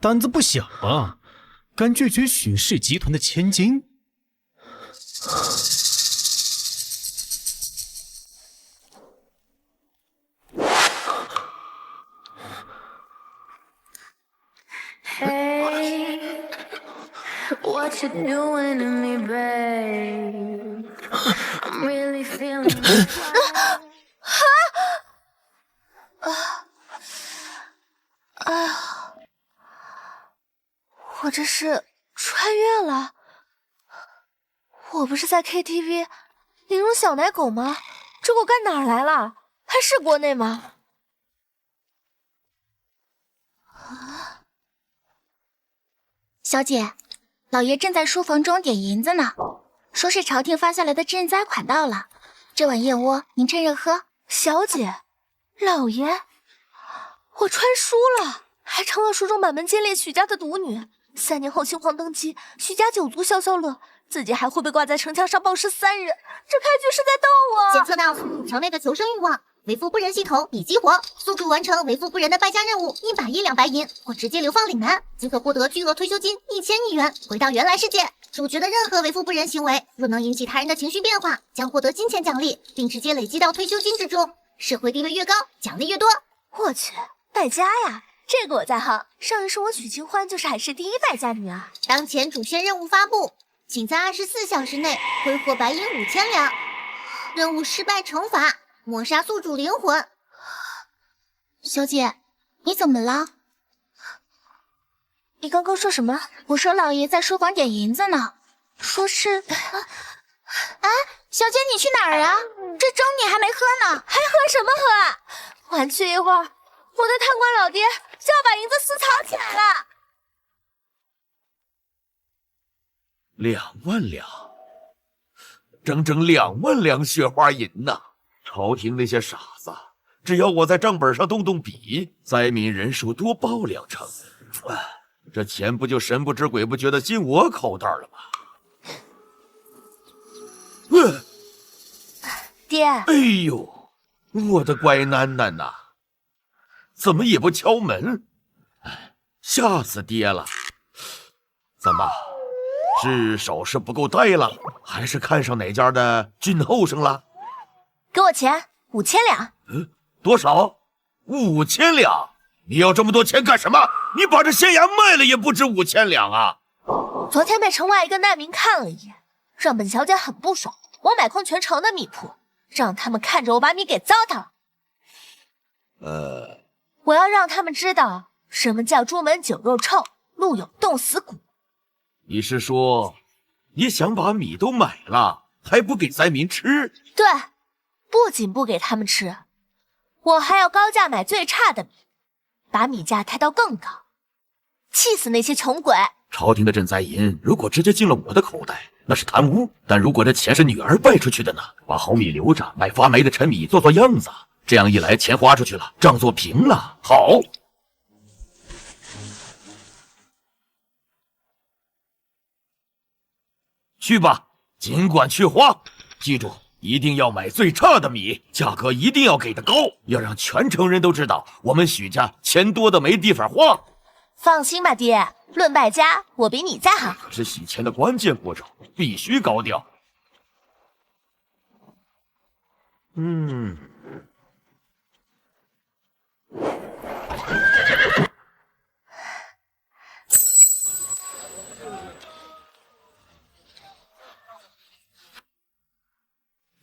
胆子不小啊，敢拒绝许氏集团的千金。What you doing to me, babe? I'm really feeling it. 我这是穿越了？我不是在 KTV 领容小奶狗吗？这我干哪儿来了？还是国内吗？小姐，老爷正在书房中点银子呢，说是朝廷发下来的赈灾款到了，这碗燕窝您趁热喝。小姐，老爷，我穿书了，还成了书中满门皆烈许家的独女。3年后新皇登基，许家九族消消乐，自己还会被挂在城墙上暴尸3日，这开局是在逗我。检测到宿主城内的求生欲望，为夫不仁系统已激活，宿主完成为夫不仁的败家任务，100亿2白银，或直接流放岭南，即可获得巨额退休金1000亿元，回到原来世界。主角的任何为夫不仁行为，若能引起他人的情绪变化，将获得金钱奖励，并直接累积到退休金之中。社会地位越高，奖励越多。我去，败家呀！这个我在行，上一世我许清欢就是海市第1败家女啊！当前主线任务发布，请在24小时内挥霍白银5000两。任务失败惩罚：抹杀宿主灵魂。小姐，你怎么了？你刚刚说什么？我说老爷在书房点银子呢，说是……哎，小姐你去哪儿啊？这粥你还没喝呢，还喝什么喝啊？晚去一会儿，我的贪官老爹就要把银子私藏起来了。2万两，整整2万两雪花银呐！朝廷那些傻子，只要我在账本上动动笔，灾民人数多报2成，这钱不就神不知鬼不觉的进我口袋了吗？爹，哎呦，我的乖囡囡呐，怎么也不敲门？吓死爹了！怎么？是首饰不够戴了，还是看上哪家的俊后生了？给我钱，5000两。多少？5000两？你要这么多钱干什么？你把这县衙卖了也不止5000两啊！昨天被城外一个难民看了一眼，让本小姐很不爽，我买空全城的米铺，让他们看着我把米给糟蹋了。我要让他们知道什么叫朱门酒肉臭，路有冻死骨。你是说，你想把米都买了，还不给灾民吃？对，不仅不给他们吃，我还要高价买最差的米，把米价抬到更高，气死那些穷鬼！朝廷的赈灾银如果直接进了我的口袋，那是贪污；但如果这钱是女儿败出去的呢？把好米留着，买发霉的陈米做做样子，这样一来，钱花出去了，账做平了。好。去吧，尽管去花，记住，一定要买最差的米，价格一定要给的高，要让全城人都知道我们许家钱多的没地方花。放心吧，爹，论败家，我比你在行。可是洗钱的关键步骤必须高调。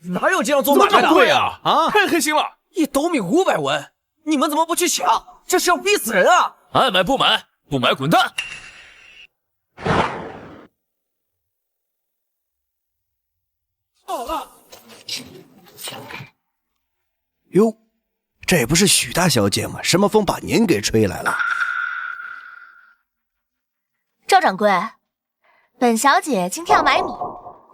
哪有这样做买卖的？贵啊！啊，太黑心了！1斗米500文，你们怎么不去抢？这是要逼死人啊！爱买不买，不买滚蛋！好了。哟，这不是许大小姐吗？什么风把您给吹来了？赵掌柜，本小姐今天要买米，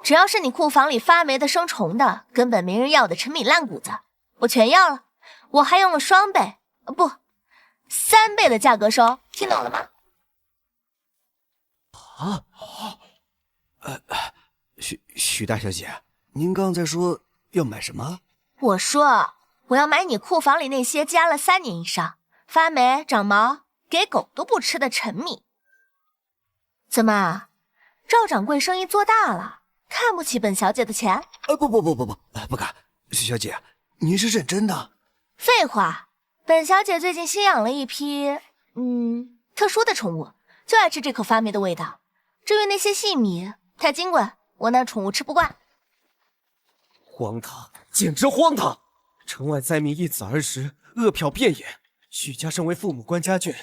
只要是你库房里发霉的、生虫的、根本没人要的陈米烂谷子，我全要了。我还用了2倍，不，3倍的价格收，听懂了吗？许大小姐，您刚才说要买什么？我说我要买你库房里那些加了3年以上、发霉长毛、给狗都不吃的陈米。怎么，赵掌柜生意做大了，看不起本小姐的钱？不敢。许小姐，您是认真的？废话，本小姐最近新养了一批特殊的宠物，就爱吃这口发霉的味道。至于那些细米，太金贵，我那宠物吃不惯。荒唐，简直荒唐！城外灾民一子而食，饿殍遍野。许家身为父母官家眷，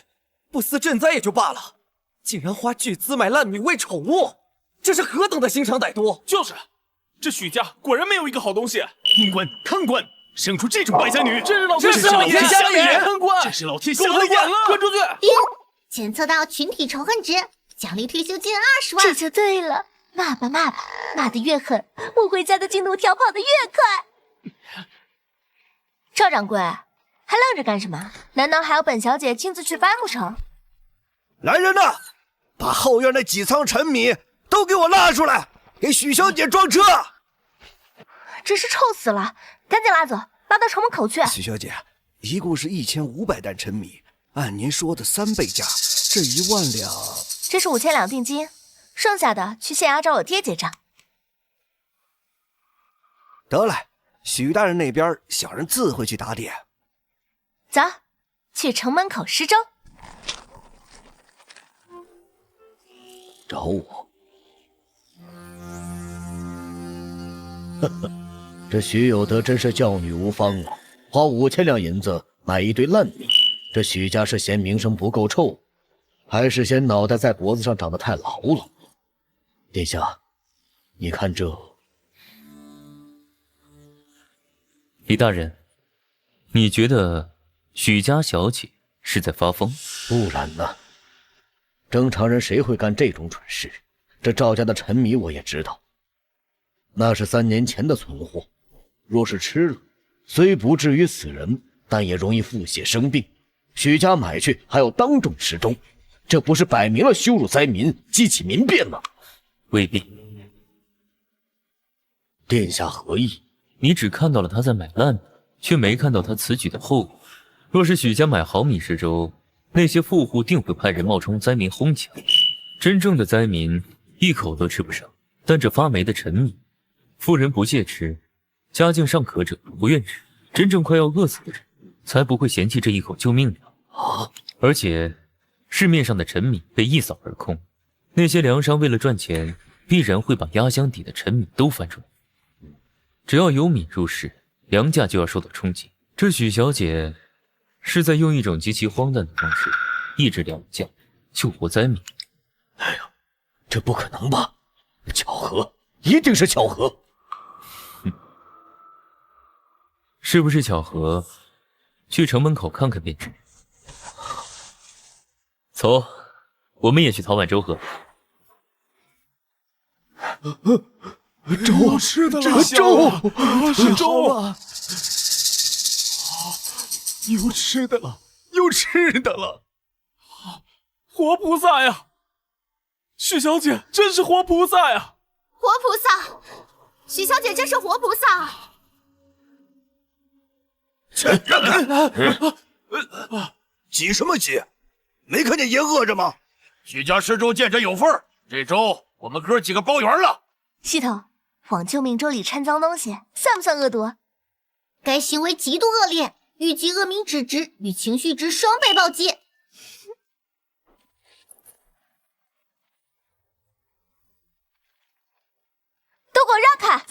不思赈灾也就罢了，竟然花巨资买烂米喂宠物，这是何等的心肠歹毒！就是，这许家果然没有一个好东西。阴官、贪官，生出这种败家女，这是老天瞎了眼！贪官，这是老天瞎了眼了！滚出去！检测到群体仇恨值，奖励退休金20万。这就对了，骂吧骂吧，骂得越狠，我回家的进度条跑得越快。赵掌柜，还愣着干什么？难道还要本小姐亲自去搬不成？来人呐，把后院那几仓陈米都给我拉出来，给许小姐装车。真是臭死了，赶紧拉走，拉到城门口去。许小姐，一共是1500担陈米，按您说的3倍价，这1万两，这是5000两定金，剩下的去县衙找我爹结账。得嘞，许大人那边小人自会去打点。走，去城门口施粥。找我？呵呵，这许有德真是教女无方啊！花5000两银子买一堆烂米，这许家是嫌名声不够臭，还是嫌脑袋在脖子上长得太牢了？殿下，你看这……李大人，你觉得许家小姐是在发疯？不然呢？正常人谁会干这种蠢事？这赵家的陈米我也知道，那是3年前的存货，若是吃了，虽不至于死人，但也容易腹泻生病。许家买去还要当众施粥，这不是摆明了羞辱灾民，激起民变吗？未必。殿下何意？你只看到了他在买烂米，却没看到他此举的后果。若是许家买好米施粥，那些富户定会派人冒充灾民哄抢，真正的灾民一口都吃不上。但这发霉的陈米，富人不屑吃，家境尚可者不愿吃，真正快要饿死的人才不会嫌弃这一口救命粮啊！而且市面上的陈米被一扫而空，那些粮商为了赚钱，必然会把压箱底的陈米都翻出来。只要有米入市，粮价就要受到冲击。这许小姐是在用一种极其荒诞的方式抑制粮价，救活灾民。哎呀，这不可能吧？巧合，一定是巧合。是不是巧合？去城门口看看便知。走，我们也去讨碗粥喝。粥吃的了，粥是粥啊！有吃的了，有吃的了！活菩萨呀！许小姐真是活菩萨呀！活菩萨，许小姐真是活菩萨！急什么急？没看见爷饿着吗？许家施粥见者有份，这粥我们哥几个包圆了。系统，往救命粥里掺脏东西，算不算恶毒？该行为极度恶劣，预计恶名指值与情绪值双倍暴击。都给我让开！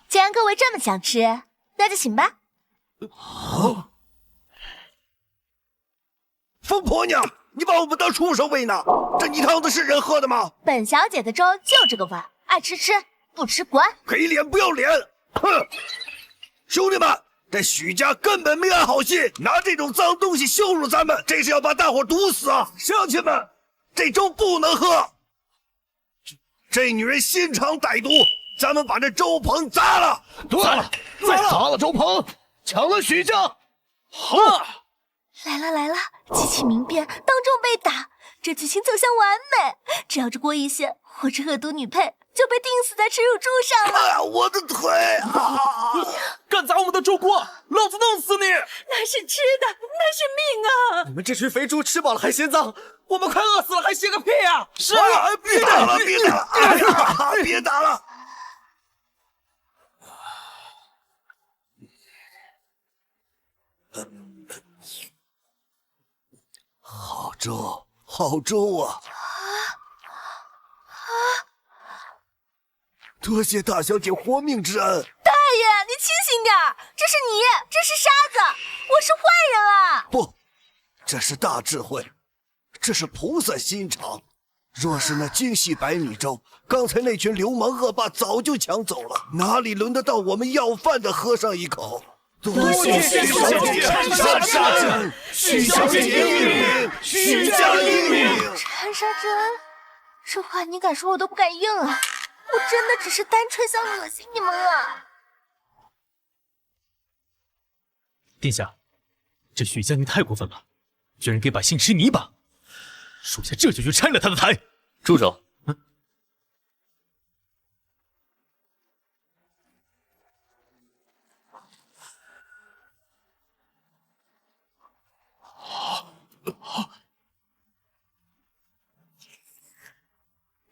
既然各位这么想吃，那就请吧。疯婆娘，你把我们当畜生喂呢？这泥汤子是人喝的吗？本小姐的粥就这个味儿，爱吃吃，不吃滚！给脸不要脸！哼！兄弟们，这许家根本没安好心，拿这种脏东西羞辱咱们，这是要把大伙毒死啊！乡亲们，这粥不能喝！这女人心肠歹毒，咱们把这粥棚砸了！对，再砸了粥棚，抢了许家！好！来了来了，激起民变，当众被打，这剧情走向完美。只要这郭一仙或者恶毒女配就被钉死在耻辱柱上了。啊，我的腿啊！敢砸我们的周锅，老子弄死你！那是吃的，那是命啊！你们这群肥猪吃饱了还嫌脏，我们快饿死了还歇个屁呀！是啊，别打了，别打了！哎呀，别打了！好粥，好粥啊！多谢大小姐活命之恩。大爷，你清醒点，这是你，这是沙子，我是坏人啊！不，这是大智慧，这是菩萨心肠。若是那精细白米粥，刚才那群流氓恶霸早就抢走了，哪里轮得到我们要饭的喝上一口？多谢许小姐缠沙针，许小姐英明，许家英明。缠沙针，这话你敢说我都不敢应啊！我真的只是单纯想恶心你们啊！殿下，这许将军太过分了，居然给百姓吃泥巴，属下这就去拆了他的台。住手！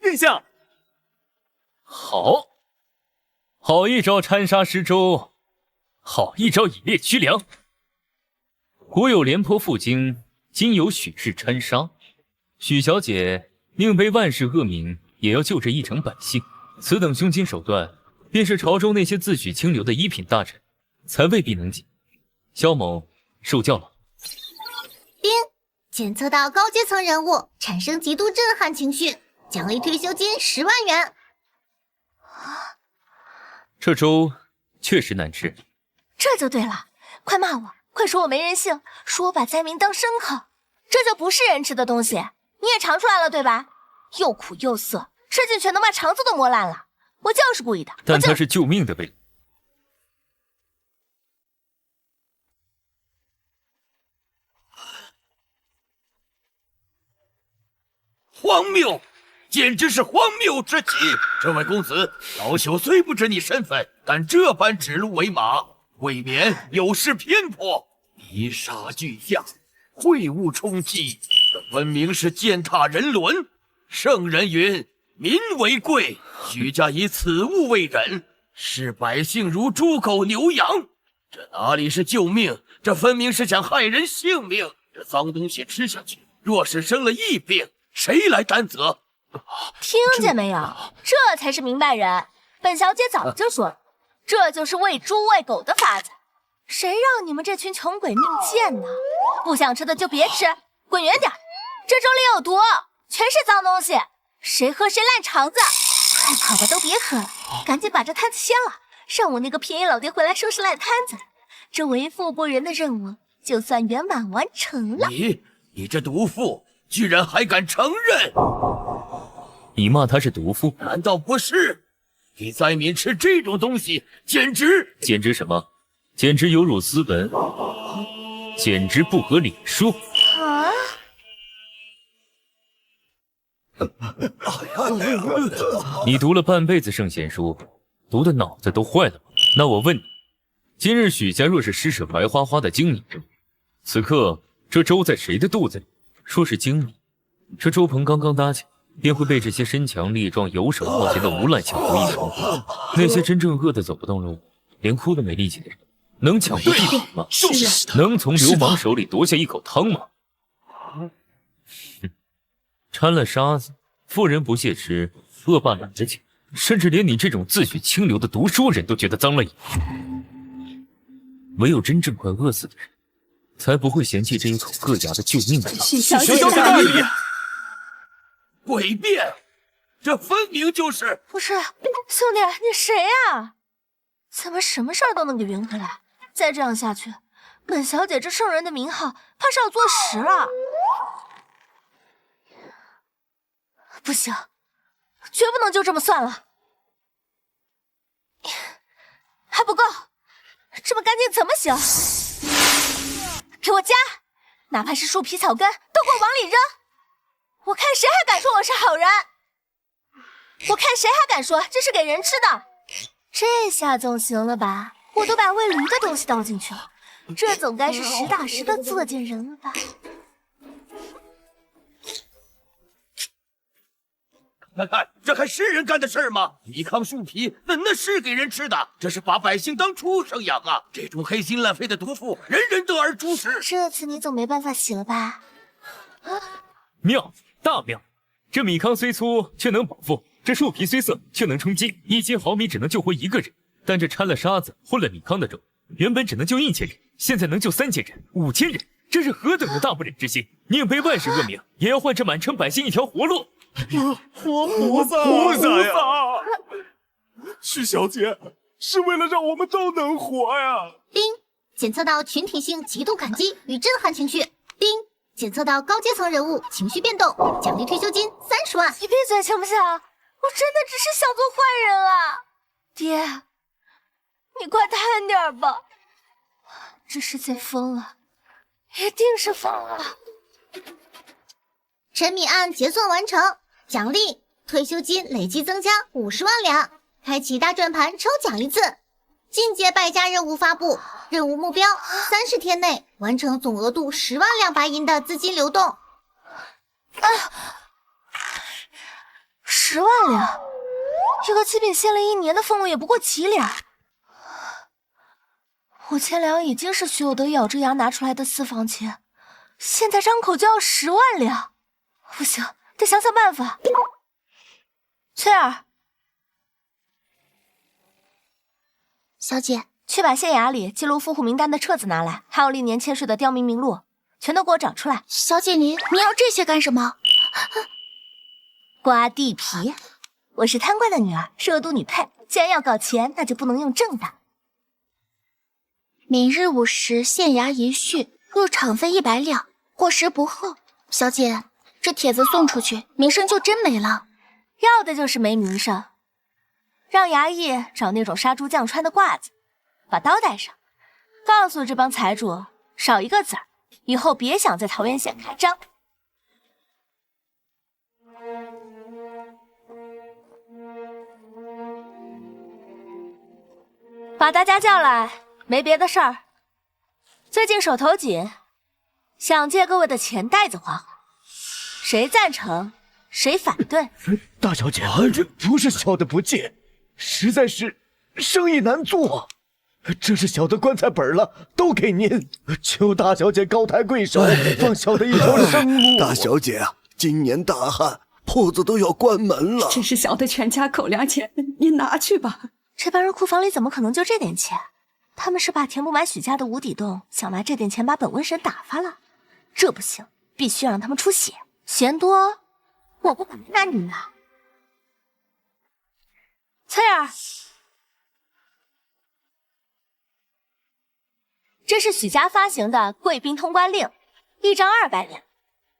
殿下，好一招掺沙施粥，好一招以劣驱良。古有廉颇负荆，今有许氏掺沙。许小姐宁被万世恶名，也要救这一城百姓。此等胸襟手段，便是朝中那些自诩清流的一品大臣，才未必能及。萧某受教了。丁，检测到高阶层人物产生极度震撼情绪，奖励退休金10万元。这粥确实难吃。这就对了，快骂我，快说我没人性，说我把灾民当牲口，这就不是人吃的东西。你也尝出来了对吧？又苦又涩，吃进去能把肠子都磨烂了。我就是故意的。但它是救命的味。荒谬，简直是荒谬之极！这位公子，老朽虽不知你身份，但这般指鹿为马，未免有失偏颇。以杀俱下，秽物充饥，这分明是践踏人伦。圣人云：民为贵，许家以此物为忍，视百姓如猪狗牛羊，这哪里是救命？这分明是想害人性命。这脏东西吃下去，若是生了疫病，谁来担责？听见没有？这才是明白人。本小姐早就说了，这就是喂猪喂狗的法子。谁让你们这群穷鬼命贱呢？不想吃的就别吃，滚远点！这粥里有毒，全是脏东西，谁喝谁烂肠子！快跑吧，都别喝了，赶紧把这摊子掀了，让我那个便宜老爹回来收拾烂摊子。这为富不仁的任务就算圆满完成了。你这毒妇居然还敢承认？你骂他是毒妇？难道不是？给灾民吃这种东西，简直什么？简直有辱斯文，简直不合礼数。啊！你读了半辈子圣贤书，读的脑子都坏了吗？那我问你，今日许家若是施舍白花花的精米粥，此刻这粥在谁的肚子里？说是精米，这粥棚刚刚搭起，便会被这些身强力壮、游手好闲的无赖抢夺一空。那些真正饿得走不动路，连哭都没力气的人，能抢夺一口吗？能从流氓手里夺下一口汤吗？哼，掺了沙子，富人不屑吃，恶霸懒得捡，甚至连你这种自诩清流的读书人都觉得脏了眼。唯有真正快饿死的人，才不会嫌弃这一口硌牙的救命之汤。许小姐大人，诡辩，这分明就是……不是，兄弟，你谁啊？怎么什么事儿都能给圆回来？再这样下去，本小姐这圣人的名号怕是要坐实了。不行，绝不能就这么算了。还不够，这么干净怎么行？给我加，哪怕是树皮草根都给我往里扔。我看谁还敢说我是好人？我看谁还敢说这是给人吃的？这下总行了吧？我都把喂驴的东西倒进去了，这总该是实打实的作践人了吧？看看，这还是人干的事儿吗？抵抗树皮，那是给人吃的，这是把百姓当畜生养啊！这种黑心烂肺的毒妇，人人得而诛之。这次你总没办法洗了吧？妙，大妙！这米糠虽粗，却能饱腹；这树皮虽涩，却能充饥。1斤毫米只能救活1个人，但这掺了沙子、混了米糠的粥，原本只能救1000人，现在能救3000人、5000人，这是何等的大不忍之心！宁背万世恶名，也要换这满城百姓一条活路。活菩萨呀！许小姐是为了让我们都能活呀！冰检测到群体性极度感激与震撼情绪。冰检测到高阶层人物情绪变动，奖励退休金30万。你闭嘴行不行？我真的只是想做坏人啊！爹，你快贪点吧！这世界疯了，一定是疯了。陈米案结算完成，奖励退休金累计增加50万两，开启大转盘抽奖一次。进阶败家任务发布，任务目标30天内完成总额度10万两白银的资金流动。10万两，一个七品限了1年的俸禄也不过几两。5000两已经是徐有德咬着牙拿出来的私房钱，现在张口就要10万两，不行，得想想办法。翠儿，小姐，去把县衙里记录富户名单的册子拿来，还有历年签税的刁民名录，全都给我找出来。小姐您要这些干什么？刮地皮，我是贪官的女儿，是恶毒女配，既然要搞钱，那就不能用正的。明日午时县衙一叙，入场费100两，过时不候。小姐，这帖子送出去，名声就真没了。要的就是没名声。让衙役找那种杀猪匠穿的褂子，把刀带上，告诉这帮财主少一个子儿，以后别想在桃源县开张。把大家叫来，没别的事儿。最近手头紧，想借各位的钱袋子花花，谁赞成，谁反对？大小姐，这不是小的不借，实在是生意难做。这是小的棺材本了，都给您，求大小姐高抬贵手，放小的一条生路。大小姐啊，今年大旱，铺子都要关门了。这是小的全家口粮钱，您拿去吧。这帮人库房里怎么可能就这点钱？他们是怕填不满许家的无底洞，想拿这点钱把本瘟神打发了。这不行，必须让他们出血。嫌多，我不管那你们。翠儿，这是许家发行的贵宾通关令，1张200两。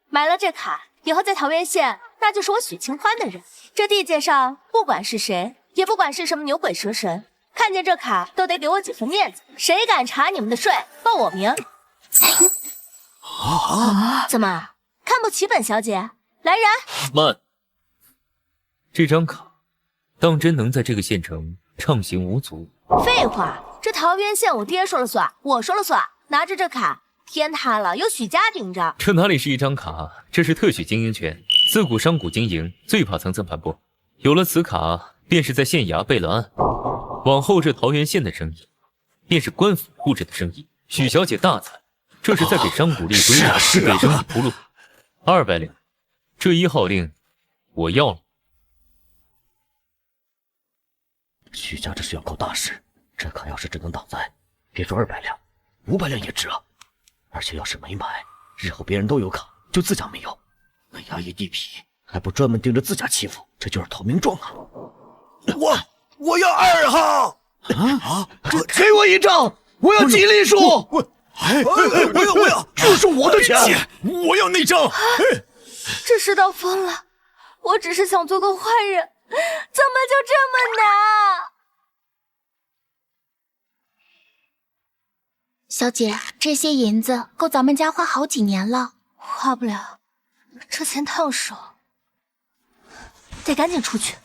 买了这卡，以后在桃源县，那就是我许清欢的人。这地界上，不管是谁，也不管是什么牛鬼蛇神，看见这卡都得给我几分面子。谁敢查你们的税，报我名。怎么看不起本小姐？来人！慢！这张卡当真能在这个县城畅行无阻？废话，这桃源县我爹说了算，我说了算。拿着这卡，天塌了，有许家顶着。这哪里是一张卡，这是特许经营权，自古商贾经营最怕层层盘剥。有了此卡，便是在县衙备了案，往后这桃源县的生意，便是官府布置的生意。许小姐大才，这是在给商贾立规矩，给生意铺路。200两，这1号令我要了。许家这是要搞大事，这卡要是真能挡灾，别说200两，500两也值啊！而且要是没买，日后别人都有卡，就自家没有，那衙役地痞还不专门盯着自家欺负，这就是投名状啊！我要2号给我1张，我要吉利树。我要，这是我的钱，我要那张。这世道疯了，我只是想做个坏人，怎么就这么难？小姐，这些银子够咱们家花好几年了。花不了，这钱烫手，得赶紧出去。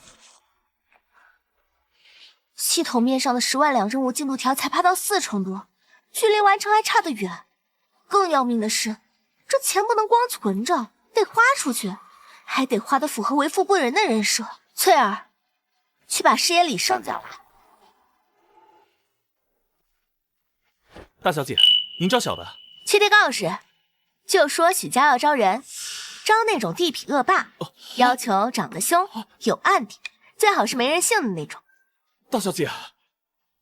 系统面上的10万两任务进度条才爬到4成多，距离完成还差得远。更要命的是，这钱不能光存着，得花出去，还得花得符合为富不仁的人设。翠儿，去把师爷李胜叫来。大小姐，您找小的？去贴告示，就说许家要招人，招那种地痞恶霸，要求长得凶，有案底，最好是没人性的那种。大小姐，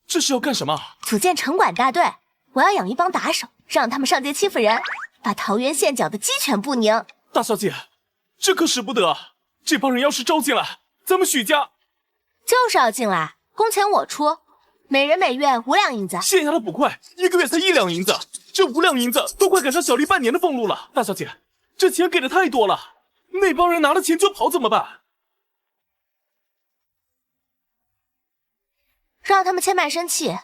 这是要干什么？组建城管大队，我要养一帮打手，让他们上街欺负人，把桃源县搅得鸡犬不宁。大小姐，这可使不得！这帮人要是招进来，咱们许家就是要进来，工钱我出，每人每月5两银子。县衙的捕快1个月才1两银子，这5两银子都快赶上小丽半年的俸禄了。大小姐，这钱给的太多了，那帮人拿了钱就跑怎么办？让他们签卖身契，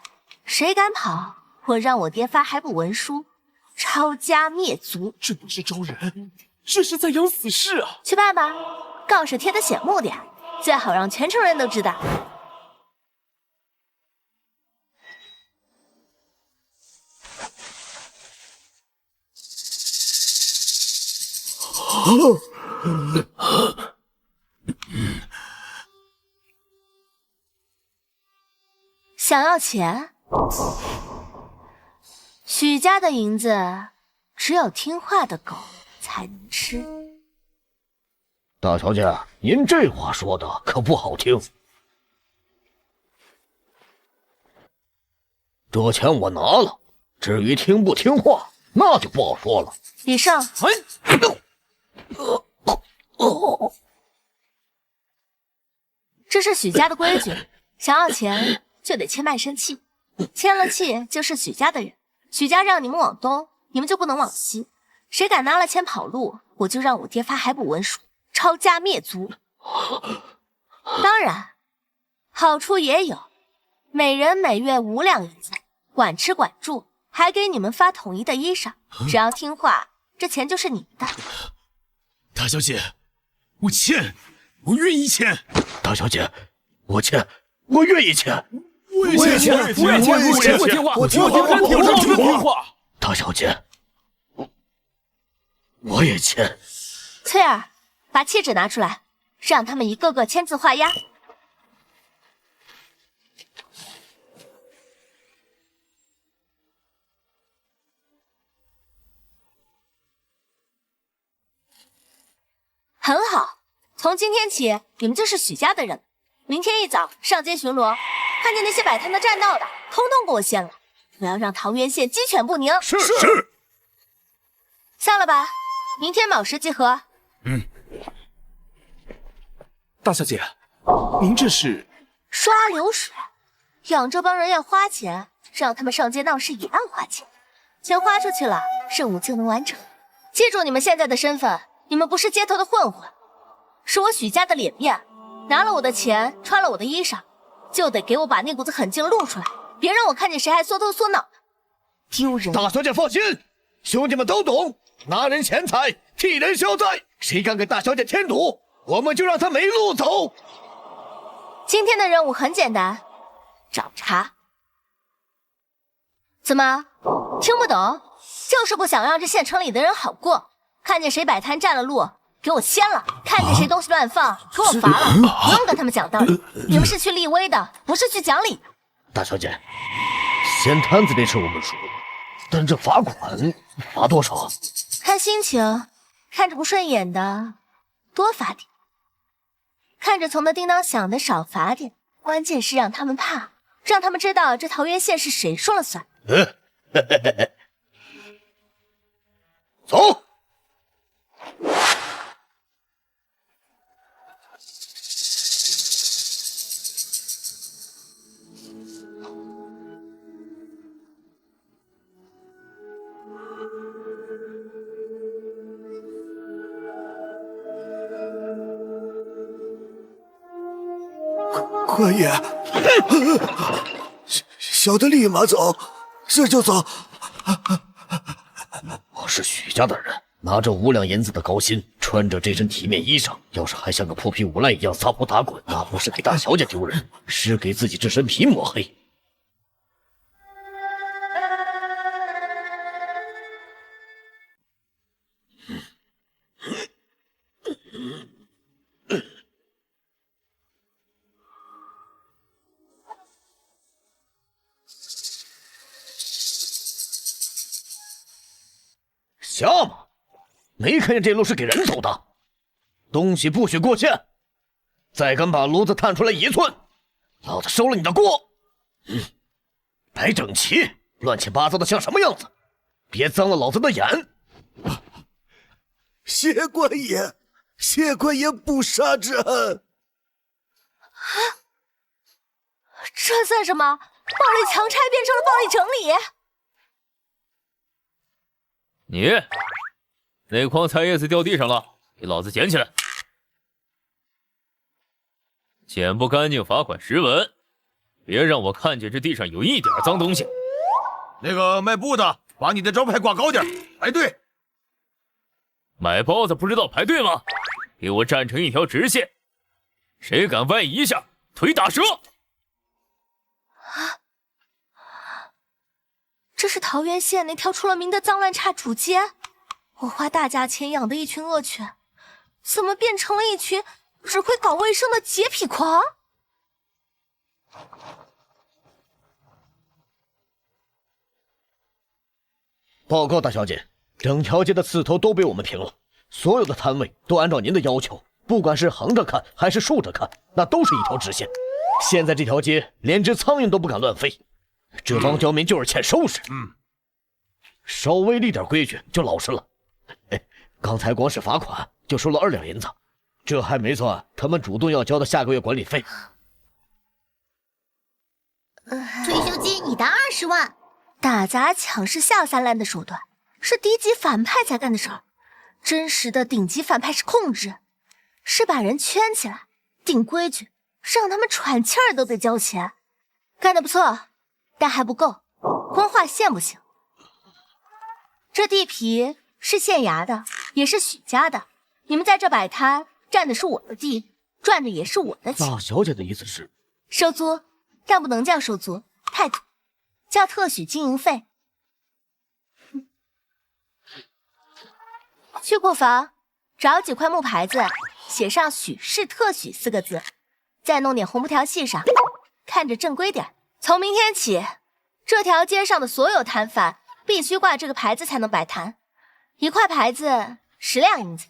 谁敢跑，我让我爹发还不文书，抄家灭族。这不是招人，这是在养死士啊！去办吧，告示贴得醒目点，最好让全城人都知道。想要钱？许家的银子只有听话的狗才能吃。大小姐，您这话说的可不好听。这钱我拿了，至于听不听话，那就不好说了。李胜，这是许家的规矩，想要钱就得签卖身契，签了契就是许家的人。许家让你们往东，你们就不能往西。谁敢拿了钱跑路，我就让我爹发海捕文书，抄家灭族。当然，好处也有，每人每月5两银子，管吃管住，还给你们发统一的衣裳。只要听话，这钱就是你们的。大小姐，我签，我愿意签。大小姐，我签，我愿意签。我也签，我也签，我听话，我听话，我听话。大小姐，我也签。翠儿，把契纸拿出来，让他们一个个签字画押。很好，从今天起，你们就是许家的人。明天一早上街巡逻，看见那些摆摊的、占道的，通通给我掀了！我要让桃源县鸡犬不宁。是。散了吧，明天卯时集合。大小姐，您这是刷流水，养这帮人要花钱，让他们上街闹事也要花钱，钱花出去了，任务就能完成。记住你们现在的身份，你们不是街头的混混，是我许家的脸面。拿了我的钱，穿了我的衣裳，就得给我把那股子狠劲露出来，别让我看见谁还缩头缩脑的，丢人！大小姐放心，兄弟们都懂，拿人钱财，替人消灾，谁敢给大小姐添堵，我们就让他没路走。今天的任务很简单，找茬。怎么听不懂？就是不想让这县城里的人好过，看见谁摆摊占了路，给我掀了！看见谁东西乱放，给我罚了！不用跟他们讲道理，你们是去立威的，不是去讲理的。大小姐，掀摊子这事我们熟，但这罚款罚多少？看心情，看着不顺眼的多罚点，看着从的叮当响的少罚点。关键是让他们怕，让他们知道这桃源县是谁说了算。走。官爷，小的立马走，这就走。我是许家的人，拿着5两银子的高薪，穿着这身体面衣裳，要是还像个破皮无赖一样撒泼打滚，那不是给大小姐丢人，是给自己这身皮抹黑。瞎吗？没看见这路是给人走的，东西不许过线，再敢把炉子探出来1寸，老子收了你的锅！摆整齐，乱七八糟的像什么样子？别脏了老子的眼！谢官爷，谢官爷不杀之恩。这算什么？暴力强拆变成了暴力整理。你，那筐菜叶子掉地上了，给老子捡起来！捡不干净罚款10文，别让我看见这地上有一点脏东西。那个卖布的，把你的招牌挂高点，排队。买包子不知道排队吗？给我站成一条直线，谁敢歪一下，腿打折！这是桃源县那条出了名的脏乱差主街，我花大价钱养的一群恶犬，怎么变成了一群只会搞卫生的洁癖狂？报告大小姐，整条街的刺头都被我们平了，所有的摊位都按照您的要求，不管是横着看还是竖着看，那都是一条直线。现在这条街连只苍蝇都不敢乱飞，这帮刁民就是欠收拾。稍微立点规矩就老实了。刚才光是罚款就收了2两银子，这还没算他们主动要交的下个月管理费。退休金你的20万。打砸抢是下三滥的手段，是低级反派才干的事儿。真实的顶级反派是控制，是把人圈起来，定规矩，让他们喘气儿都得交钱。干得不错，但还不够，光划线不行。这地皮是县衙的，也是许家的。你们在这摆摊，占的是我的地，赚的也是我的钱。大小姐的意思是收租，但不能叫收租，太土，叫特许经营费。去库房找几块木牌子，写上许氏特许4个字，再弄点红布条系上，看着正规点。从明天起，这条街上的所有摊贩必须挂这个牌子才能摆摊，1块牌子10两银子。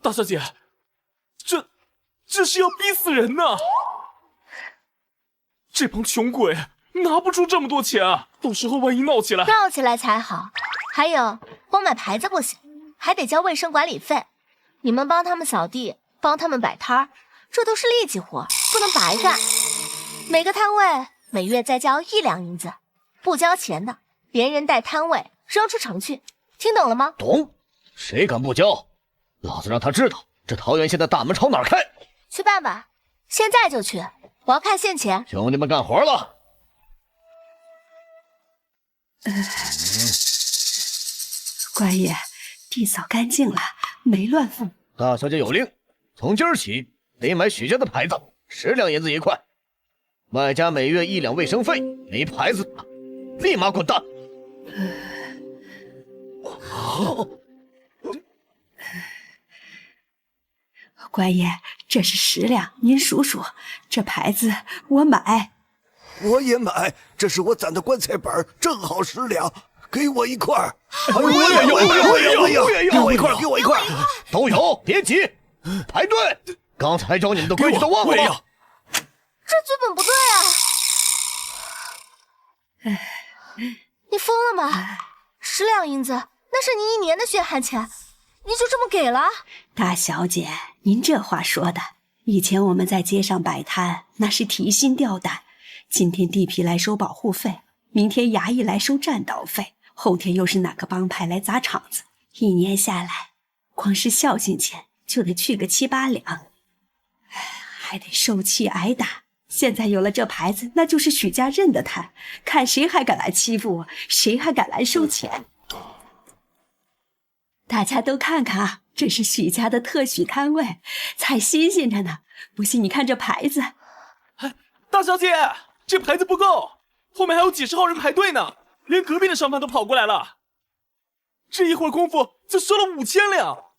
大小姐，这是要逼死人呐！这帮穷鬼拿不出这么多钱啊！到时候万一闹起来，闹起来才好。还有，光买牌子不行，还得交卫生管理费。你们帮他们扫地，帮他们摆摊儿，这都是力气活，不能白干。每个摊位每月再交1两银子，不交钱的连人带摊位扔出城去。听懂了吗？懂。谁敢不交，老子让他知道这桃源县的大门朝哪儿开。去办吧，现在就去，我要看现钱。兄弟们干活了。官爷，地扫干净了，没乱放。大小姐有令，从今儿起得买许家的牌子，10两银子1块，外加每月1两卫生费。没牌子的立马滚蛋！官爷，这是10两，您数数，这牌子我买。我也买，这是我攒的棺材本，正好10两，给我1块。我也有，我也有，给我1块，给我1块。都有，别急，排队。刚才教你们的规矩都忘了吗？这剧本不对啊！你疯了吗？10两银子，那是你1年的血汗钱，你就这么给了？大小姐，您这话说的，以前我们在街上摆摊，那是提心吊胆。今天地痞来收保护费，明天衙役来收占道费，后天又是哪个帮派来砸场子，1年下来，光是孝心钱就得去个7、8两，还得受气挨打。现在有了这牌子，那就是许家认的摊，看谁还敢来欺负我，谁还敢来收钱。大家都看看啊，这是许家的特许摊位，才新鲜着呢。不信你看这牌子。大小姐，这牌子不够，后面还有几十号人排队呢，连隔壁的商贩都跑过来了。这一会儿功夫就收了5000两，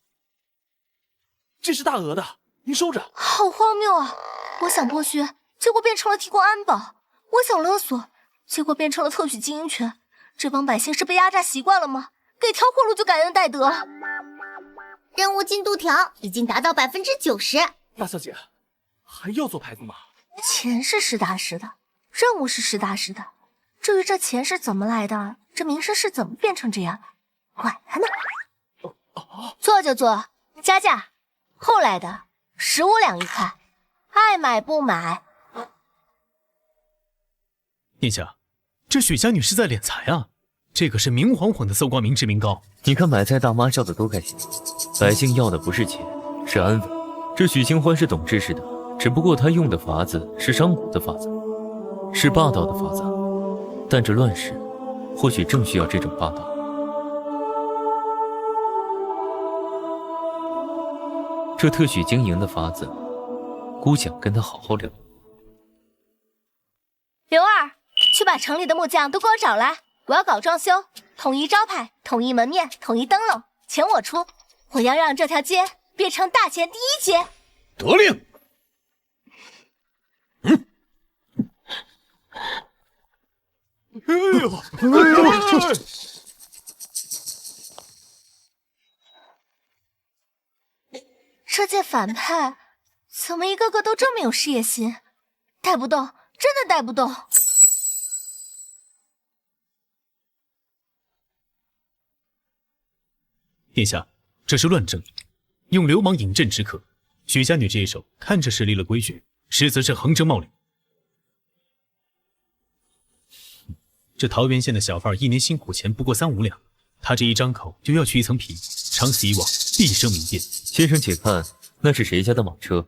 这是大额的，您收着。好荒谬啊！我想剥削，结果变成了提供安保；我想勒索，结果变成了特许经营权。这帮百姓是被压榨习惯了吗？给条活路就感恩戴德。任务进度条已经达到90%。大小姐，还要做牌子吗？钱是实打实的，任务是实打实的。至于这钱是怎么来的，这名声是怎么变成这样的，管他呢。做就做，加价。后来的15两一块，爱买不买。殿下，这许家女是在敛财啊！这可是明晃晃的搜刮民脂民膏。你看买菜大妈笑得多开心，百姓要的不是钱，是安稳。这许清欢是懂知识的，只不过他用的法子是商贾的法子，是霸道的法子。但这乱世，或许正需要这种霸道。这特许经营的法子，姑想跟他好好聊。刘二，去把城里的木匠都给我找来，我要搞装修，统一招牌，统一门面，统一灯笼，钱我出。我要让这条街变成大钱第一街。得令。哎呦！这届反派怎么一个个都这么有事业心？带不动，真的带不动。殿下，这是乱政，用流氓引阵止渴。许家女这一手看着是立了规矩，实则是横征冒领。这桃源县的小贩一年辛苦钱不过3、5两，他这一张口就要去一层皮，长此以往，必生民变。先生且看，那是谁家的马车？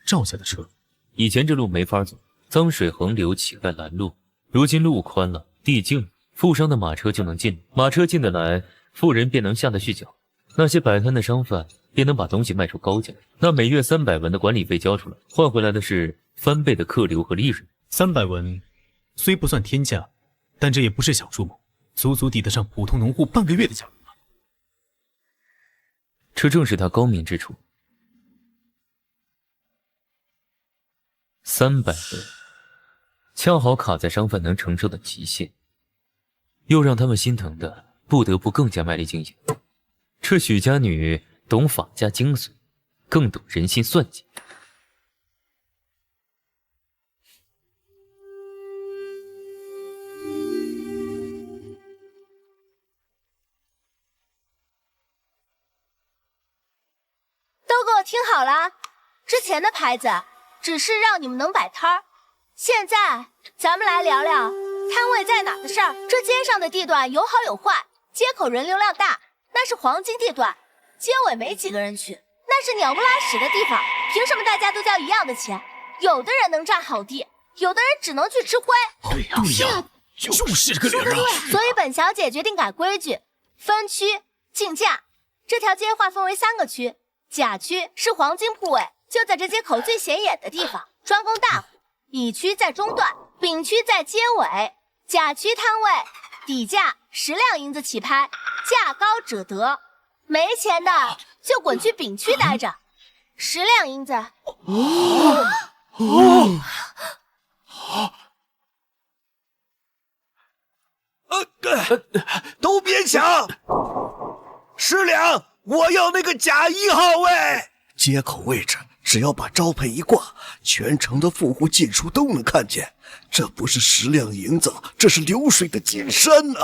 赵家的车。以前这路没法走，脏水横流，乞丐拦路。如今路宽了，地静了，富商的马车就能进，马车进得来，富人便能下得去脚，那些摆摊的商贩便能把东西卖出高价。那每月300文的管理费交出来，换回来的是翻倍的客流和利润。300文虽不算天价，但这也不是小数目，足足抵得上普通农户半个月的家用了。这正是他高明之处。300文，恰好卡在商贩能承受的极限，又让他们心疼的不得不更加卖力经营。这许家女懂法家精髓，更懂人心算计。都给我听好了，之前的牌子只是让你们能摆摊儿，现在咱们来聊聊摊位在哪的事儿。这街上的地段有好有坏，街口人流量大，那是黄金地段，街尾没几个人去，那是鸟不拉屎的地方。凭什么大家都交一样的钱？有的人能占好地，有的人只能去吃灰。对呀，就是这个理儿啊！所以本小姐决定改规矩，分区竞价。这条街划分为3个区，甲区是黄金铺位，就在这街口最显眼的地方，专供大户；乙区在中段，丙区在街尾。甲区摊位底价10两银子起拍，价高者得。没钱的就滚去丙区待着，10两银子。都别抢！10两，我要那个甲1号位。街口位置，只要把招牌一挂，全城的富户进出都能看见。这不是10两银子，这是流水的金山呐！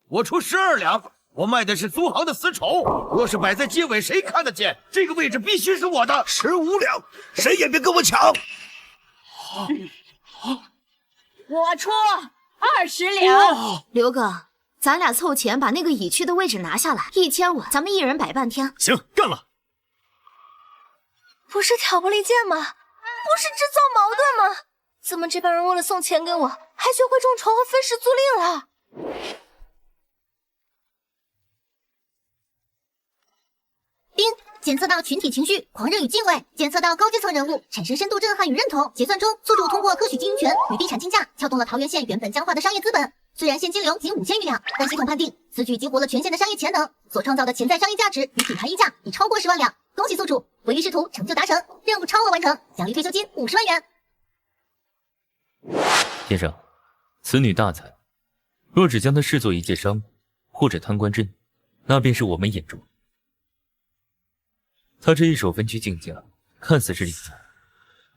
我出12两，我卖的是苏杭的丝绸。若是摆在街尾，谁看得见？这个位置必须是我的。15两，谁也别跟我抢！我出20两。刘哥，咱俩凑钱把那个乙区的位置拿下来，1500，咱们一人摆半天。行，干了！不是挑拨离间吗？不是制造矛盾吗？怎么这帮人为了送钱给我，还学会众筹和分食租赁了？丁，检测到群体情绪狂热与敬畏，检测到高阶层人物产生深度震撼与认同。结算中，宿主通过科许经营权与地产竞价，撬动了桃源县原本僵化的商业资本。虽然现金流仅5000余两，但系统判定此举激活了全县的商业潜能，所创造的潜在商业价值与品牌溢价已超过10万两。恭喜宿主，唯一师徒成就达成，任务超额完成，奖励退休金50万元。先生，此女大才，若只将她视作一介商或者贪官镇，那便是我们眼中。她这一手分区竞价，看似是理财，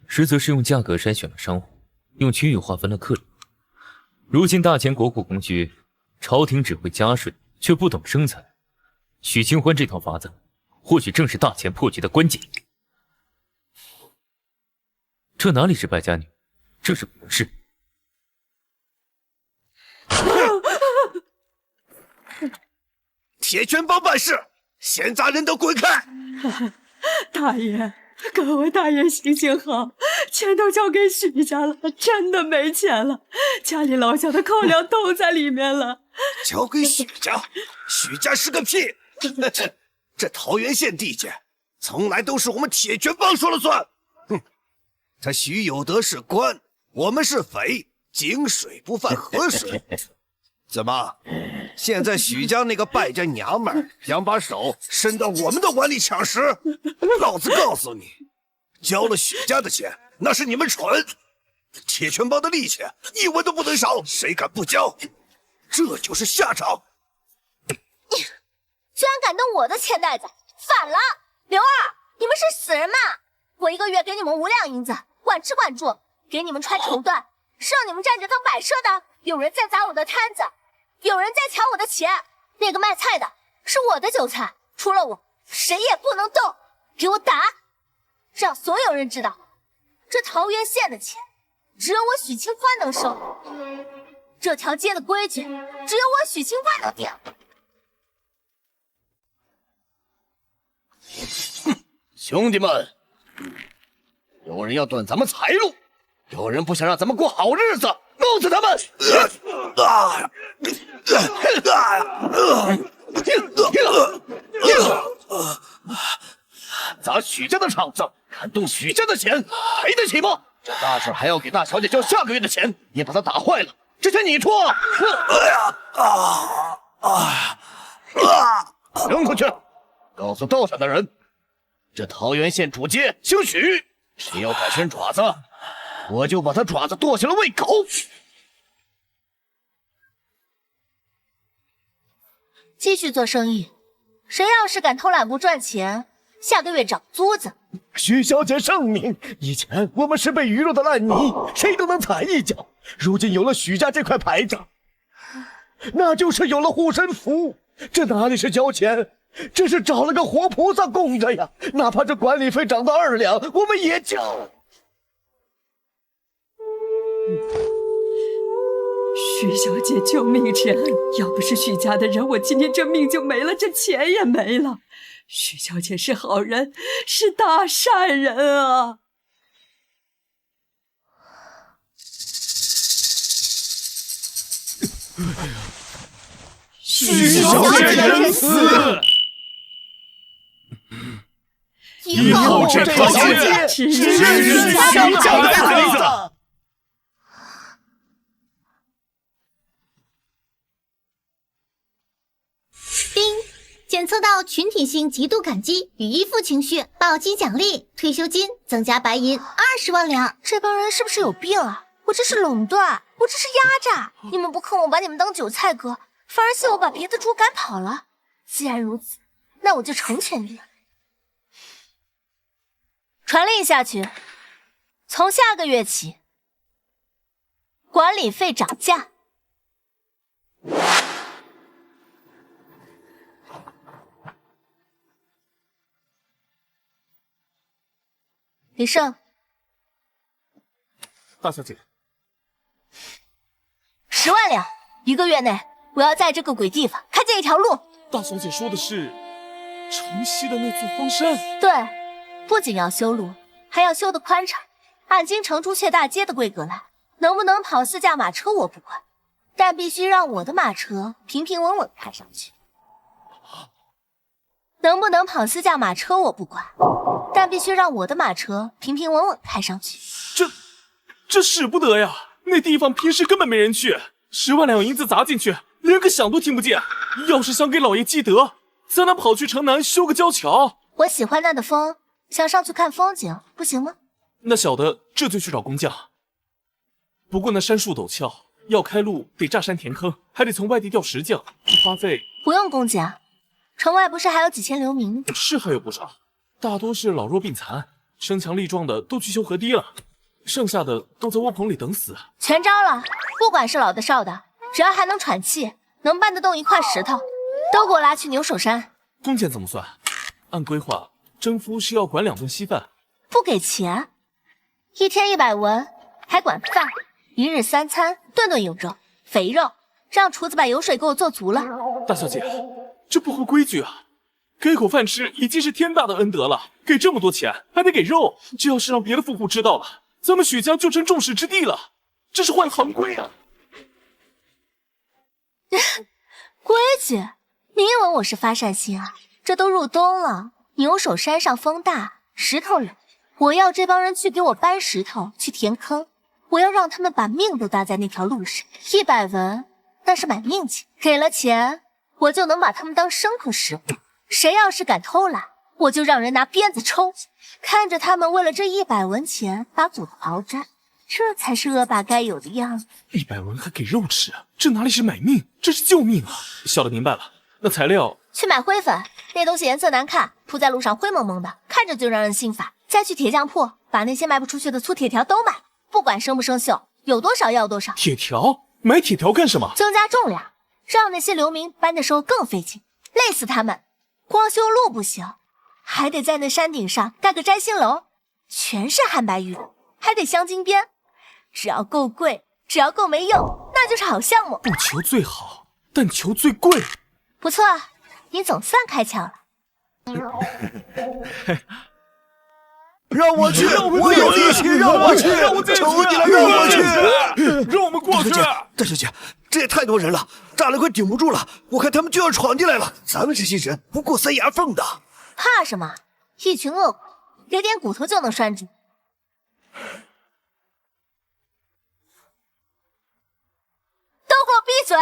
实则是用价格筛选了商户，用区域划分了客流。如今大钱国库空虚，朝廷只会加税，却不懂生财。许清欢这套法子，或许正是大钱破局的关键。这哪里是败家女，这是不是。铁拳帮办事，闲杂人都滚开！大爷，各位大爷行行好，钱都交给许家了，真的没钱了，家里老小的口粮都在里面了。交给许家？许家是个屁！这桃源县地界，从来都是我们铁拳帮说了算。哼，这许有德是官，我们是匪，井水不犯河水。怎么？现在许家那个败家娘们儿想把手伸到我们的碗里抢食？老子告诉你，交了许家的钱，那是你们蠢。铁拳帮的利钱一文都不能少，谁敢不交，这就是下场。居然敢动我的钱袋子，反了！刘二，你们是死人吗？我1个月给你们5两银子，管吃管住，给你们穿绸缎，是让你们站着当摆设的。有人在砸我的摊子，有人在抢我的钱。那个卖菜的是我的韭菜，除了我，谁也不能动。给我打！让所有人知道，这桃源县的钱，只有我许清欢能收。这条街的规矩，只有我许清欢能定。兄弟们，有人要断咱们财路，有人不想让咱们过好日子，弄死他们！砸许家的场子，敢动许家的钱，赔得起吗？这大事还要给大小姐交下个月的钱，你把它打坏了，这钱你出。扔出去，告诉到场的人，这桃源县主街姓许，谁要敢伸爪子，我就把他爪子剁下来喂狗。继续做生意，谁要是敢偷懒不赚钱，下个月长租子。许小姐圣明，以前我们是被鱼肉的烂泥，谁都能踩一脚。如今有了许家这块牌子，那就是有了护身符。这哪里是交钱，这是找了个活菩萨供着呀！哪怕这管理费涨到2两，我们也交。许小姐救命之恩，要不是许家的人，我今天这命就没了，这钱也没了。许小姐是好人，是大善人啊！许小姐仁慈，以后这条街只是许家的孩子。丁，检测到群体性极度感激与依附情绪，暴击奖励，退休金增加白银20万两。这帮人是不是有病啊？我这是垄断，我这是压榨。你们不坑我把你们当韭菜割，反而嫌我把别的猪赶跑了。既然如此，那我就成全你们。传令下去，从下个月起，管理费涨价。李胜，大小姐，10万两，1个月内我要在这个鬼地方开建一条路。大小姐说的是城西的那座荒山？对，不仅要修路，还要修得宽敞，按京城朱雀大街的规格来，能不能跑4驾马车我不管，但必须让我的马车平平稳稳开上去。能不能跑4驾马车我不管，但必须让我的马车平平稳稳开上去。这使不得呀！那地方平时根本没人去，10万两银子砸进去，连个响都听不见。要是想给老爷积德，咱能跑去城南修个交桥。我喜欢那的风，想上去看风景，不行吗？那小的这就去找工匠。不过那山树陡峭，要开路得炸山填坑，还得从外地调石匠，花费……不用工匠，城外不是还有几千流民？是还有不少，大多是老弱病残，身强力壮的都去修河堤了，剩下的都在窝棚里等死。全招了，不管是老的少的，只要还能喘气，能搬得动1块石头，都给我拉去牛首山。工钱怎么算？按规划，征夫是要管2顿稀饭，不给钱，1天100文，还管饭，1日3餐，顿顿有肉，肥肉，让厨子把油水给我做足了。大小姐，这不合规矩啊！给口饭吃已经是天大的恩德了，给这么多钱还得给肉，这要是让别的富户知道了，咱们许家就成众矢之的了，这是坏行规啊！规矩？你以为我是发善心啊？这都入冬了，牛首山上风大，石头冷，我要这帮人去给我搬石头，去填坑，我要让他们把命都搭在那条路上。100文，那是买命钱，给了钱，我就能把他们当牲口食。谁要是敢偷懒，我就让人拿鞭子抽，看着他们为了这100文钱把骨头刨摘，这才是恶霸该有的样子。100文还给肉吃，这哪里是买命，这是救命啊！小的明白了，那材料去买灰粉，那东西颜色难看，铺在路上灰蒙蒙的，看着就让人心烦。再去铁匠铺，把那些卖不出去的粗铁条都买，不管生不生锈，有多少要多少。铁条？买铁条干什么？增加重量，让那些流民搬的时候更费劲，累死他们。光修路不行，还得在那山顶上盖个摘星楼，全是汉白玉，还得镶金边。只要够贵，只要够没用，那就是好项目。不求最好，但求最贵。不错，你总算开窍了。让我去，我有力气，让我去，求你了，让我去，让我们过去。大小姐，这也太多人了，栅栏快顶不住了，我看他们就要闯进来了。咱们这些人不过塞牙缝的，怕什么？一群恶鬼，给点骨头就能拴住。都给我闭嘴！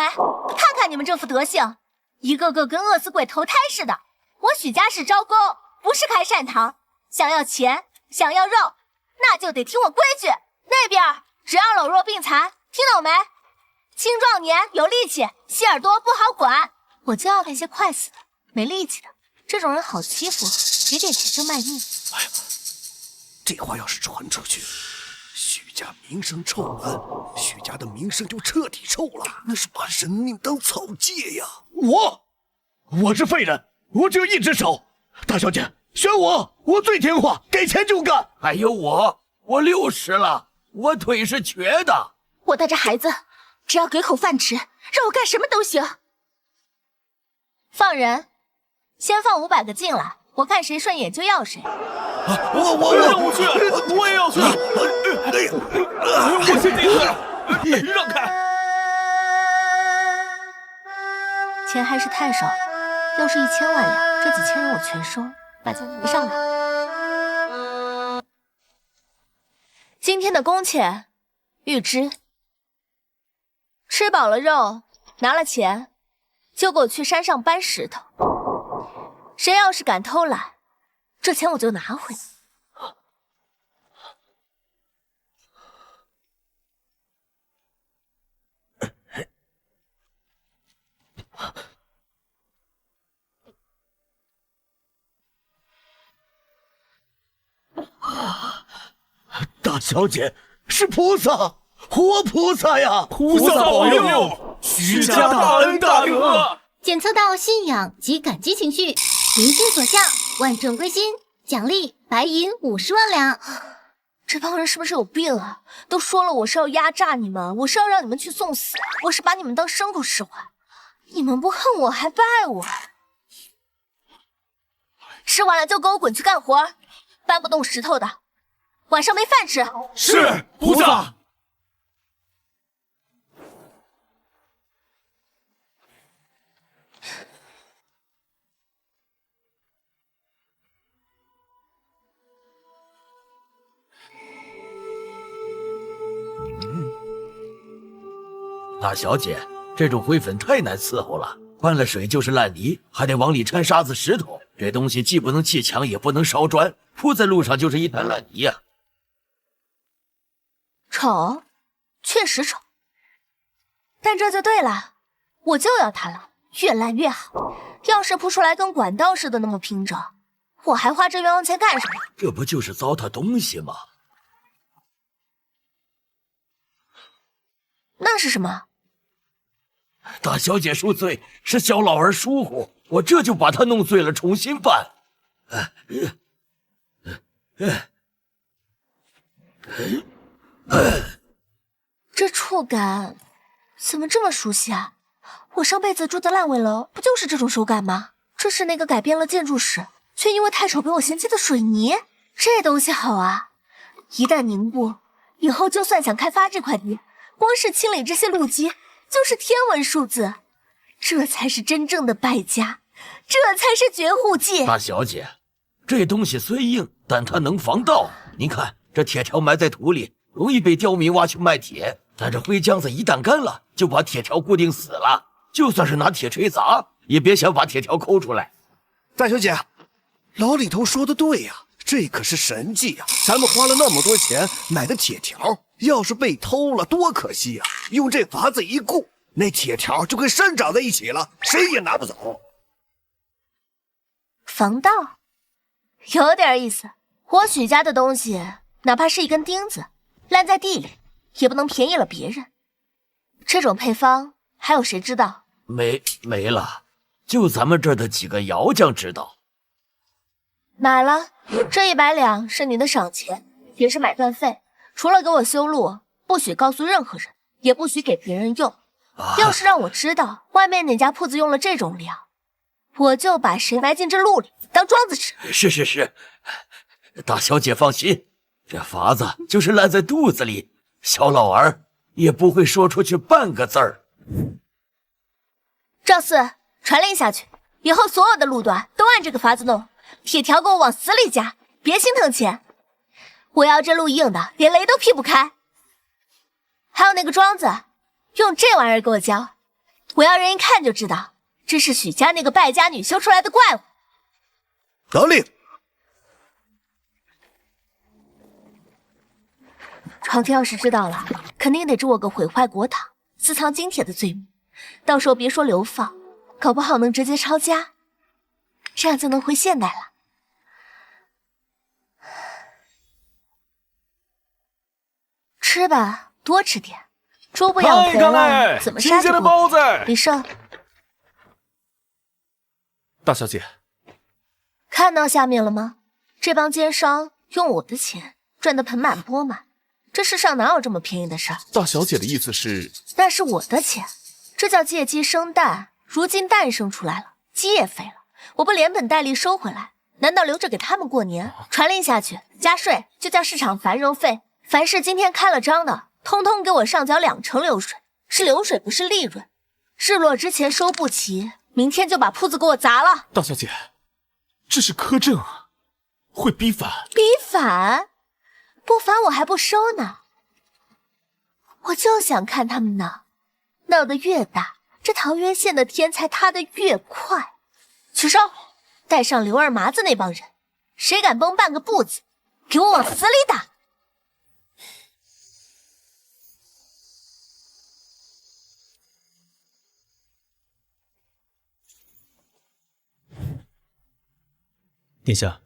看看你们这副德行，一个个跟饿死鬼投胎似的。我许家是招工，不是开善堂。想要钱，想要肉，那就得听我规矩。那边只要老弱病残，听懂没？青壮年有力气，细耳朵不好管。我就要那些快死的、没力气的，这种人好欺负，别给钱就卖命。哎呀，这话要是传出去，许家名声臭了，许家的名声就彻底臭了，那是把人命当草芥呀！我是废人，我只有1只手。大小姐，选我最听话，给钱就干。还有我60了，我腿是瘸的。我带着孩子，只要给口饭吃，让我干什么都行。放人，先放500个进来，我看谁顺眼就要谁。让我去，我也要去。我先进去，让开。钱还是太少了，要是1000万两，这几千人我全收，大家提上来。今天的工钱，预支。吃饱了肉，拿了钱，就给我去山上搬石头。谁要是敢偷懒，这钱我就拿回来。大小姐是菩萨，活菩萨呀！菩萨保佑，许家大恩大德。检测到信仰及感激情绪，民心所向，万众归心，奖励白银50万两。这帮人是不是有病啊？都说了我是要压榨你们，我是要让你们去送死，我是把你们当牲口使唤。你们不恨我还拜我，吃完了就给我滚去干活，搬不动石头的，晚上没饭吃。是，菩萨。大小姐，这种灰粉太难伺候了，灌了水就是烂泥，还得往里掺沙子石头。这东西既不能砌墙，也不能烧砖，铺在路上就是一滩烂泥呀。丑，确实丑，但这就对了，我就要它了，越烂越好。要是铺出来跟管道似的那么平整，我还花这冤枉钱干什么？这不就是糟蹋东西吗？那是什么？大小姐恕罪，是小老儿疏忽，我这就把它弄碎了，重新拌。这触感怎么这么熟悉啊？我上辈子住的烂尾楼不就是这种手感吗？这是那个改变了建筑史，却因为太丑被我嫌弃的水泥。这东西好啊，一旦凝固，以后就算想开发这块地，光是清理这些路基就是天文数字。这才是真正的败家，这才是绝户计。大小姐，这东西虽硬，但它能防盗。您看，这铁条埋在土里，容易被刁民挖去卖铁，但这灰浆子一旦干了，就把铁条固定死了。就算是拿铁锤砸，也别想把铁条抠出来。大小姐，老李头说的对呀，这可是神技呀！咱们花了那么多钱买的铁条，要是被偷了，多可惜呀！用这法子一固，那铁条就跟山长在一起了，谁也拿不走。防盗，有点意思。我许家的东西，哪怕是一根钉子，烂在地里，也不能便宜了别人。这种配方，还有谁知道？没了，就咱们这儿的几个窑匠知道。买了，这100两是你的赏钱，也是买断费。除了给我修路，不许告诉任何人，也不许给别人用。要是让我知道外面哪家铺子用了这种料，我就把谁埋进这路里当庄子吃。是，大小姐放心，这法子就是烂在肚子里，小老儿也不会说出去半个字儿。赵四，传令下去，以后所有的路段都按这个法子弄，铁条给我往死里加，别心疼钱。我要这路硬的，连雷都劈不开。还有那个桩子，用这玩意儿给我浇，我要人一看就知道，这是许家那个败家女修出来的怪物。得令。皇天要是知道了，肯定得治我个毁坏国堂、私藏金铁的罪名。到时候别说流放，搞不好能直接抄家，这样就能回现代了。吃吧，多吃点。猪不养肥了，怎么杀就不？包子。李胜，大小姐，看到下面了吗？这帮奸商用我的钱赚得盆满钵满，这世上哪有这么便宜的事儿？大小姐的意思是？那是我的钱，这叫借鸡生蛋。如今蛋生出来了，鸡也肥了，我不连本带利收回来，难道留着给他们过年？传令下去，加税就叫市场繁荣费。凡是今天开了张的，通通给我上缴2成流水，是流水不是利润。日落之前收不齐，明天就把铺子给我砸了。大小姐，这是苛政啊，会逼反。逼反？不反我还不收呢。我就想看他们闹，闹得越大，这桃源县的天才塌得越快。取收，带上刘二麻子那帮人，谁敢崩半个不字，给我往死里打！殿下，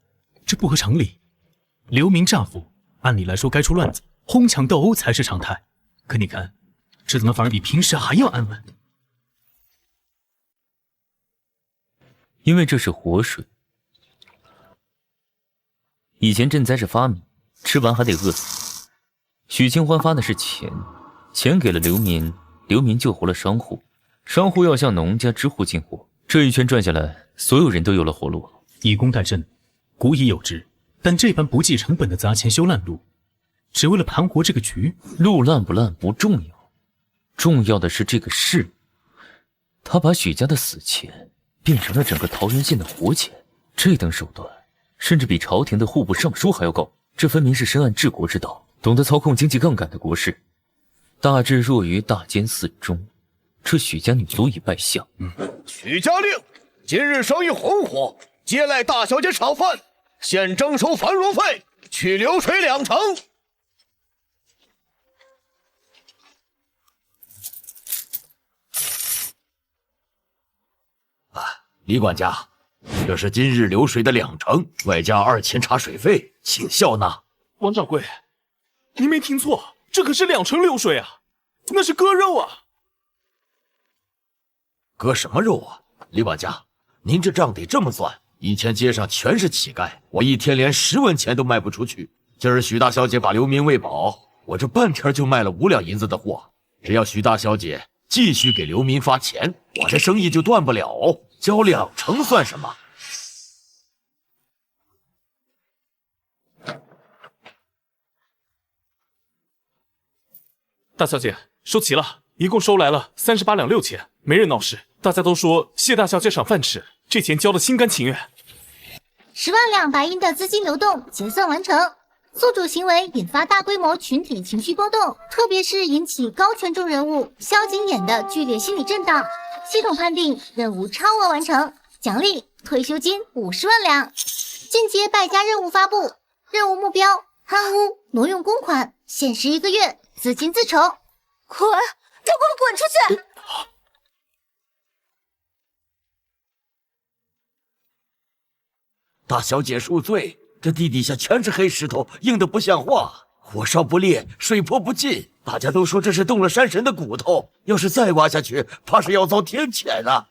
这不合常理。流民诈富，按理来说该出乱子，哄抢斗殴才是常态。可你看，这怎么反而比平时还要安稳？因为这是活水。以前赈灾是发米，吃完还得饿死。许清欢发的是钱，钱给了流民，流民救活了商户，商户要向农家支户进货。这一圈转下来，所有人都有了活路。以工代赈，古已有之，但这般不计成本的砸钱修烂路，只为了盘活这个局。路烂不烂不重要，重要的是这个事。他把许家的死钱变成了整个桃源县的活钱，这等手段甚至比朝廷的户部尚书还要高。这分明是深谙治国之道，懂得操控经济杠杆的国士。大智若愚，大奸似忠，这许家女足以拜相。许家令，今日生意红火，接来大小姐赏饭，现征收繁荣费，去流水2成。李管家，这是今日流水的2成，外加2钱茶水费，请笑纳。王掌柜，您没听错，这可是2成流水啊，那是割肉啊！割什么肉啊？李管家，您这账得这么算。以前街上全是乞丐，我一天连10文钱都卖不出去。今儿许大小姐把刘明喂饱，我这半天就卖了5两银子的货。只要许大小姐继续给刘民发钱，我这生意就断不了。交2成算什么？大小姐，收齐了，一共收来了38两6钱，没人闹事。大家都说谢大小姐赏饭吃，这钱交的心甘情愿。10万两白银的资金流动结算完成。宿主行为引发大规模群体情绪波动，特别是引起高权重人物萧景琰的剧烈心理震荡。系统判定任务超额完成，奖励退休金50万两。进阶败家任务发布，任务目标：贪污挪用公款，限时1个月，资金自筹。滚！都给我滚出去！大小姐恕罪，这地底下全是黑石头，硬得不像话，火烧不烈，水泼不进。大家都说这是动了山神的骨头，要是再挖下去，怕是要遭天谴啊！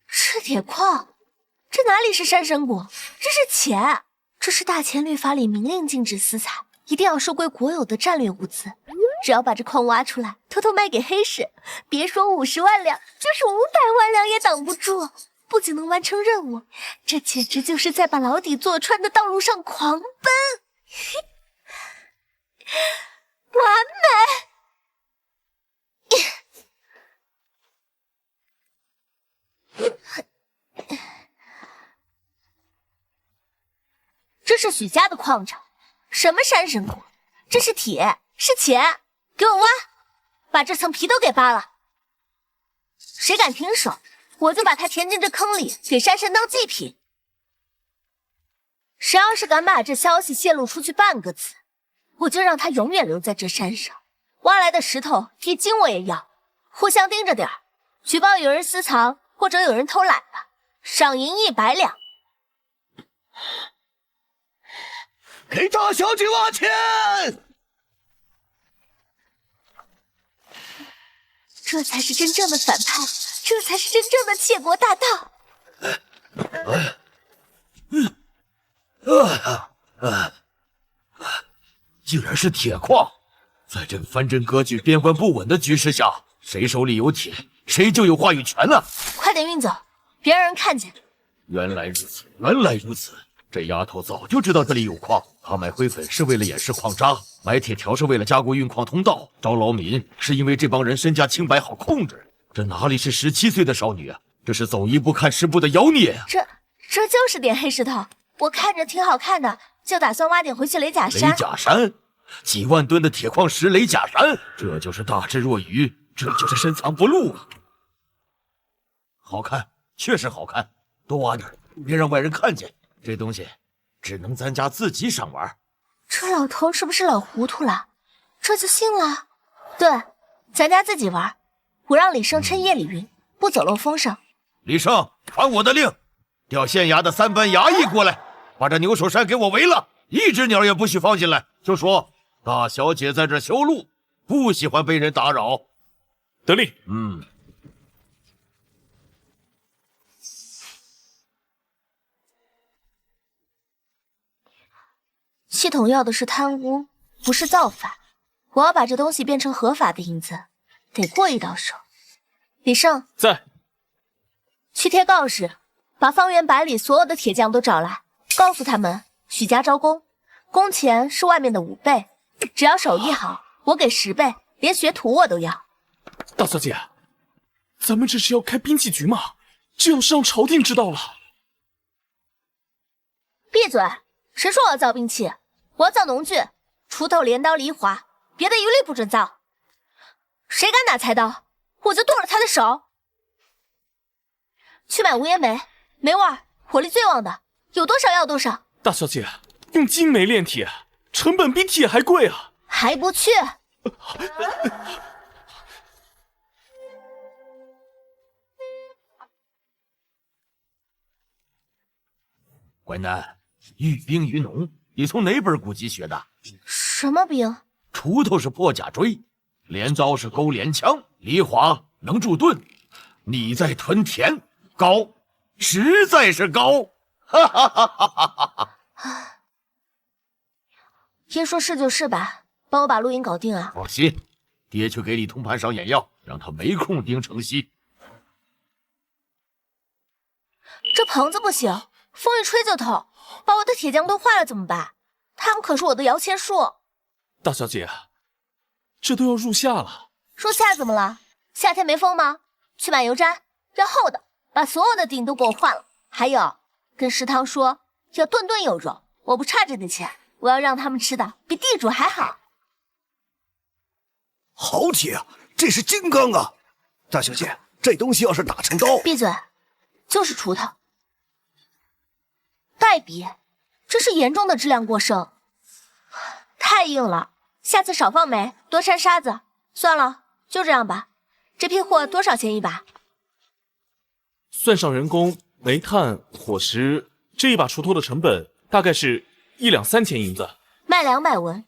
赤铁矿，这哪里是山神骨，这是钱，这是大钱律法里明令禁止私采，一定要收归国有的战略物资。只要把这矿挖出来，偷偷卖给黑市，别说50万两，就是500万两也挡不住。不仅能完成任务，这简直就是在把牢底坐穿的道路上狂奔，完美！这是许家的矿场，什么山神骨？这是铁，是钱。给我挖，把这层皮都给扒了。谁敢停手，我就把他填进这坑里，给山神当祭品。谁要是敢把这消息泄露出去半个字，我就让他永远留在这山上。挖来的石头1斤我也要，互相盯着点儿，举报有人私藏或者有人偷懒了，赏银100两。给大小姐挖钱！这才是真正的反派，这才是真正的窃国大盗。竟然是铁矿！在这个藩镇割据、边关不稳的局势下，谁手里有铁，谁就有话语权了。快点运走，别让人看见。原来如此，原来如此。这丫头早就知道这里有矿，她买灰粉是为了掩饰矿渣，买铁条是为了加固运矿通道，招劳民是因为这帮人身家清白好控制。这哪里是17岁的少女啊，这是走一步看10步的妖孽啊！这就是点黑石头，我看着挺好看的，就打算挖点回去雷甲山。雷甲山，几万吨的铁矿石，雷甲山，这就是大智若愚，这就是深藏不露啊！好看，确实好看，多挖点，别让外人看见。这东西只能咱家自己赏玩。这老头是不是老糊涂了？这就信了？对，咱家自己玩。我让李胜趁夜里晕，不走漏风声。李胜，传我的令，调县衙的3班衙役过来，把这牛首山给我围了，一只鸟也不许放进来。就说大小姐在这修路，不喜欢被人打扰。得令。系统要的是贪污，不是造反。我要把这东西变成合法的银子，得过一道手。李胜在。去贴告示，把方圆百里所有的铁匠都找来，告诉他们许家招工，工钱是外面的5倍，只要手艺好，我给10倍，连学徒我都要。大小姐，咱们这是要开兵器局吗？这要是让朝廷知道了……闭嘴！谁说我要造兵器？我要造农具，锄头、镰刀、犁铧，别的一律不准造。谁敢拿菜刀，我就剁了他的手。去买无烟煤，煤味儿火力最旺的，有多少要多少。大小姐，用金煤炼铁，成本比铁还贵啊！还不去？淮南，寓兵于农，你从哪本古籍学的？什么兵？锄头是破甲锥，镰刀是钩镰枪，犁铧能铸盾。你在屯田，高，实在是高！哈哈哈哈哈哈！爹说是就是吧，帮我把陆莹搞定啊！放心，爹去给李通盘上眼药，让他没空盯城西。这棚子不行，风一吹就透，把我的铁匠都坏了怎么办？他们可是我的摇钱树。大小姐，这都要入夏了。入夏怎么了？夏天没风吗？去买油毡，要厚的，把所有的顶都给我换了。还有，跟食堂说要顿顿有肉，我不差这点钱，我要让他们吃的比地主还好。好铁啊，这是金刚啊！大小姐，这东西要是打成刀……闭嘴，就是锄头。败笔，这是严重的质量过剩，太硬了。下次少放煤，多掺沙子。算了，就这样吧。这批货多少钱一把？算上人工、煤炭、伙食，这一把锄头的成本大概是1两3钱银子。卖200文。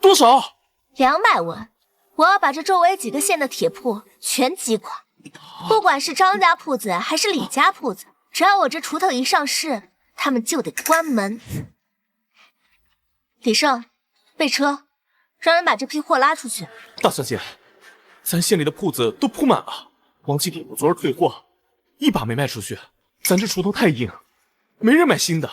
多少？200文。我要把这周围几个县的铁铺全击垮，不管是张家铺子还是李家铺子，只要我这锄头一上市，他们就得关门。李胜，备车，让人把这批货拉出去。大小姐，咱县里的铺子都铺满了，王继铁昨儿退货，一把没卖出去。咱这锄头太硬，没人买新的。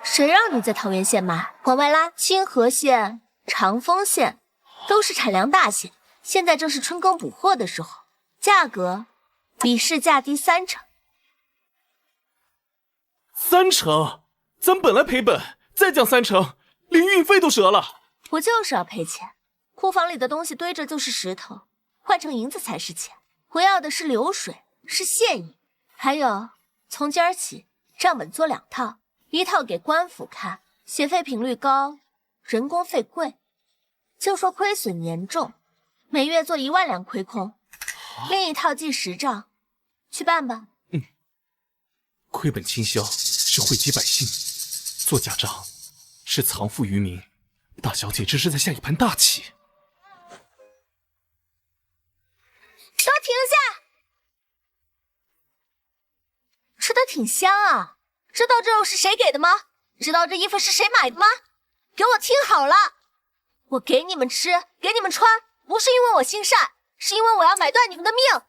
谁让你在桃源县卖？往外拉，清河县、长丰县都是产粮大县，现在正是春耕补货的时候，价格比市价低3成。3成？咱本来赔本，再降3成，连运费都折了。我就是要赔钱，库房里的东西堆着就是石头，换成银子才是钱。我要的是流水，是现银。还有，从今儿起，账本做2套，一套给官府看，写费频率高，人工费贵，就说亏损严重，每月做1万两亏空。另一套记实账，去办吧。亏本倾销是惠及百姓，做假账是藏富于民。大小姐这是在下一盘大棋。都停下！吃的挺香啊，知道这肉是谁给的吗？知道这衣服是谁买的吗？给我听好了，我给你们吃，给你们穿，不是因为我心善，是因为我要买断你们的命。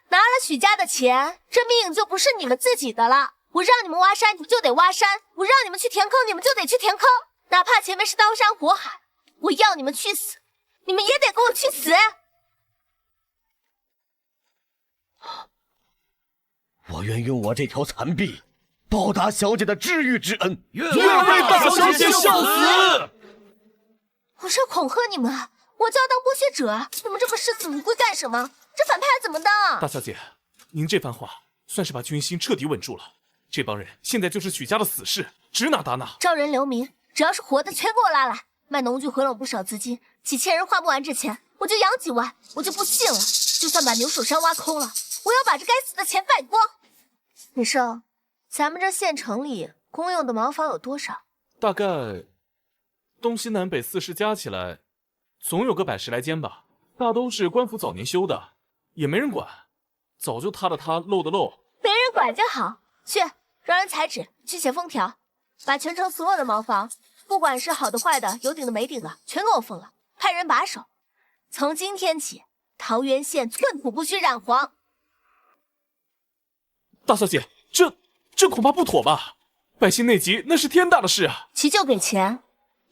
拿了许家的钱，这命就不是你们自己的了。我让你们挖山，你们就得挖山；我让你们去填坑，你们就得去填坑。哪怕前面是刀山火海，我要你们去死，你们也得给我去死。我愿用我这条残臂报答小姐的知遇之恩，愿为大小姐效死。我是要恐吓你们，我就要当剥削者，你们这么视死如归干什么？这反派怎么当？大小姐，您这番话算是把军心彻底稳住了。这帮人现在就是许家的死士，指哪打哪。招人留名，只要是活的全给我拉来。卖农具回了我不少资金，几千人花不完这钱，我就养几万，我就不信了。就算把牛首山挖空了，我要把这该死的钱败光。李胜，咱们这县城里公用的茅房有多少？大概东西南北4市加起来，总有个110来间吧。大都是官府早年修的，也没人管，早就塌的塌，漏的漏。没人管就好，去让人裁纸，去写封条，把全城所有的茅房，不管是好的坏的，有顶的没顶的，全给我封了，派人把守。从今天起，桃源县寸土不许染黄。大小姐，这恐怕不妥吧？百姓内急，那是天大的事啊！急就给钱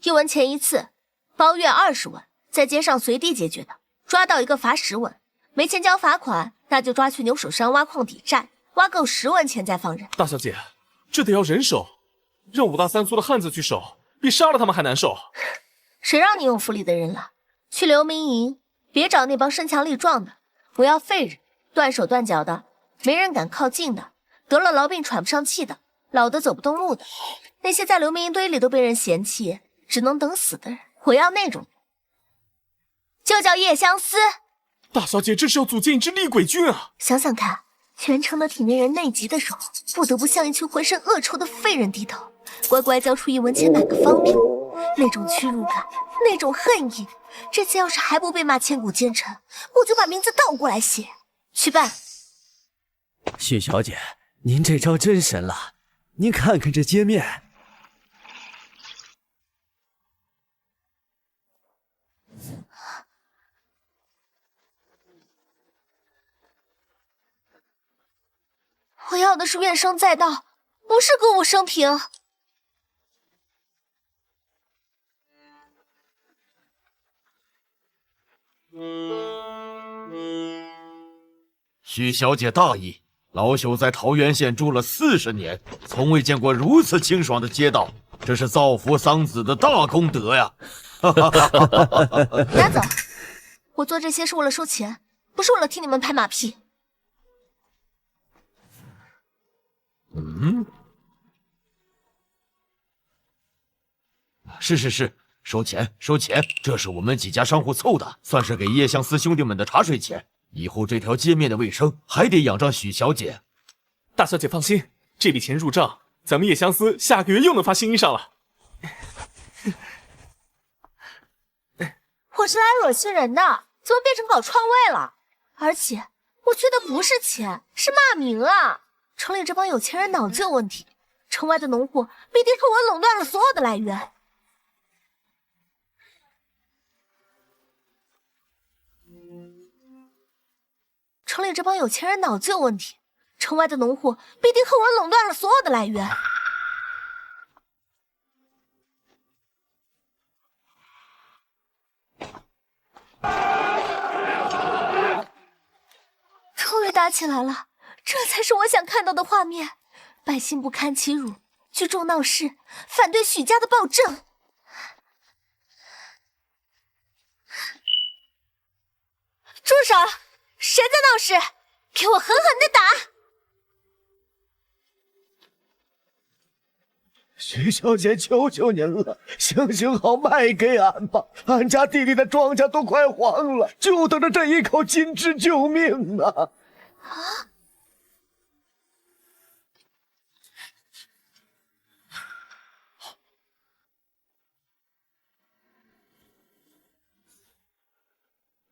，1文钱一次，包月20文，在街上随地解决的，抓到一个罚10文，没钱交罚款，那就抓去牛首山挖矿抵债，挖够10文钱再放人。大小姐，这得要人手，让5大3粗的汉子去守，比杀了他们还难受。谁让你用府里的人了？去流民营，别找那帮身强力壮的，我要废人，断手断脚的，没人敢靠近的，得了痨病喘不上气的，老的走不动路的，那些在流民营堆里都被人嫌弃，只能等死的人，我要那种人，就叫叶相思。大小姐，这是要组建一支厉鬼军啊！想想看，全城的体内人内急的时候，不得不向一群浑身恶臭的废人低头，乖乖交出1文钱买个方便。那种屈辱感，那种恨意，这次要是还不被骂千古奸臣，我就把名字倒过来写。去办。许小姐，您这招真神了，您看看这街面。我要的是怨声载道，不是歌舞升平。许小姐大意，老朽在桃源县住了40年，从未见过如此清爽的街道，这是造福桑梓的大功德呀！拿走，我做这些是为了收钱，不是为了替你们拍马屁。是，收钱，这是我们几家商户凑的，算是给叶相思兄弟们的茶水钱。以后这条街面的卫生还得仰仗许小姐。大小姐放心，这笔钱入账，咱们叶相思下个月又能发新衣裳了。我是来恶心人的，怎么变成搞篡位了？而且我缺的不是钱，是骂名啊！城里这帮有钱人脑子有问题，城外的农户必定是我垄断了所有的来源。城里这帮有钱人脑子有问题，城外的农户必定和我垄断了所有的来源。终于打起来了，这才是我想看到的画面。百姓不堪其辱，聚众闹事，反对许家的暴政。住手！谁在闹事？给我狠狠的打！许小姐，求求您了，行好卖给俺吧，俺家弟弟的庄稼都快黄了，就等着这一口金枝救命呢。啊！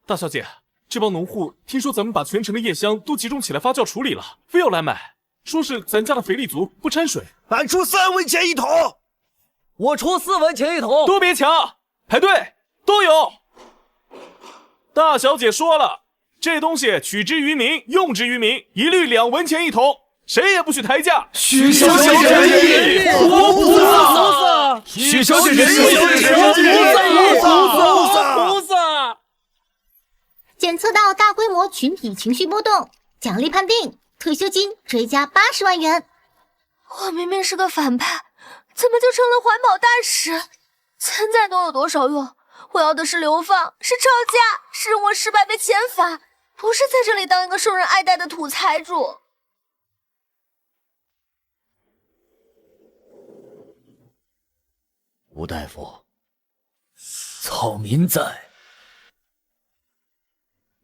大小姐，这帮农户听说咱们把全城的叶香都集中起来发酵处理了，非要来买，说是咱家的肥力足，不掺水。俺出3文钱一桶，我出4文钱一桶。都别抢，排队都有。大小姐说了，这东西取之于民，用之于民，一律2文钱一桶，谁也不许抬价。许小姐仁义，活菩萨！许小姐仁义，菩萨！检测到大规模群体情绪波动，奖励判定退休金追加80万元。我明明是个反派，怎么就成了环保大使？钱再多有多少用？我要的是流放，是抄家，是任我失败被遣返，不是在这里当一个受人爱戴的土财主。吴大夫，草民在。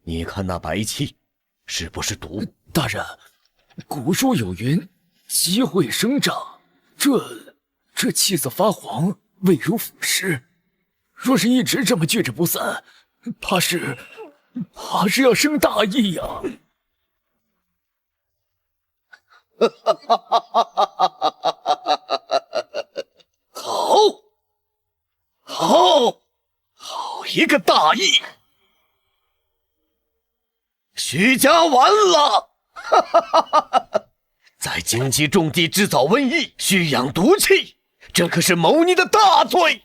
你看那白气是不是毒？大人，古书有云：积会生长，这气色发黄，味如腐尸。若是一直这么聚着不散，怕是要生大疫呀！好一个大义！许家完了！哈哈哈哈哈！在荆棘种地制造瘟疫，蓄养毒气，这可是谋逆的大罪。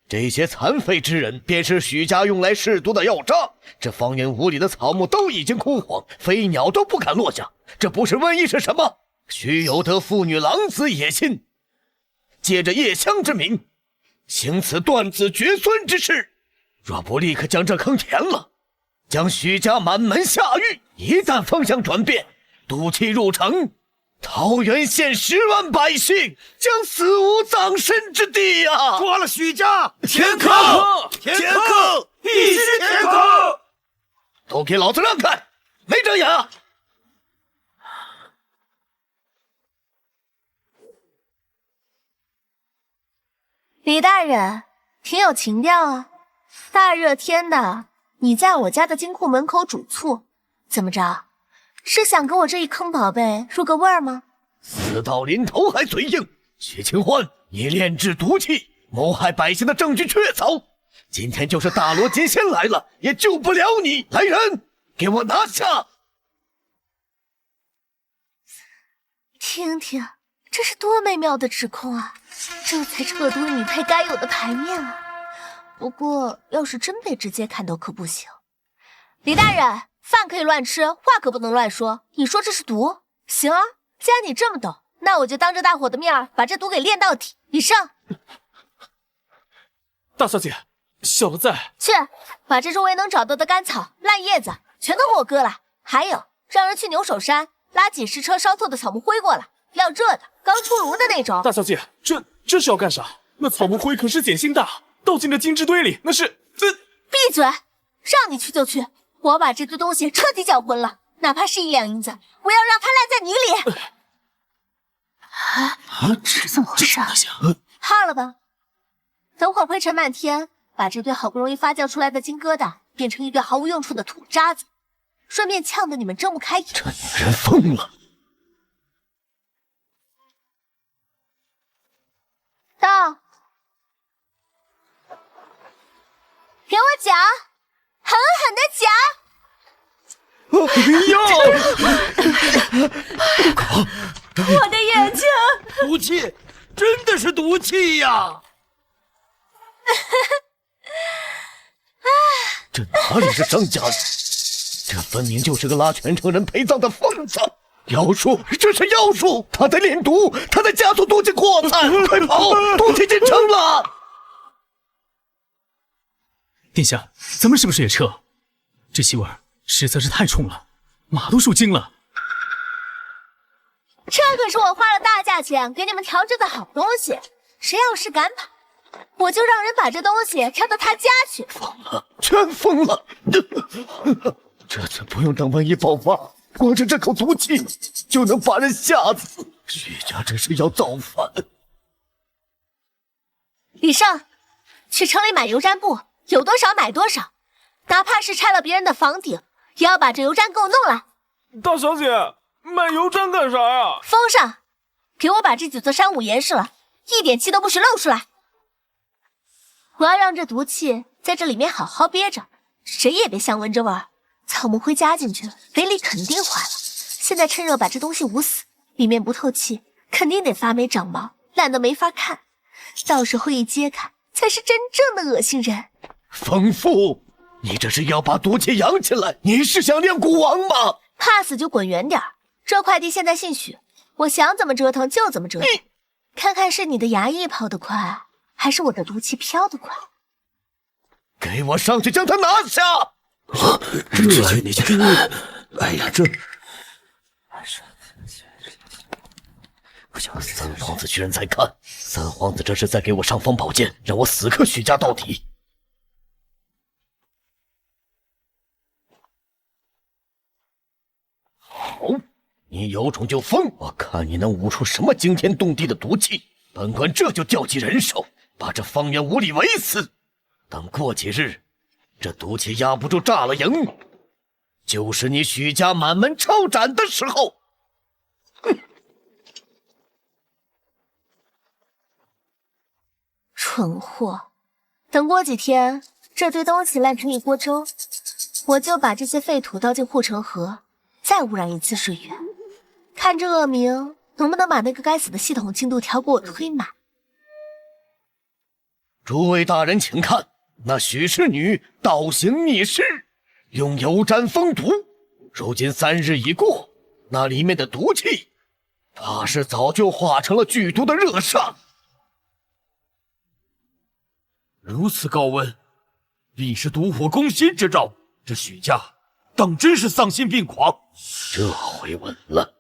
这些残废之人，便是许家用来试毒的药渣。这方圆5里的草木都已经枯黄，飞鸟都不敢落下。这不是瘟疫是什么？许有德妇女狼子野心，借着叶香之名，行此断子绝孙之事。若不立刻将这坑填了，将许家满门下狱，一旦风向转变，毒气入城，桃源县10万百姓将死无葬身之地呀！抓了许家，填坑！填坑！必须填坑！都给老子让开！没睁眼啊！李大人，挺有情调啊！大热天的，你在我家的金库门口煮醋，怎么着？是想给我这一坑宝贝入个味儿吗？死到临头还嘴硬，许清欢，你炼制毒气，谋害百姓的证据确凿。今天就是大罗金仙来了，也救不了你。来人，给我拿下！听听，这是多美妙的指控啊！这才是恶毒女配该有的牌面啊！不过，要是真被直接看到可不行。李大人，饭可以乱吃，话可不能乱说。你说这是毒？行啊，既然你这么懂，那我就当着大伙的面把这毒给炼到底。李胜，大小姐，小的在。去把这周围能找到的干草、烂叶子全都给我割了。还有，让人去牛首山拉几10车烧透的草木灰过来，要热的，刚出炉的那种。大小姐，这是要干啥？那草木灰可是碱性大，倒进这金枝堆里，那是闭嘴！让你去就去，我把这堆东西彻底搅浑了，哪怕是1两银子，我要让它烂在泥里。是怎么回事？怕了吧？等会儿灰尘漫天，把这堆好不容易发酵出来的金疙瘩变成一堆毫无用处的土渣子，顺便呛得你们睁不开眼。这女人疯了！到，给我夹，狠狠的夹！我的眼睛！毒气，真的是毒气呀！这哪里是商家人？这分明就是个拉全城人陪葬的疯子！妖术，这是妖术！他在炼毒，他在加速毒气扩散！快跑，毒气进城了！殿下，咱们是不是也撤？这气味实在是太冲了，马都受惊了。这可是我花了大价钱给你们调制的好东西，谁要是敢跑，我就让人把这东西调到他家去。疯了，全疯了！这次不用等瘟疫爆发，光是这口毒气就能把人吓死。许家这是要造反！李胜，去城里买油毡布，有多少买多少，哪怕是拆了别人的房顶，也要把这油毡给我弄来。大小姐，买油毡干啥呀？风上，给我把这几座山五严实了，一点气都不许漏出来。我要让这毒气在这里面好好憋着，谁也别想闻着味儿。草木灰加进去，肥力肯定坏了。现在趁热把这东西捂死，里面不透气，肯定得发霉长毛，烂得没法看。到时候一揭开，才是真正的恶心人。疯妇，你这是要把毒气养起来？你是想练蛊王吗？怕死就滚远点儿。这块地现在姓许，我想怎么折腾就怎么折腾。看看是你的衙役跑得快，还是我的毒气飘得快？给我上去将他拿下！这你这……哎呀，这……三皇子居然在看，三皇子这是在给我尚方宝剑，让我死磕许家到底。好，你有种就疯，我看你能捂出什么惊天动地的毒气。本官这就调集人手，把这方圆5里围死。等过几日，这毒气压不住炸了营，就是你许家满门抄斩的时候。蠢货！等过几天，这堆东西烂成一锅粥，我就把这些废土倒进护城河，再污染一次水源，看这恶名能不能把那个该死的系统进度条给我推满。诸位大人请看，那许氏女倒行逆施，用油毡封毒，如今3日已过，那里面的毒气怕是早就化成了剧毒的热煞。如此高温，必是毒火攻心之兆。这许家当真是丧心病狂。这回稳了。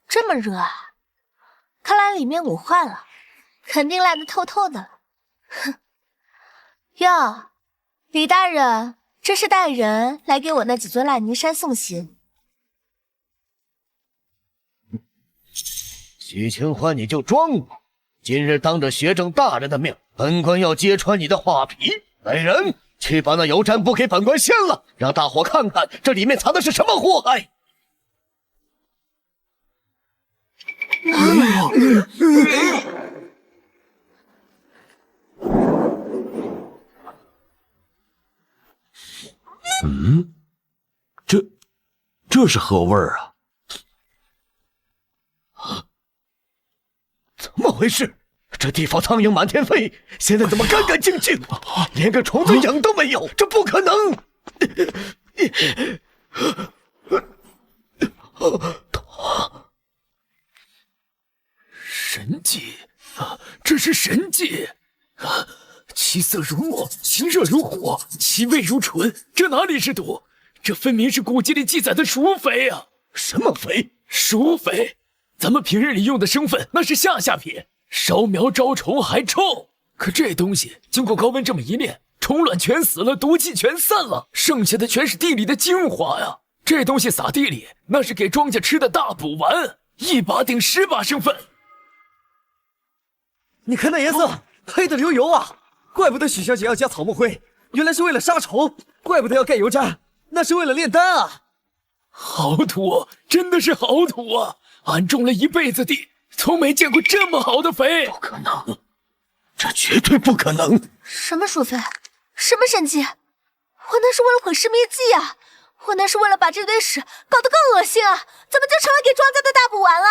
这么热啊！看来里面捂坏了，肯定烂得透透的了。哼！哟，李大人，这是带人来给我那几尊烂泥山送行。许清欢，你就装吧！今日当着学政大人的面，本官要揭穿你的画皮。来人，去把那油毡布给本官掀了，让大伙看看这里面藏的是什么祸害。这是何味儿啊？怎么回事？这地方苍蝇满天飞，现在怎么干干净净，连个虫子影都没有？这不可能！神迹啊！这是神迹啊！其色如墨，其热如火，其味如醇，这哪里是毒？这分明是古籍里记载的熟肥啊！什么肥？熟肥，咱们平日里用的生粪那是下品，烧苗招虫还臭。可这东西经过高温这么一炼，虫卵全死了，毒气全散了，剩下的全是地里的精华呀！这东西撒地里，那是给庄稼吃的大补丸，1把顶10把生粪。你看那颜色，黑的流油啊！怪不得许小姐要加草木灰，原来是为了杀虫。怪不得要盖油毡，那是为了炼丹啊！好土，真的是好土啊！俺种了一辈子地，从没见过这么好的肥。不可能，这绝对不可能！什么鼠肥？什么神迹？我那是为了毁尸灭迹啊！我那是为了把这堆屎搞得更恶心啊！怎么就成了给庄家的大补丸了？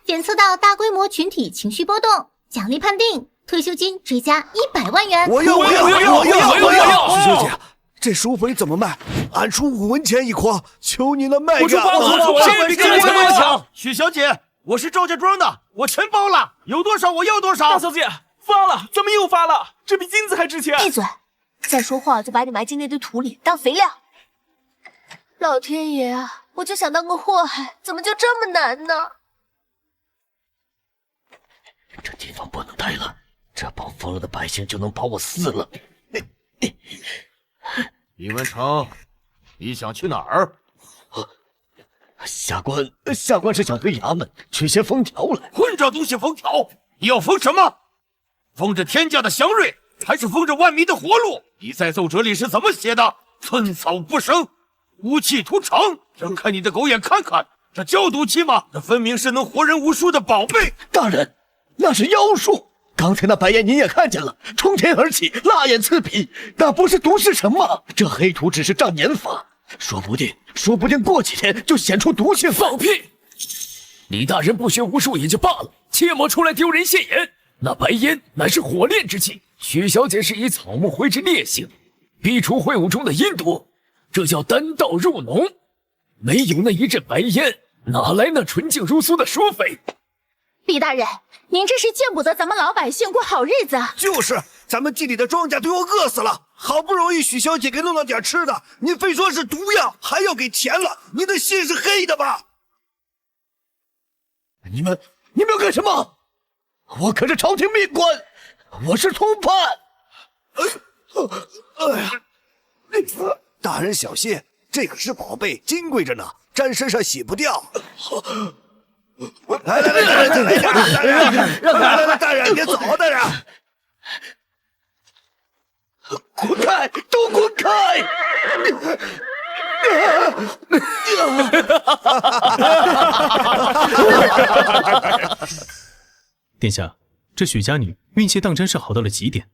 检测到大规模群体情绪波动，奖励判定退休金追加100万元。我要！许小姐，这熟肥怎么卖？俺出5文钱一筐，求你了，卖给俺！这比这钱都强！许小姐，我是赵家庄的，我全包了，有多少我要多少。大小姐，发了，咱们又发了，这比金子还值钱。闭嘴！再说话就把你埋进那堆土里当肥料。老天爷啊！我就想当个祸害，怎么就这么难呢？这地方不能待了，这帮疯了的百姓就能把我撕了。李文成，你想去哪儿？下官是想回衙门取些封条来。混账东西，封条！你要封什么？封着天价的祥瑞，还是封着万民的活路？你在奏折里是怎么写的？寸草不生，无气屠城。让开你的狗眼看看，这叫毒气吗？这分明是能活人无数的宝贝。大人，那是妖术。刚才那白烟您也看见了，冲天而起，辣眼刺鼻，那不是毒是什么？这黑土只是障眼法，说不定过几天就显出毒性。放屁！李大人不学无术也就罢了，切莫出来丢人现眼。那白烟乃是火炼之气，许小姐是以草木灰之烈性逼除秽物中的阴毒，这叫丹道入浓。没有那一阵白烟，哪来那纯净如酥的淑妃？李大人，您这是见不得咱们老百姓过好日子。就是，咱们地里的庄稼都要饿死了，好不容易许小姐给弄了点吃的，您非说是毒药，还要给钱了，您的心是黑的吧？你们要干什么？我可是朝廷命官，我是通判。大人小心，这可是宝贝，金贵着呢，沾身上洗不掉。来，大人别走，大人，滚开，都滚开！殿下，这许家女运气当真是好到了极点。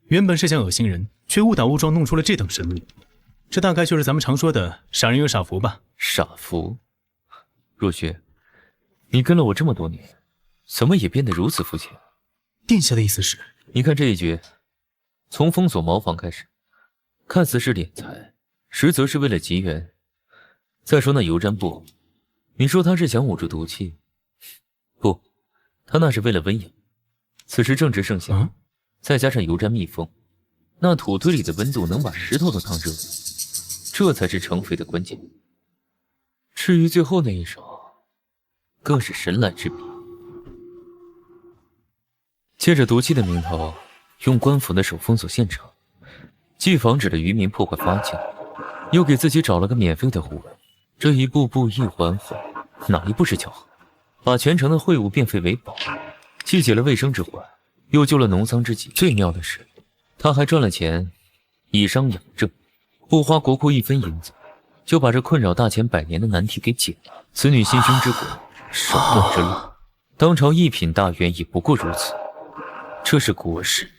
原本是想恶心人，却误打误撞弄出了这等神物。这大概就是咱们常说的傻人有傻福吧？傻福？若雪，你跟了我这么多年，怎么也变得如此肤浅？殿下的意思是？你看这一局，从封锁茅房开始，看似是敛财，实则是为了急援。再说那油毡布，你说他是想捂住毒气？不，他那是为了温养。此时正值盛夏，再加上油毡密封，那土堆里的温度能把石头都烫热，这才是成肥的关键。至于最后那一手，更是神来之笔。借着毒气的名头，用官府的手封锁现场，既防止了渔民破坏发酵，又给自己找了个免费的护卫。这一步步一环环，哪一步是巧合？把全城的秽物变废为宝，既解了卫生之患，又救了农桑之急。最妙的是，他还赚了钱，以伤养正，不花国库一分银子，就把这困扰大前100年的难题给解了。此女心胸之广，手段之乱，当朝一品大员也不过如此。这是国事。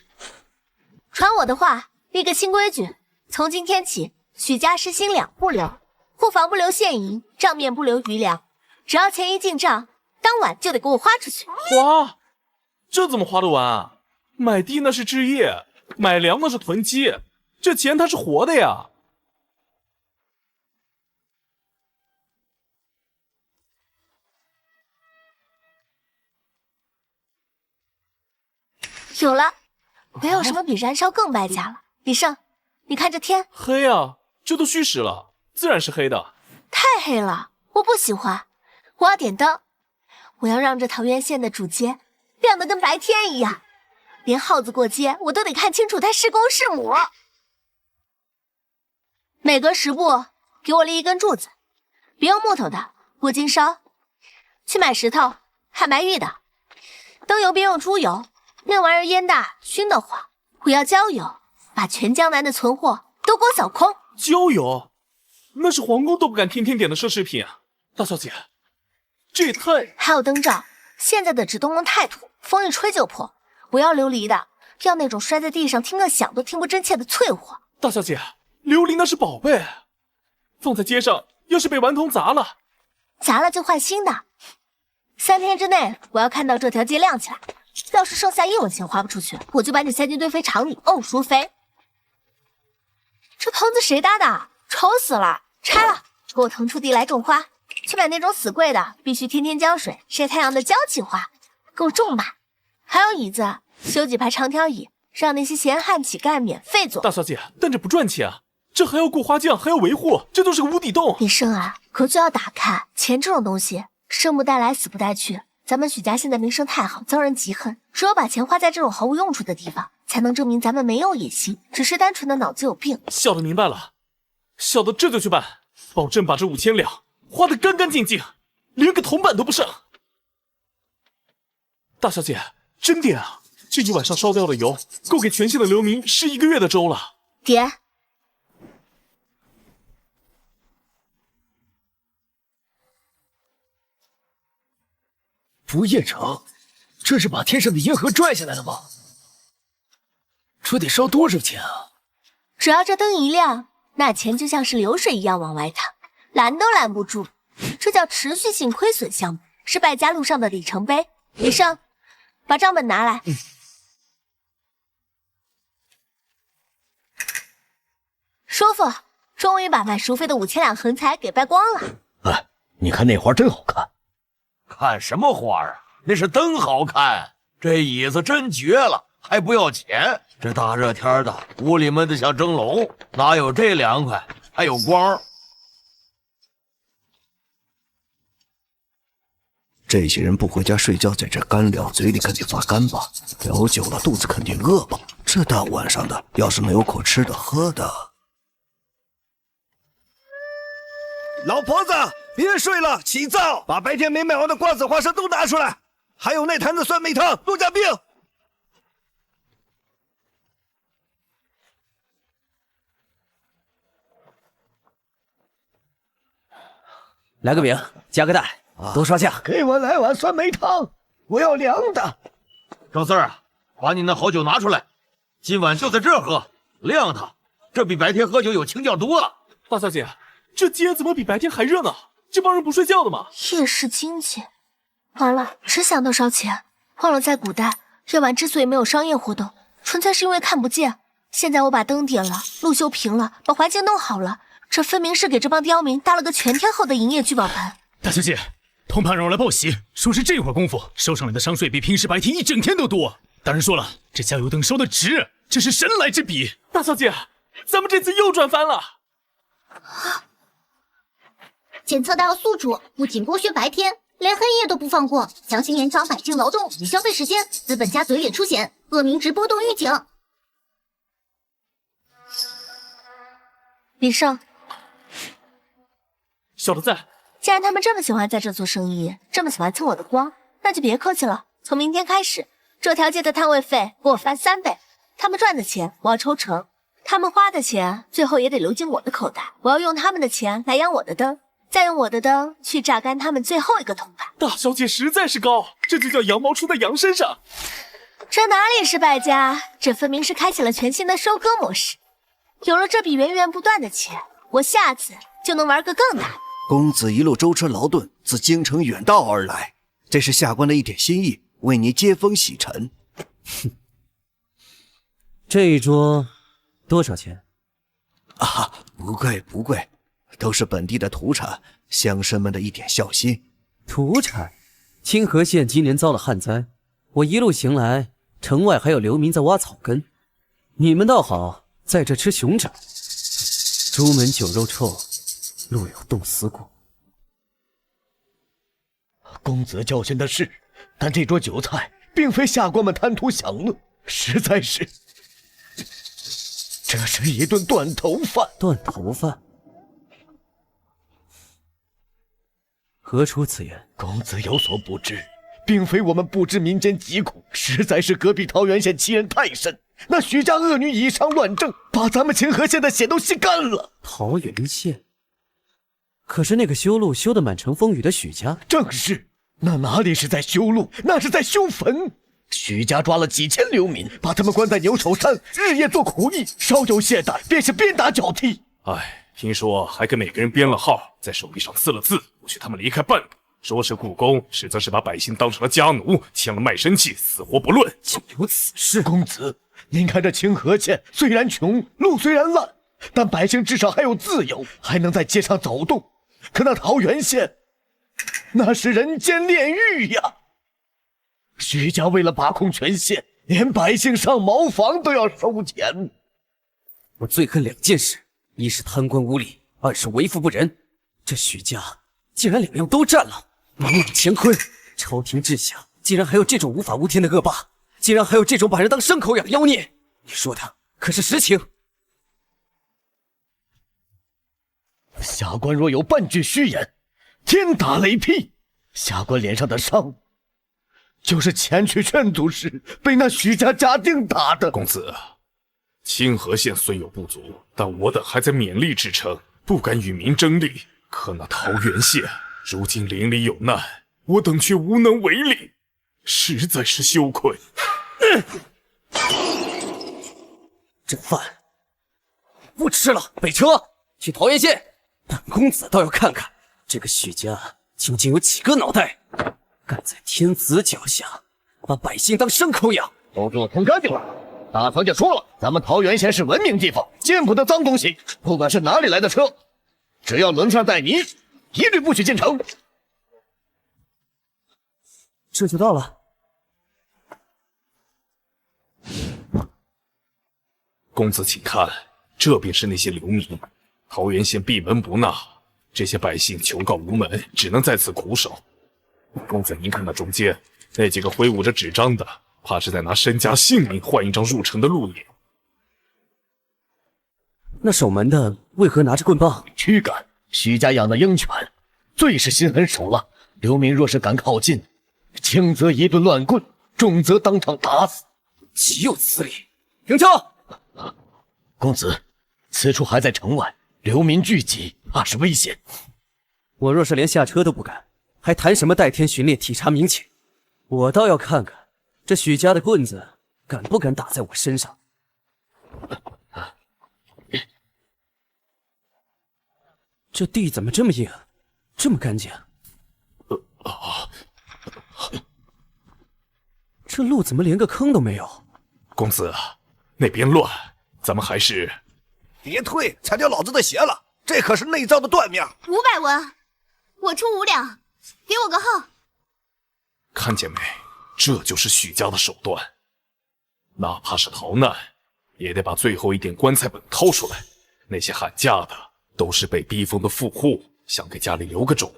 传我的话，立个新规矩，从今天起，许家实行2不留，库房不留现银，账面不留余粮。只要钱一进账，当晚就得给我花出去。花？这怎么花得完啊？买地那是置业，买粮那是囤积，这钱它是活的呀。有了，没有什么比燃烧更败家了。李胜，你看这天黑啊，这都戌时了，自然是黑的。太黑了，我不喜欢。我要点灯，我要让这桃源县的主街亮得跟白天一样，连耗子过街我都得看清楚他是公是母。每隔10步给我立一根柱子，别用木头的，不经烧。去买石头，还白玉的。灯油别用猪油，那玩意儿烟大熏得慌。我要焦油，把全江南的存货都给我扫空。焦油？那是皇宫都不敢天天点的奢侈品啊！大小姐，这也太……还有灯罩，现在的纸都能太土，风一吹就破。我要琉璃的，要那种摔在地上听个响都听不真切的脆货。大小姐，琉璃那是宝贝，放在街上要是被顽童砸了，砸了就换新的。3天之内，我要看到这条街亮起来。要是剩下1文钱花不出去，我就把你塞进堆肥厂里沤熟肥。这棚子谁搭的？丑死了！拆了，给我腾出地来种花。去买那种死贵的，必须天天浇水、晒太阳的娇气花，给我种满。还有椅子，修几排长条椅，让那些闲汉乞丐免费坐。大小姐，但这不赚钱啊！这还要雇花匠，还要维护，这都是个无底洞。李胜啊，可就要打开钱这种东西，生不带来，死不带去。咱们许家现在名声太好，遭人嫉恨。只有把钱花在这种毫无用处的地方，才能证明咱们没有野心，只是单纯的脑子有病。小的明白了，小的这就去办，保证把这5000两花得干干净净，连个铜板都不剩。大小姐，真点啊！这一晚上烧掉的油，够给全县的流民吃1个月的粥了。点。不夜城，这是把天上的银河拽下来了吗？这得烧多少钱啊？只要这灯一亮，那钱就像是流水一样往外淌，拦都拦不住。这叫持续性亏损项目，是败家路上的里程碑。李胜，把账本拿来。叔父，终于把卖赎费的5000两横财给败光了。哎，你看那花真好看。看什么花啊？那是灯好看。这椅子真绝了，还不要钱。这大热天的，屋里闷得像蒸笼，哪有这凉快？还有光。这些人不回家睡觉，在这干聊，嘴里肯定发干吧？聊久了，肚子肯定饿吧？这大晚上的，要是没有口吃的喝的……老婆子，别睡了，起灶，把白天没卖完的瓜子、花生都拿出来，还有那坛子酸梅汤、鹿角冰。来个饼，加个蛋，多刷价。给我来碗酸梅汤，我要凉的。赵四儿，把你那好酒拿出来，今晚就在这喝，晾它，这比白天喝酒有情调多了。大小姐，这街怎么比白天还热闹？这帮人不睡觉的吗？夜市经济，完了，只想到烧钱，忘了在古代，夜晚之所以没有商业活动，纯粹是因为看不见。现在我把灯点了，路修平了，把环境弄好了，这分明是给这帮刁民搭了个全天候的营业聚宝盆。大小姐，同伴让我来报喜，说是这会儿功夫收上来的商税比平时白天一整天都多。大人说了，这加油灯烧的值，这是神来之笔。大小姐，咱们这次又赚翻了。检测到宿主不仅剥削白天，连黑夜都不放过，强行延长百姓劳动与消费时间，资本家嘴脸出显，恶名直波动预警。李胜，小的在。既然他们这么喜欢在这做生意，这么喜欢蹭我的光，那就别客气了。从明天开始，这条街的摊位费给我翻3倍，他们赚的钱我要抽成，他们花的钱最后也得流进我的口袋。我要用他们的钱来养我的灯，再用我的灯去榨干他们最后一个同伴。大小姐实在是高，这就叫羊毛出在羊身上。这哪里是败家，这分明是开启了全新的收割模式。有了这笔源源不断的钱，我下次就能玩个更大的。公子一路舟车劳顿，自京城远道而来，这是下官的一点心意，为你接风洗尘。哼，这一桌多少钱？啊，不贵不贵，都是本地的土产，乡绅们的一点孝心。土产？清河县今年遭了旱灾，我一路行来，城外还有流民在挖草根，你们倒好，在这吃熊掌。朱门酒肉臭，路有冻死骨。公子教训的是，但这桌酒菜并非下官们贪图享乐，实在是，这是一顿断头饭。断头饭？何出此言？公子有所不知，并非我们不知民间疾苦，实在是隔壁桃源县欺人太甚。那许家恶女以商乱政，把咱们清河县的血都吸干了。桃源县？可是那个修路修得满城风雨的许家，正是，那哪里是在修路，那是在修坟。许家抓了几千流民，把他们关在牛首山，日夜做苦役，稍有懈怠便是鞭打脚踢。哎，听说还给每个人编了号，在手臂上刺了字，不许他们离开半步。说是故宫，实则是把百姓当成了家奴，签了卖身契，死活不论。竟有此事！公子，您看这清河县虽然穷，路虽然烂，但百姓至少还有自由，还能在街上走动。可那桃源县，那是人间炼狱呀！许家为了把控全县，连百姓上茅房都要收钱。我最恨2件事，一是贪官污吏，二是为富不仁。这许家竟然2样都占了，王莽乾坤，朝廷治下竟然还有这种无法无天的恶霸，竟然还有这种把人当牲口养的妖孽。你说的可是实情？下官若有半句虚言，天打雷劈。下官脸上的伤，就是前去劝阻时被那许家家丁打的。公子，清河县虽有不足，但我等还在勉力支撑，不敢与民争利。可那桃源县如今邻里有难，我等却无能为力，实在是羞愧。这饭不吃了，备车去桃源县。本公子倒要看看这个许家究竟有几个脑袋，敢在天子脚下把百姓当牲口养。都给我冲干净了！大小姐说了，咱们桃源县是文明地方，见不得脏东西。不管是哪里来的车，只要轮上带泥，一律不许进城。这就到了。公子请看，这便是那些流民。桃源县闭门不纳，这些百姓求告无门，只能在此苦守。公子您看那中间那几个挥舞着纸张的，怕是在拿身家性命换一张入城的路引。那守门的为何拿着棍棒？驱赶许家养的鹰犬，最是心狠手辣。流民若是敢靠近，轻则一顿乱棍，重则当场打死。岂有此理！停车！公子，此处还在城外，流民聚集，怕是危险。我若是连下车都不敢，还谈什么代天巡猎体察民情？我倒要看看这许家的棍子敢不敢打在我身上。这地怎么这么硬，这么干净？这路怎么连个坑都没有？公子，那边乱，咱们还是别退，踩掉老子的鞋了！这可是内脏的断面。500文，我出5两，给我个号。看见没？这就是许家的手段，哪怕是逃难，也得把最后一点棺材本掏出来。那些喊价的都是被逼疯的富户，想给家里留个种。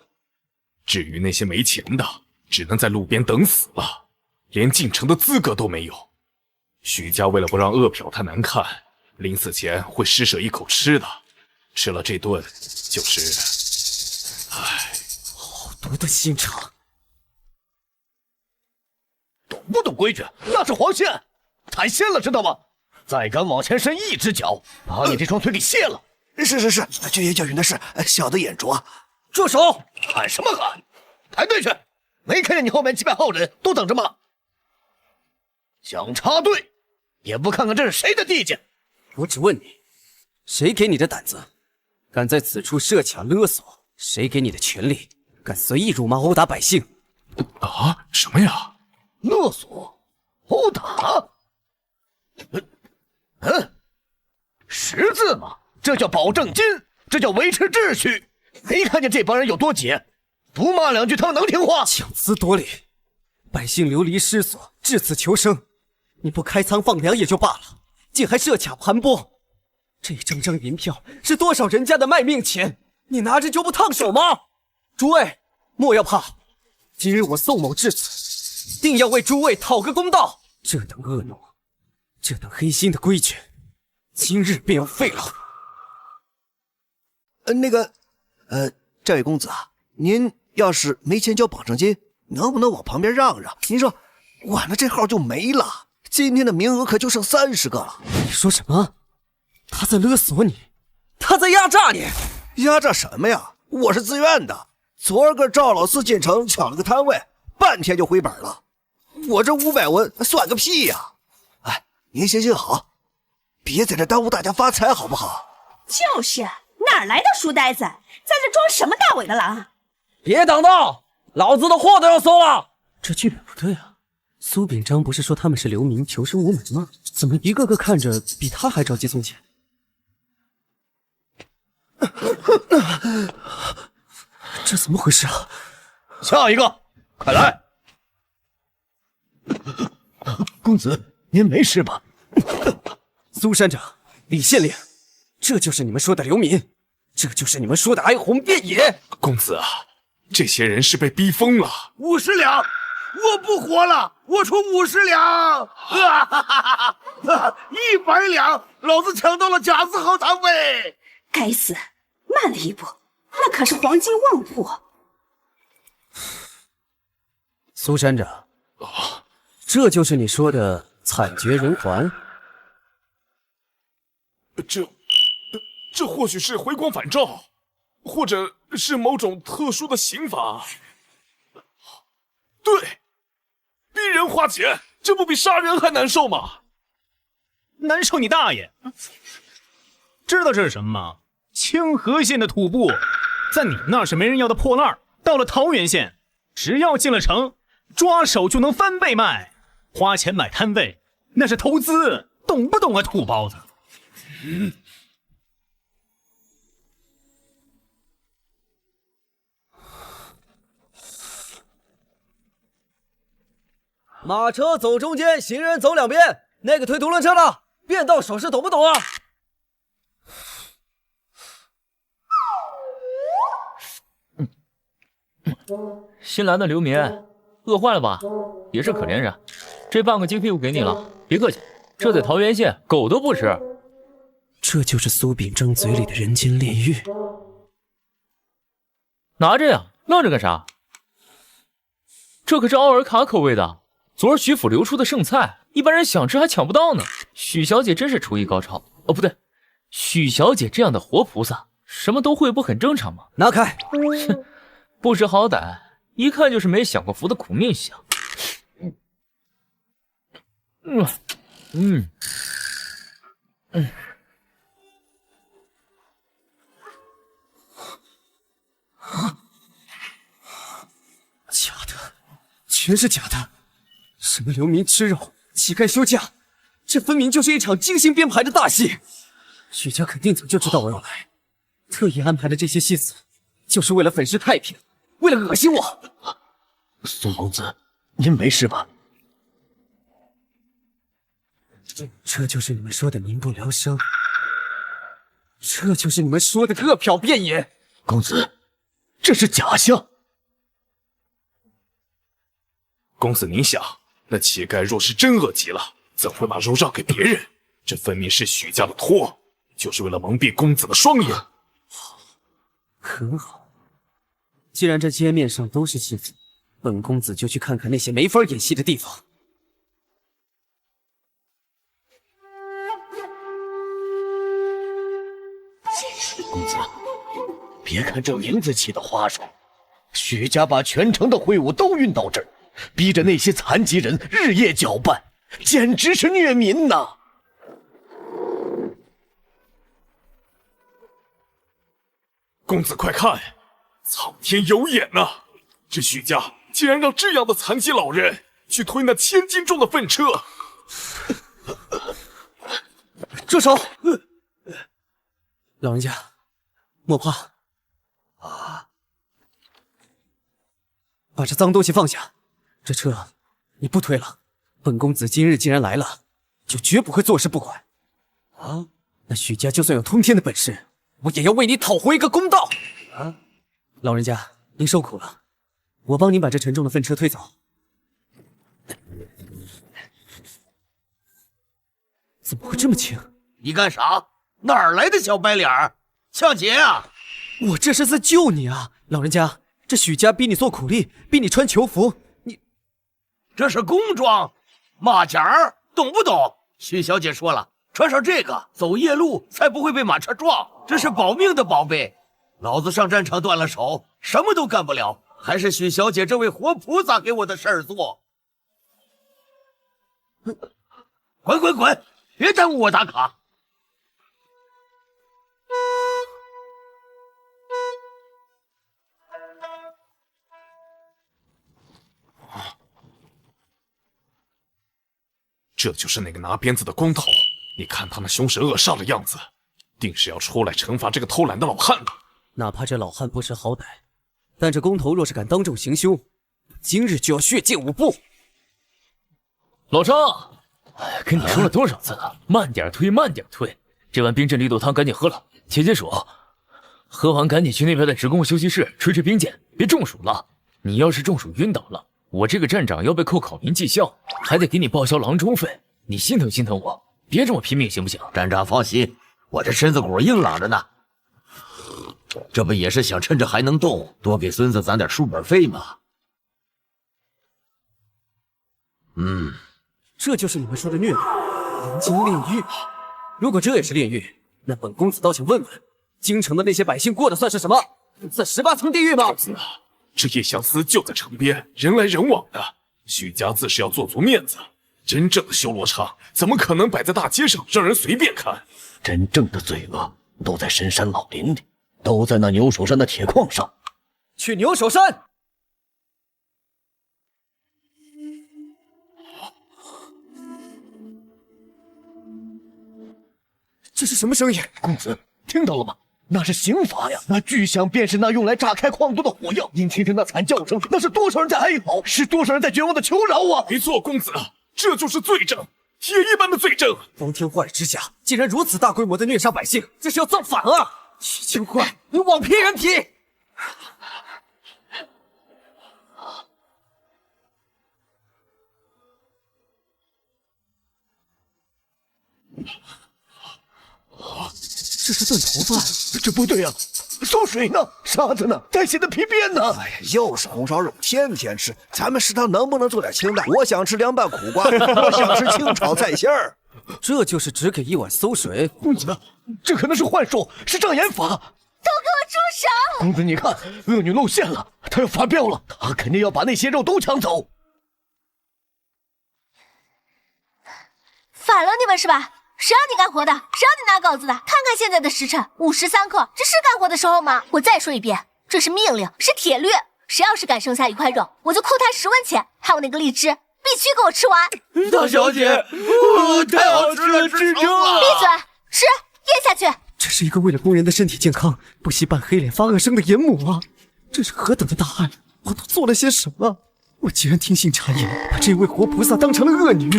至于那些没钱的，只能在路边等死了，连进城的资格都没有。许家为了不让饿殍太难看，临死前会施舍一口吃的，吃了这顿就是……唉，好毒的心肠！懂不懂规矩？那是黄线，太线了，知道吗？再敢往前伸一只脚，把你这双腿给卸了！是，军爷教训的是，小的眼拙。住手！喊什么喊？排队去！没看见你后面几百号人都等着吗？想插队，也不看看这是谁的地界！我只问你，谁给你的胆子，敢在此处设卡勒索？谁给你的权利，敢随意辱骂殴打百姓？啊？什么呀？勒索？殴打识字吗？这叫保证金，这叫维持秩序。没看见这帮人有多急？不骂两句他们能听话？强词夺理，百姓流离失所，至此求生，你不开仓放粮也就罢了，竟还设卡盘剥。这张张银票是多少人家的卖命钱，你拿着就不烫手吗？诸位莫要怕，今日我宋某至此，定要为诸位讨个公道。这等恶奴，这等黑心的规矩，今日便要废了。这位公子啊，您要是没钱交保证金，能不能往旁边让让？您说晚了这号就没了，今天的名额可就剩30个了。你说什么？他在勒索你，他在压榨你？压榨什么呀？我是自愿的。昨儿个赵老四进城抢了个摊位，半天就回本了。我这500文算个屁呀！哎，您行好，别在这耽误大家发财好不好？就是，哪来的书呆子，在这装什么大尾的狼？别挡道，老子的货都要搜了。这剧本不对啊，苏秉章不是说他们是流民，求生无门吗？怎么一个个看着比他还着急送钱？这怎么回事啊？下一个，快来！公子，您没事吧？苏山长，李县令，这就是你们说的流民，这就是你们说的哀鸿遍野。公子啊，这些人是被逼疯了。50两，我不活了，我出50两。100两，老子抢到了贾字号摊位。该死，慢了一步，那可是黄金旺铺。苏山长，这就是你说的惨绝人寰？这或许是回光返照，或者是某种特殊的刑罚。对，逼人花钱，这不比杀人还难受吗？难受你大爷！知道这是什么吗？清河县的土布，在你们那是没人要的破烂，到了桃源县，只要进了城，抓手就能翻倍卖，花钱买摊位，那是投资，懂不懂啊，土包子？马车走中间，行人走两边。那个推独轮车的，变道手势懂不懂啊？新来的流民，饿坏了吧？也是可怜人，这半个鸡屁股给你了，别客气。这在桃源县，狗都不吃。这就是苏秉章嘴里的人间炼狱。拿着呀，愣着干啥？这可是奥尔卡口味的，昨儿许府流出的剩菜，一般人想吃还抢不到呢。许小姐真是厨艺高超哦，不对，许小姐这样的活菩萨，什么都会，不很正常吗？拿开！哼。不识好歹，一看就是没享过福的苦命相。假的，全是假的！什么流民吃肉，乞丐休假，这分明就是一场精心编排的大戏。许家肯定早就知道我要来，特意安排的这些戏子，就是为了粉饰太平，为了恶心我。宋公子，您没事吧？这就是你们说的民不聊生，这就是你们说的恶殍遍野。公子，这是假象。公子，您想，那乞丐若是真饿极了，怎会把肉让给别人？这分明是许家的托，就是为了蒙蔽公子的双眼。很好，既然这街面上都是戏子，本公子就去看看那些没法演戏的地方。公子，别看这名字起的花哨，许家把全城的会务都运到这儿，逼着那些残疾人日夜搅拌，简直是虐民呐！公子快看，苍天有眼呐！这许家竟然让这样的残疾老人去推那1000斤重的粪车！住手！老人家，莫怕啊！把这脏东西放下，这车你不推了。本公子今日既然来了，就绝不会坐视不管。啊！那许家就算有通天的本事，我也要为你讨回一个公道！啊！老人家，您受苦了，我帮您把这沉重的粪车推走。怎么会这么轻？你干啥？哪儿来的小白脸儿？抢劫啊！我这是在救你啊，老人家！这许家逼你做苦力，逼你穿囚服，你这是工装，马甲儿，懂不懂？许小姐说了，穿上这个走夜路才不会被马车撞，这是保命的宝贝。老子上战场断了手，什么都干不了，还是许小姐这位活菩萨给我的事儿做。滚滚滚，别耽误我打卡！这就是那个拿鞭子的光头，你看他那凶神恶煞的样子，定是要出来惩罚这个偷懒的老汉了。哪怕这老汉不识好歹，但这工头若是敢当众行凶，今日就要血溅5步。老张，跟你说了多少次了，慢点推，慢点推。这碗冰镇绿豆汤赶紧喝了，解暑。喝完赶紧去那边的职工休息室吹吹冰剑，别中暑了。你要是中暑晕倒了，我这个站长要被扣考民绩效，还得给你报销郎中费。你心疼心疼我，别这么拼命行不行？站长放心，我这身子骨硬朗着呢。这不也是想趁着还能动，多给孙子攒点书本费吗？这就是你们说的虐待，人精炼狱。如果这也是炼狱，那本公子倒想问问，京城的那些百姓过的算是什么？在18层地狱吗？这叶相思就在城边，人来人往的。许家自是要做足面子，真正的修罗场怎么可能摆在大街上让人随便看？真正的罪恶都在深山老林里，都在那牛首山的铁矿上。去牛首山！这是什么声音？公子，听到了吗？那是刑罚呀！那巨响便是那用来炸开矿洞的火药。您听听那惨叫声，那是多少人在哀嚎，是多少人在绝望的求饶啊！没错，公子，这就是罪证，铁一般的罪证。光天化日之下，竟然如此大规模的虐杀百姓，这是要造反啊！许清怪，你枉披人皮！这是断头发，这不对呀！馊水呢？沙子呢？带血的皮鞭呢？哎呀，又是红烧肉，天天吃。咱们食堂能不能做点清淡？我想吃凉拌苦瓜，我想吃清炒菜心儿。这就是只给一碗馊水。公子，这可能是幻术，是障眼法。都给我住手！公子，你看，恶女露馅了，她要发飙了，她肯定要把那些肉都抢走。反了你们是吧？谁让你干活的？谁让你拿稿子的？看看现在的时辰，5时3刻，这是干活的时候吗？我再说一遍，这是命令，是铁律。谁要是敢剩下一块肉，我就扣他10文钱。还有那个荔枝，必须给我吃完。大小姐，太好吃了，吃撑了！闭嘴，吃，咽下去。这是一个为了工人的身体健康，不惜扮黑脸发恶声的严母啊！这是何等的大爱！我都做了些什么？我竟然听信谗言，把这位活菩萨当成了恶女。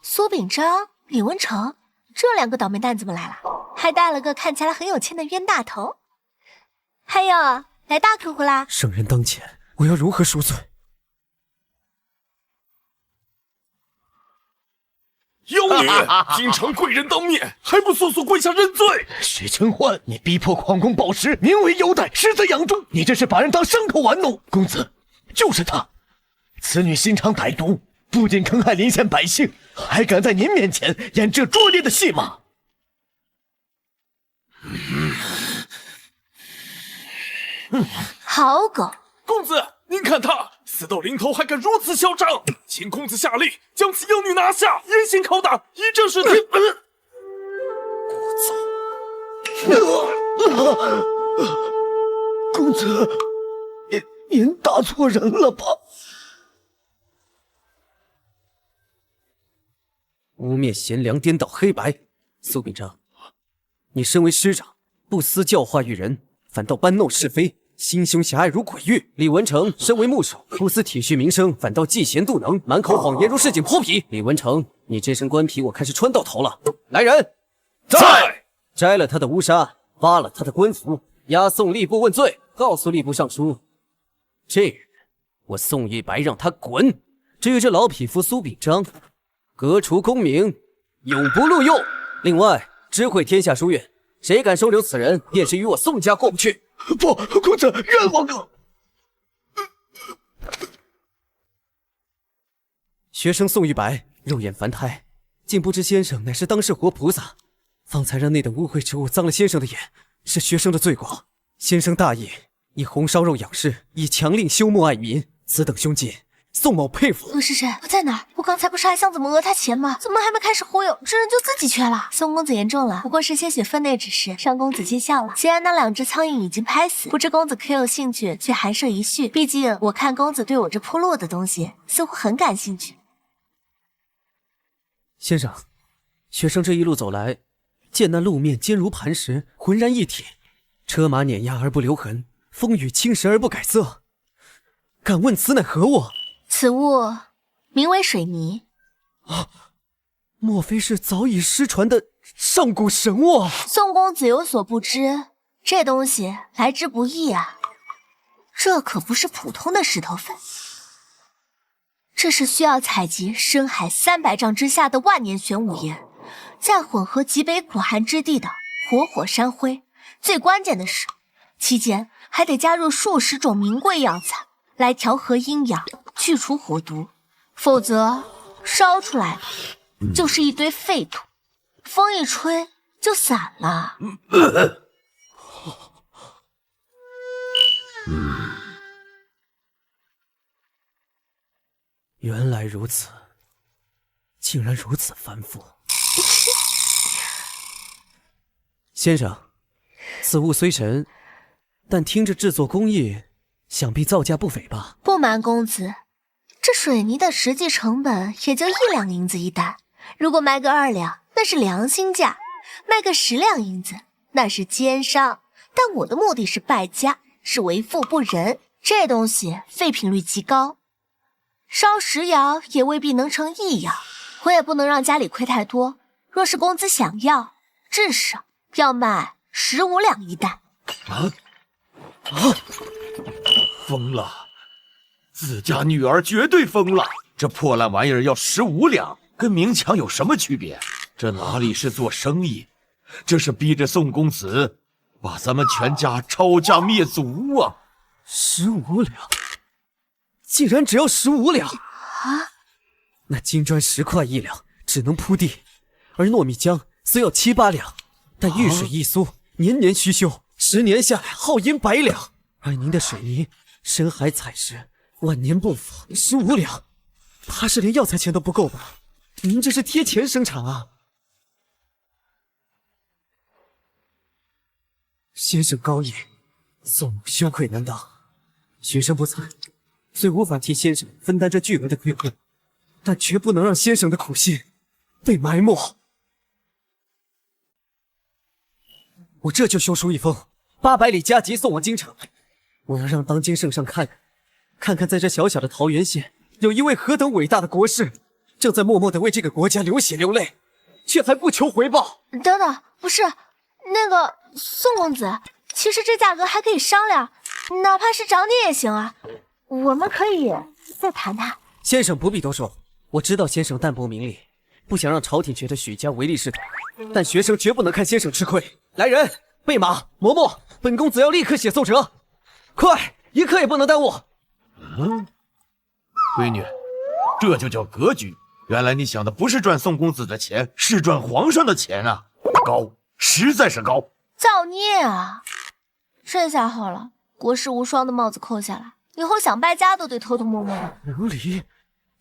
苏秉章、李文成这2个倒霉蛋怎么来了？还带了个看起来很有钱的冤大头。还有，来大客户啦！圣人当前，我要如何赎罪？妖女，经常贵人当面，还不速速跪下认罪！许承欢，你逼迫矿工宝石，名为优待，实则养猪，你这是把人当牲口玩弄。公子，就是他，此女心肠歹毒。不仅坑害邻县百姓，还敢在您面前演这拙劣的戏码！好狗！公子，您看他死到临头还敢如此嚣张，请公子下令将此妖女拿下，严刑拷打，以正视听。公子，您打错人了吧？污蔑贤良，颠倒黑白。苏秉章，你身为师长，不思教化育人，反倒搬弄是非，心胸狭隘如鬼域。李文成身为牧首，不思体恤民生，反倒嫉贤妒能，满口谎言如市井泼皮。李文成，你这身官皮我看是穿到头了。来人，在！摘了他的乌纱，扒了他的官服，押送吏部问罪。告诉吏部尚书，这人我宋一白让他滚。至于这老匹夫苏秉章，革除功名，永不录用。另外，知会天下书院，谁敢收留此人，便是与我宋家过不去。不，公子冤枉啊！学生宋玉白肉眼凡胎，竟不知先生乃是当世活菩萨，方才让那等污秽之物脏了先生的眼，是学生的罪过。先生大义，以红烧肉养士，以强令休沐爱民，此等凶劲，宋某佩服。陆师神，我在哪儿？我刚才不是还想怎么讹他钱吗？怎么还没开始忽悠，这人就自己缺了？宋公子言重了，不过是些许分内之事，让公子见笑了。既然那2只苍蝇已经拍死，不知公子可有兴趣去寒舍一叙？毕竟我看公子对我这铺路的东西似乎很感兴趣。先生，学生这一路走来，见那路面坚如磐石，浑然一体，车马碾压而不留痕，风雨侵蚀而不改色。敢问此乃何物？此物名为水泥。啊，莫非是早已失传的上古神物？宋公子有所不知，这东西来之不易啊。这可不是普通的石头粉，这是需要采集深海300丈之下的万年玄武岩，再混合极北苦寒之地的活火山灰。最关键的是，期间还得加入数十种名贵药材来调和阴阳，去除火毒，否则烧出来的就是一堆废土，风一吹就散了。原来如此，竟然如此繁复。先生，此物虽神，但听着制作工艺，想必造价不菲吧？不瞒公子，这水泥的实际成本也就1两银子一担，如果卖个2两，那是良心价；卖个10两银子，那是奸商。但我的目的是败家，是为富不仁，这东西废品率极高，烧10窑也未必能成1窑，我也不能让家里亏太多。若是公子想要，至少要卖15两一担。疯了！自家女儿绝对疯了！这破烂玩意儿要15两，跟明抢有什么区别？这哪里是做生意，这是逼着宋公子把咱们全家抄家灭族啊！15两，竟然只要15两啊！那金砖10块1两，只能铺地，而糯米浆虽要7、8两，但遇水易酥，年年须修， 10年下来耗银100两，而您的水泥、深海采石、万年布符15两，怕是连药材钱都不够吧？您这是贴钱生产啊！先生高义，宋母羞愧难当，学生不才，虽无法替先生分担这巨额的亏空，但绝不能让先生的苦心被埋没。我这就修书一封，800里加急送往京城。我要让当今圣上看看，在这小小的桃源县，有一位何等伟大的国士，正在默默地为这个国家流血流泪，却还不求回报。等等，不是那个宋公子，其实这价格还可以商量，哪怕是涨点也行啊。我们可以再谈谈。先生不必多说，我知道先生淡泊名利，不想让朝廷觉得许家唯利是图，但学生绝不能看先生吃亏。来人，备马，嬷嬷，本公子要立刻写奏折，快，一刻也不能耽误。闺女，这就叫格局。原来你想的不是赚宋公子的钱，是赚皇上的钱啊！高，实在是高。造孽啊！这下好了，国士无双的帽子扣下来，以后想败家都得偷偷摸摸的。琉璃，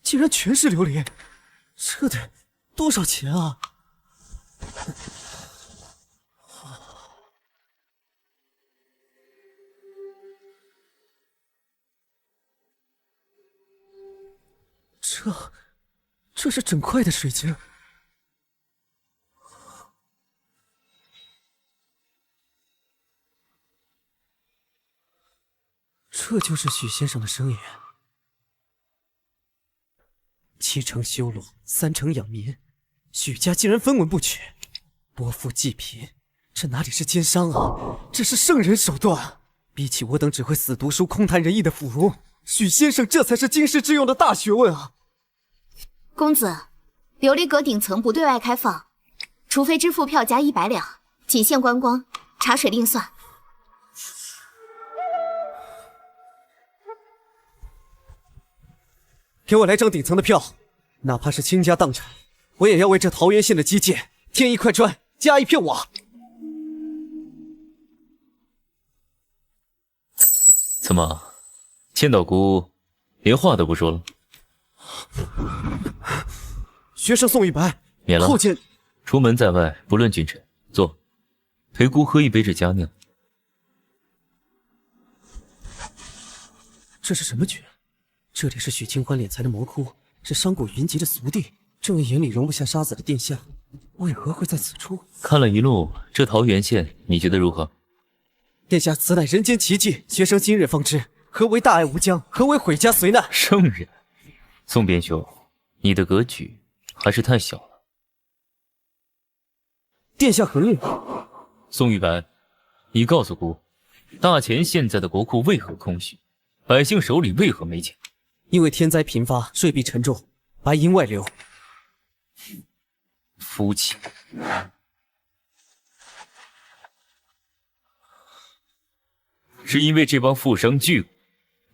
竟然全是琉璃，这得多少钱啊？这是整块的水晶。这就是许先生的生言：7成修路，3成养民。许家竟然分文不取，拨富济贫，这哪里是奸商啊，这是圣人手段。比起我等只会死读书、空谈仁义的腐儒，许先生这才是经世致用的大学问啊！公子，琉璃阁顶层不对外开放，除非支付票价100两，仅限观光，茶水另算。给我来张顶层的票，哪怕是倾家荡产，我也要为这桃源县的基建添一块砖，加一片瓦。怎么，千岛姑连话都不说了？学生宋玉白免了。后见。出门在外，不论君臣，坐，陪姑喝一杯这佳酿。这是什么局？这里是许清欢敛财的魔窟，是商贾云集的俗地。这位眼里容不下沙子的殿下，为何会在此处？看了一路，这桃源县你觉得如何？殿下，此乃人间奇迹，学生今日方知何为大爱无疆，何为毁家随难。圣人，宋边兄，你的格局还是太小了。殿下何令？宋玉白，你告诉姑，大前现在的国库为何空虚？百姓手里为何没钱？因为天灾频发，税币沉重，白银外流。肤浅。是因为这帮富商巨贾，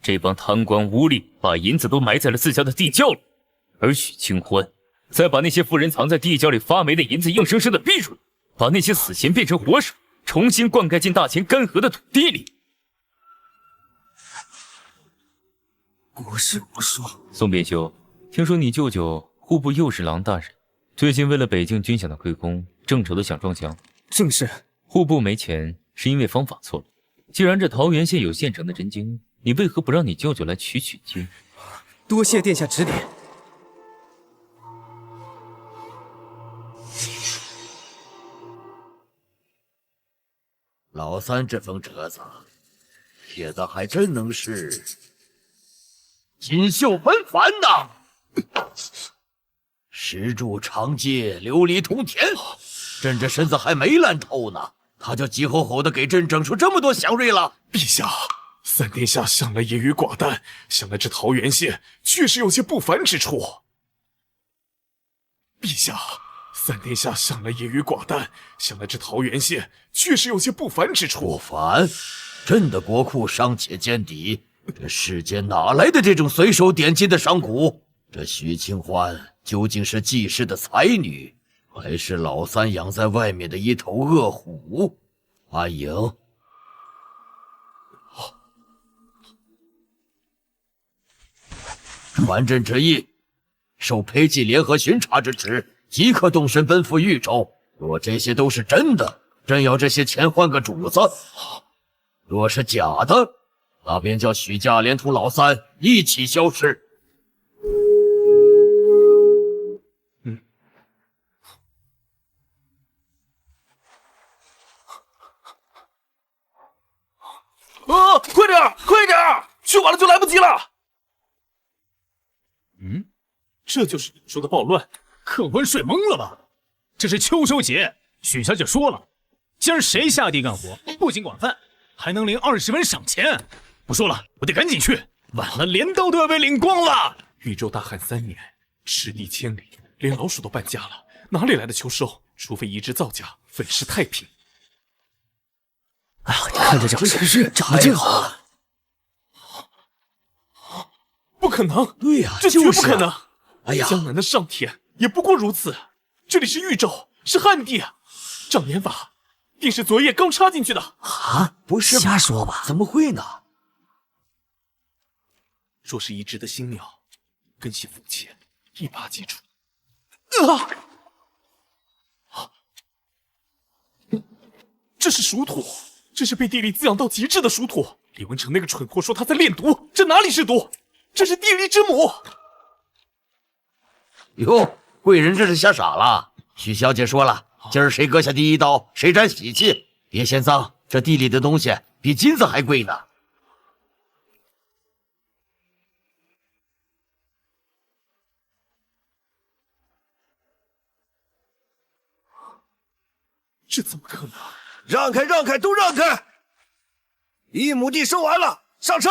这帮贪官污吏把银子都埋在了自家的地窖里，而许清欢再把那些富人藏在地窖里发霉的银子硬生生的逼出来，把那些死钱变成活水，重新灌溉进大前干涸的土地里。国士无双，宋边兄，听说你舅舅户部右侍郎大人最近为了北境军饷的亏空，正愁的想撞墙。正是。户部没钱是因为方法错了。既然这桃源县有现成的真经，你为何不让你舅舅来取经？多谢殿下指点。老三这封折子写的还真能是锦绣纷繁呐！石柱长街，琉璃通天，朕这身子还没烂透呢，他就急吼吼的给朕整出这么多祥瑞了。陛下，三殿下向来言语寡淡，想来这桃源县确实有些不凡之处。陛下，三殿下向来言语寡淡，想来这桃源县确实有些不凡之处。不凡？朕的国库尚且见底，这世间哪来的这种随手点金的商贾？这许清欢究竟是济世的才女，还是老三养在外面的一头恶虎？阿莹，传朕旨意，受裴寂联合巡查之旨，即刻动身奔赴豫州。若这些都是真的，朕要这些钱换个主子；若是假的，那便叫许家连同老三一起消失。快点，快点，去晚了就来不及了。这就是你说的暴乱，客官睡懵了吧？这是秋收节，许小姐说了，今儿谁下地干活，不仅管饭，还能领20文赏钱。不说了，我得赶紧去，晚了镰刀都要被领光了。豫州大旱3年，赤地千里，连老鼠都搬家了，哪里来的秋收？除非移植造假，粉饰太平。哎呀，你看这长势，长得真好。不可能！对呀，这绝不可能！哎呀，江南的上田也不过如此，这里是豫州，是汉地，障眼法定是昨夜刚插进去的。啊，不是吧？瞎说吧？怎么会呢？若是移植的新鸟，根系腐切，一把即除。这是属土，这是被地力滋养到极致的属土。李文成那个蠢货说他在炼毒，这哪里是毒？这是地力之母。哟，贵人这是吓傻了。许小姐说了，今儿谁割下第一刀，谁沾喜气。别嫌脏，这地里的东西比金子还贵呢。这怎么可能？让开，让开，都让开！1亩地收完了，上车。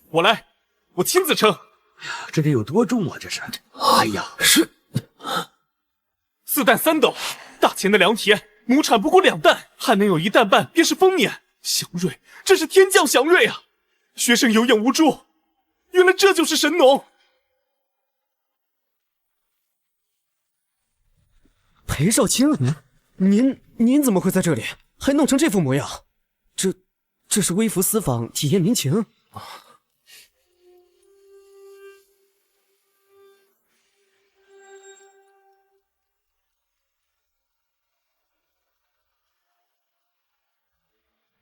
我来，我亲自称。哎呀，这得有多重啊？这是！哎呀，是4担3斗，大钱的良田，亩产不过2担，还能有1担半，便是丰年。祥瑞，这是天降祥瑞啊！学生有眼无珠，原来这就是神农。裴少卿，您怎么会在这里？还弄成这副模样？这是微服私访，体验民情。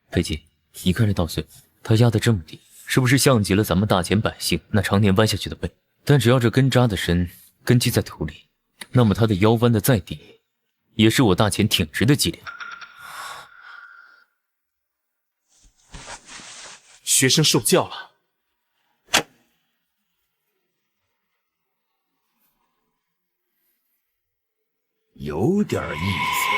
裴寂，你看这稻穗，它压得这么低，是不是像极了咱们大钱百姓那常年弯下去的背？但只要这根扎得深，根基在土里，那么它的腰弯得再低，也是我大钱挺直的脊梁。学生受教了。有点意思。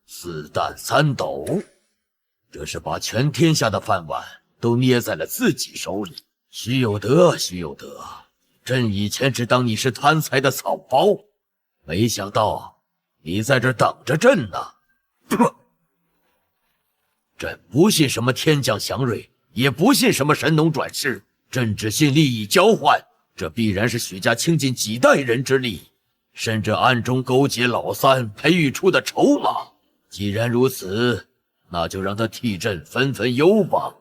4担3斗，这是把全天下的饭碗都捏在了自己手里。徐有德，徐有德，朕以前只当你是贪财的草包，没想到你在这等着朕呢。朕不信什么天降祥瑞，也不信什么神农转世，朕只信利益交换。这必然是许家倾尽几代人之力，甚至暗中勾结老三培育出的筹码。既然如此，那就让他替朕分分忧吧。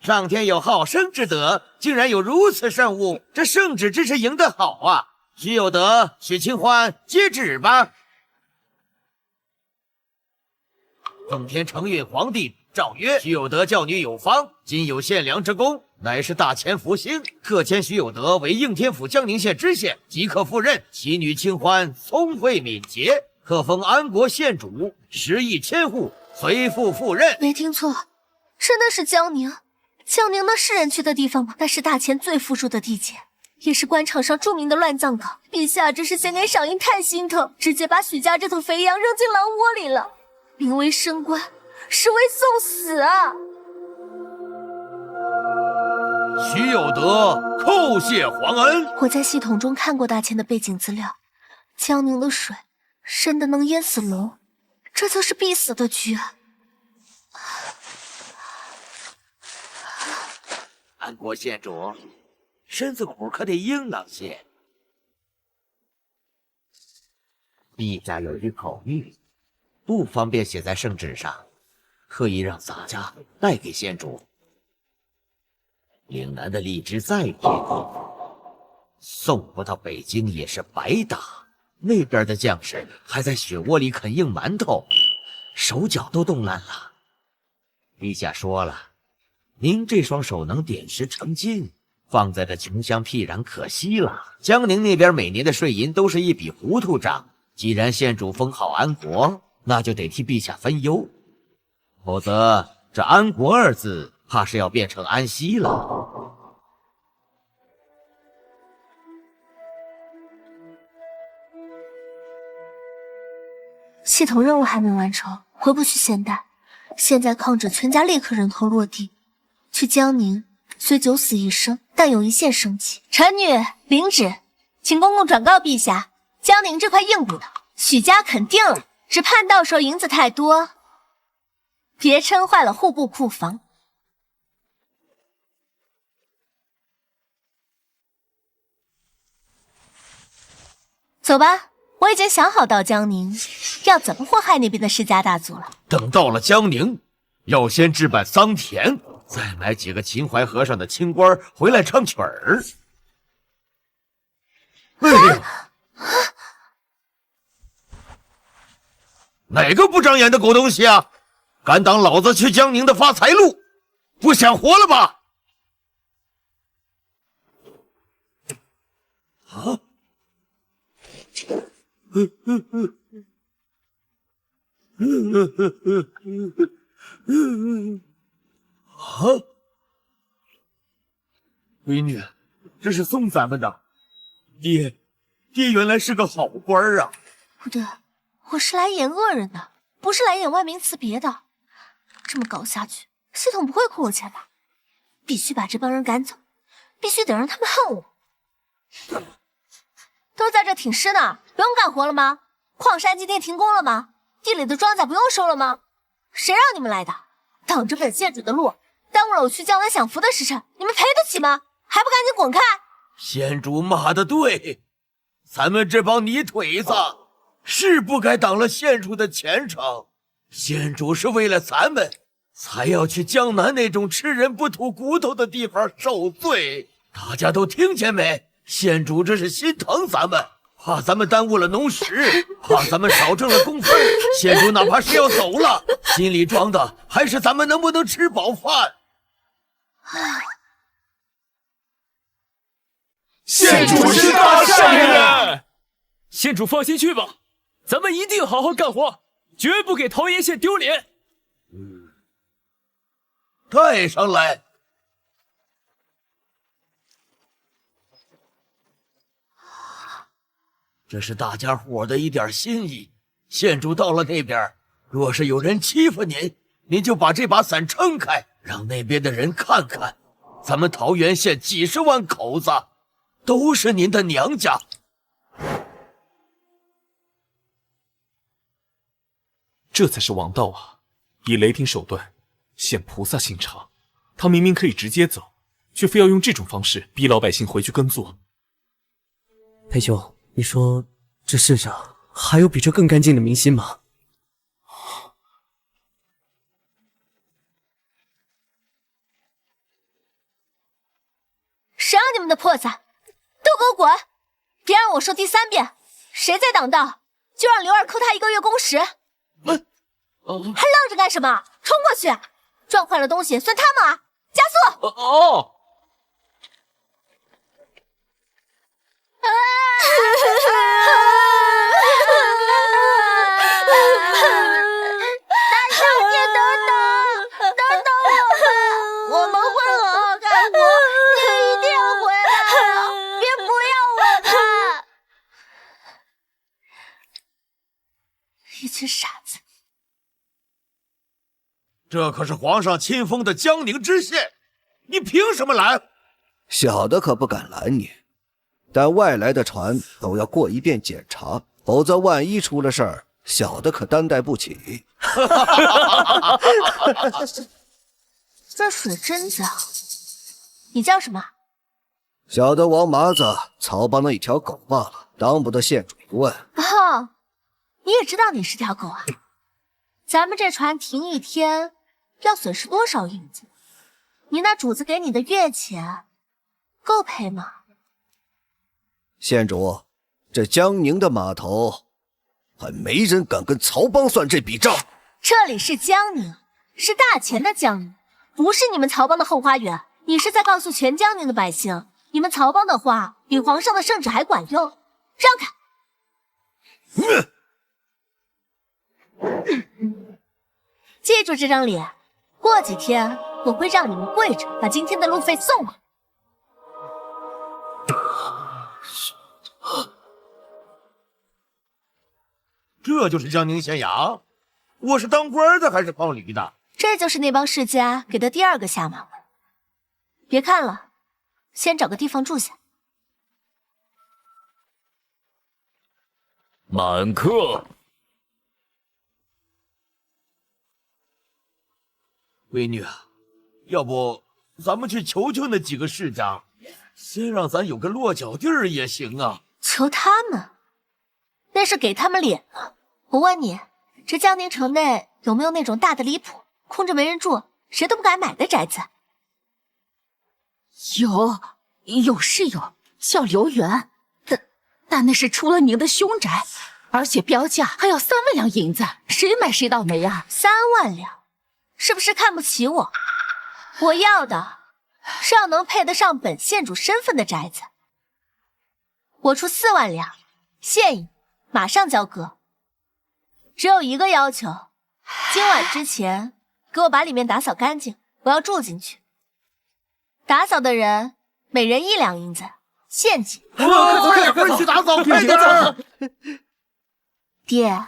上天有好生之德，竟然有如此圣物，这圣旨真是赢得好啊！徐有德、许清欢，接旨吧。奉天承运皇帝诏曰：徐有德教女有方，今有献良之功，乃是大钱福星，特迁徐有德为应天府江宁县知县，即刻赴任。其女清欢聪慧敏捷，特封安国县主，10亿千户，随父赴任。没听错，真的是江宁。江宁那是人去的地方吗？那是大钱最富庶的地界，也是官场上著名的乱葬岗。陛下这是嫌给赏银太心疼，直接把许家这头肥羊扔进狼窝里了。名为升官，实为送死啊！许有德叩谢皇恩。我在系统中看过大千的背景资料，江宁的水深的能淹死龙，这就是必死的局啊！安国县主，身子骨可得硬朗些。陛下有句口谕，不方便写在圣旨上，特意让洒家带给县主。岭南的荔枝再便宜，送不到北京也是白搭。那边的将士还在雪窝里啃硬馒头，手脚都冻烂了。陛下说了，您这双手能点石成金，放在这穷乡僻壤可惜了。江宁那边每年的税银都是一笔糊涂账，既然县主封号安国，那就得替陛下分忧，否则这安国二字怕是要变成安息了。系统任务还没完成，回不去现代。现在抗旨全家立刻人头落地，去江宁虽九死一生，但有一线生机。臣女领旨，请公公转告陛下，江宁这块硬骨头，许家肯定了，只盼到时候银子太多，别撑坏了户部库房。走吧，我已经想好到江宁要怎么祸害那边的世家大族了。等到了江宁，要先置办桑田，再买几个秦淮河上的清官回来唱曲儿。哎呀！哪个不长眼的狗东西啊！敢挡老子去江宁的发财路，不想活了吧？啊！啊！闺女，这是送咱们的。爹原来是个好官啊！不对，我是来演恶人的，不是来演外名词别的。这么搞下去，系统不会扣我钱吧？必须把这帮人赶走，必须得让他们恨我。都在这挺尸呢，不用干活了吗？矿山今天停工了吗？地里的庄稼不用收了吗？谁让你们来的？挡着本县主的路，耽误了我去江南享福的时辰，你们赔得起吗？还不赶紧滚开！县主骂得对，咱们这帮泥腿子是不该挡了县主的前程。县主是为了咱们才要去江南那种吃人不吐骨头的地方受罪，大家都听见没？县主这是心疼咱们，怕咱们耽误了农时，怕咱们少挣了工分。县主哪怕是要走了，心里装的还是咱们能不能吃饱饭。县主是大善人，县主放心去吧，咱们一定好好干活，绝不给桃源县丢脸。带上来。这是大家伙的一点心意。县主到了那边，若是有人欺负您，您就把这把伞撑开，让那边的人看看，咱们桃源县几十万口子都是您的娘家。这才是王道啊！以雷霆手段陷菩萨心肠，他明明可以直接走，却非要用这种方式逼老百姓回去耕作。裴兄，你说这世上还有比这更干净的民心吗？谁让你们的破伞？都给我滚！别让我说第3遍，谁再挡道，就让刘二扣他1个月工时。还愣着干什么？冲过去！撞坏了东西算他们啊！加速！大小姐，等等我们会好好干活，你一定要回来啊！别这可是皇上亲封的江宁知县，你凭什么拦？小的可不敢拦你，但外来的船都要过一遍检查，否则万一出了事儿，小的可担待不起。这水真脏。你叫什么？小的王麻子，草帮的一条狗罢了，当不得县主一问。哦，你也知道你是条狗啊？咱们这船停一天要损失多少银子？你那主子给你的月钱够赔吗？县主，这江宁的码头还没人敢跟曹帮算这笔账。这里是江宁，是大钱的江宁，不是你们曹帮的后花园。你是在告诉全江宁的百姓，你们曹帮的话比皇上的圣旨还管用。让开！记住这张脸，过几天我会让你们跪着把今天的路费送我。这就是江宁县衙？我是当官的还是放驴的？这就是那帮世家给的第二个下马威。别看了，先找个地方住下。满客。闺女啊，要不咱们去求求那几个世家，先让咱有个落脚地儿也行啊。求他们？那是给他们脸了。我问你，这江宁城内有没有那种大的离谱，空着没人住，谁都不敢买的宅子？有是有，叫刘园，但那是出了名的凶宅，而且标价还要3万两银子，谁买谁倒霉啊！3万两，是不是看不起我？我要的是要能配得上本县主身份的宅子。我出4万两，现银，马上交割。只有一个要求，今晚之前给我把里面打扫干净，我要住进去。打扫的人每人1两银子，现金。快去打扫，快点！爹，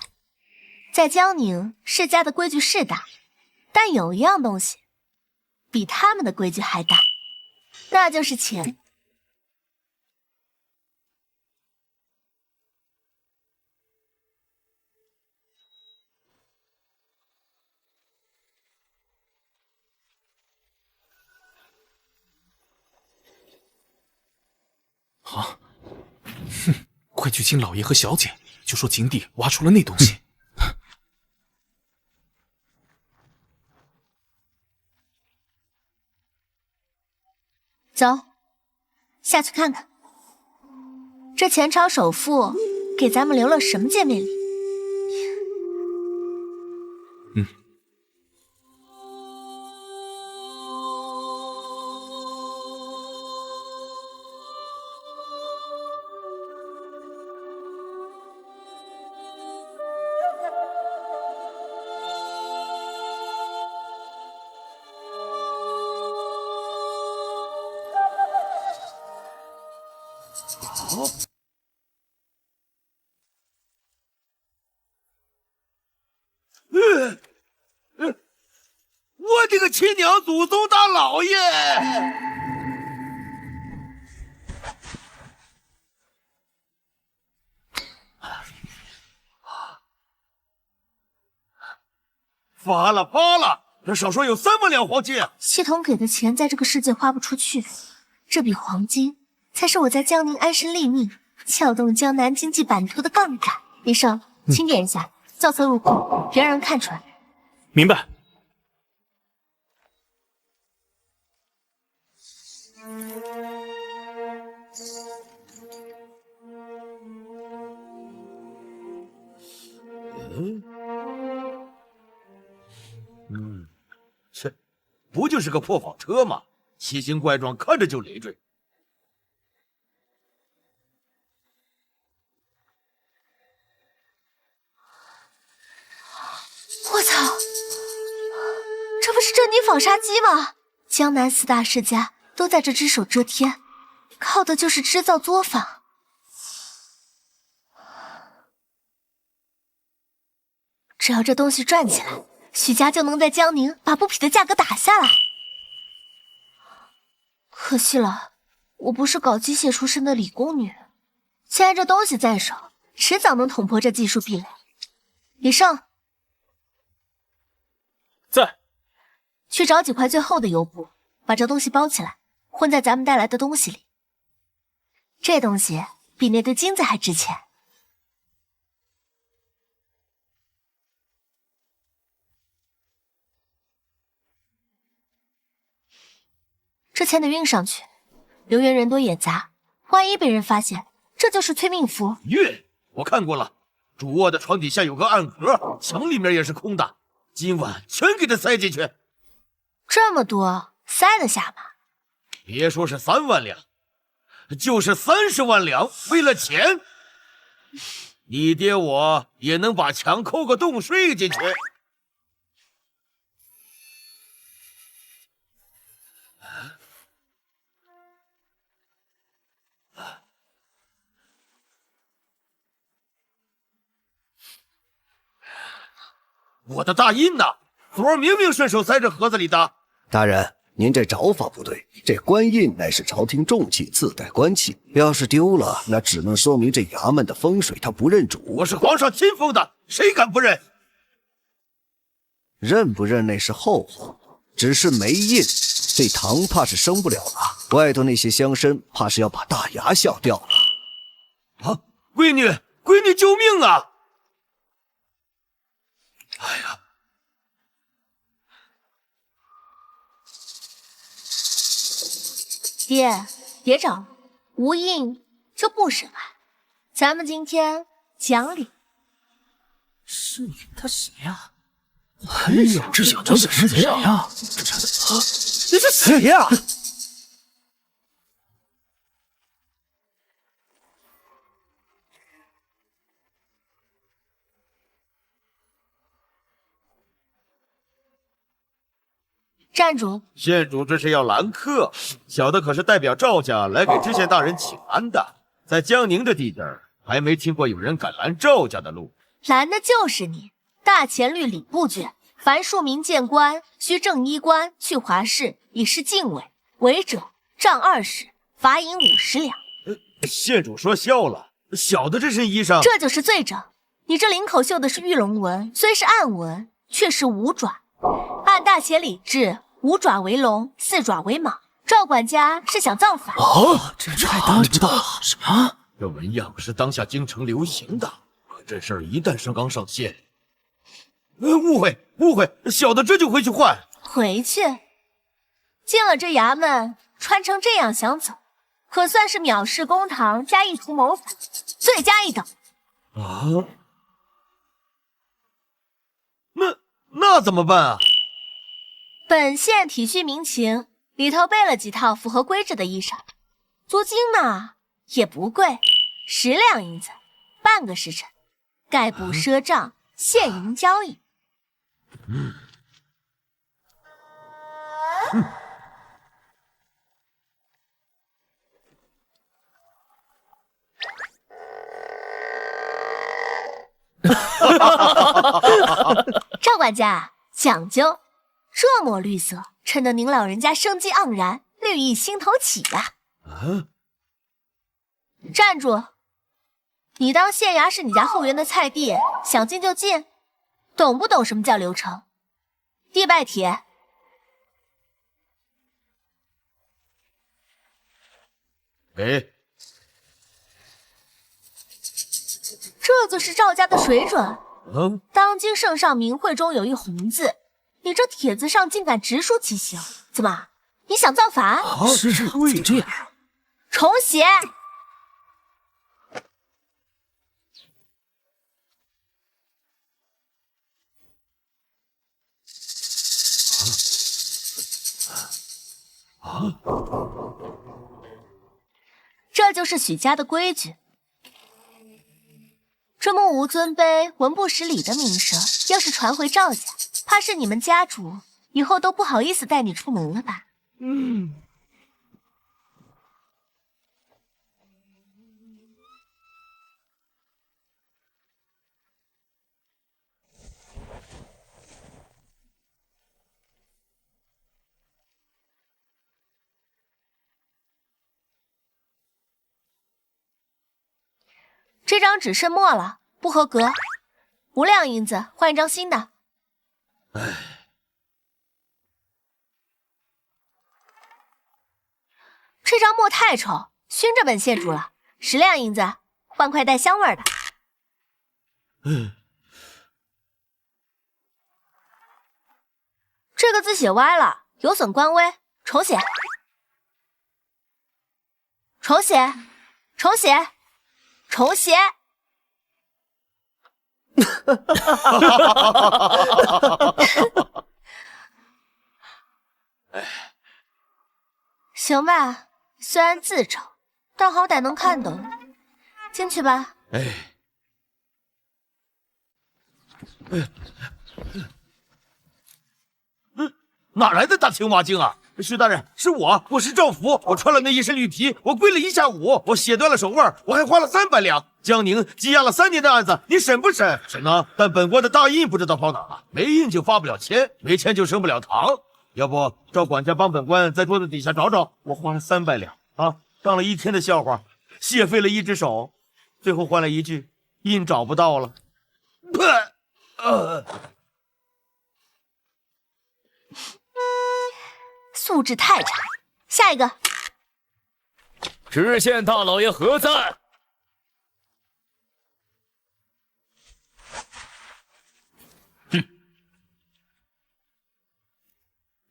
在江宁世家的规矩是大，但有一样东西比他们的规矩还大，那就是钱。啊！哼，快去请老爷和小姐，就说井底挖出了那东西。走，下去看看，这前朝首富给咱们留了什么见面礼。我的个亲娘祖宗大老爷！发了发了！少说有3万两黄金。系统给的钱在这个世界花不出去，这笔黄金才是我在江宁安身立命、撬动江南经济版图的杠杆。医生，清点一下，校色入库，别让人看出来。明白。切，不就是个破纺车吗？奇形怪状，看着就累赘。我操，这不是珍妮纺纱机吗？江南4大世家都在这只手遮天，靠的就是织造作坊。只要这东西转起来，许家就能在江宁把布匹的价格打下来。可惜了，我不是搞机械出身的理工女，既然这东西在手，迟早能捅破这技术壁垒。李胜，在。去找几块最厚的油布，把这东西包起来，混在咱们带来的东西里。这东西比那堆金子还值钱。这钱得运上去，留园人多眼杂，万一被人发现，这就是催命符。运，我看过了，主卧的床底下有个暗格，墙里面也是空的，今晚全给它塞进去。这么多，塞得下吗？别说是3万两，就是30万两，为了钱，你爹我也能把墙抠个洞睡进去。我的大印呢？昨儿明明顺手塞这盒子里的。大人，您这找法不对，这官印乃是朝廷重器，自带官器，要是丢了，那只能说明这衙门的风水他不认主。我是皇上亲封的，谁敢不认？认不认那是后话，只是没印，这堂怕是升不了了。外头那些乡绅怕是要把大牙笑掉了。啊，闺女，闺女，救命啊！哎呀！爹，别找了，无印就不审案。咱们今天讲理。是你他谁呀？哎呀，这小娘子是谁呀？你是谁呀？站主，县主这是要拦客，小的可是代表赵家来给知县大人请安的。在江宁的地界儿，还没听过有人敢拦赵家的路。拦的就是你！大前律礼部卷，凡庶民见官，须正衣冠，去华饰，以示敬畏。违者杖20，罚银50两。县主说笑了，小的这身衣裳，这就是罪证。你这领口绣的是玉龙纹，虽是暗纹，却是五爪。按大前礼制，5爪为龙，4爪为马。赵管家是想造反？哦，这太大知道了什么？这纹样是当下京城流行的，可这事儿一旦上纲上线，误会，小的这就回去换。回去？进了这衙门，穿成这样想走，可算是藐视公堂加意图谋反，罪加一等。啊？那怎么办啊？本县体恤民情，里头备了几套符合规制的衣裳，租金嘛也不贵，10两银子，半个时辰，概不赊账，现银交易。赵管家讲究，这抹绿色，衬得您老人家生机盎然，绿意心头起呀。站住！你当县衙是你家后园的菜地，想进就进，懂不懂什么叫流程？地拜帖。给。这就是赵家的水准。当今圣上名讳中有一红字，你这帖子上竟敢直抒其形，怎么？你想造反？是对这样。重写。这就是许家的规矩。这目无尊卑、文不识礼的名声，要是传回赵家，怕是你们家主以后都不好意思带你出门了吧？这张纸渗墨了，不合格，5两银子换一张新的。这张墨太丑，熏着本县主了，10两银子换块带香味的。这个字写歪了，有损官威，重写。重写，重写，重写。行吧，虽然字丑，但好歹能看懂。进去吧。哪来的大青蛙精啊？徐大人，是我是赵福，我穿了那一身绿皮，我跪了1下午，我写断了手腕，我还花了300两。江宁积压了3年的案子，你审不审？审呢，但本官的大印不知道跑哪了，没印就发不了签，没签就升不了堂。要不赵管家帮本官在桌子底下找找，我花了300两啊，当了1天的笑话，谢废了1只手，最后换了一句印找不到了。素质太差。下一个。知县大老爷何在？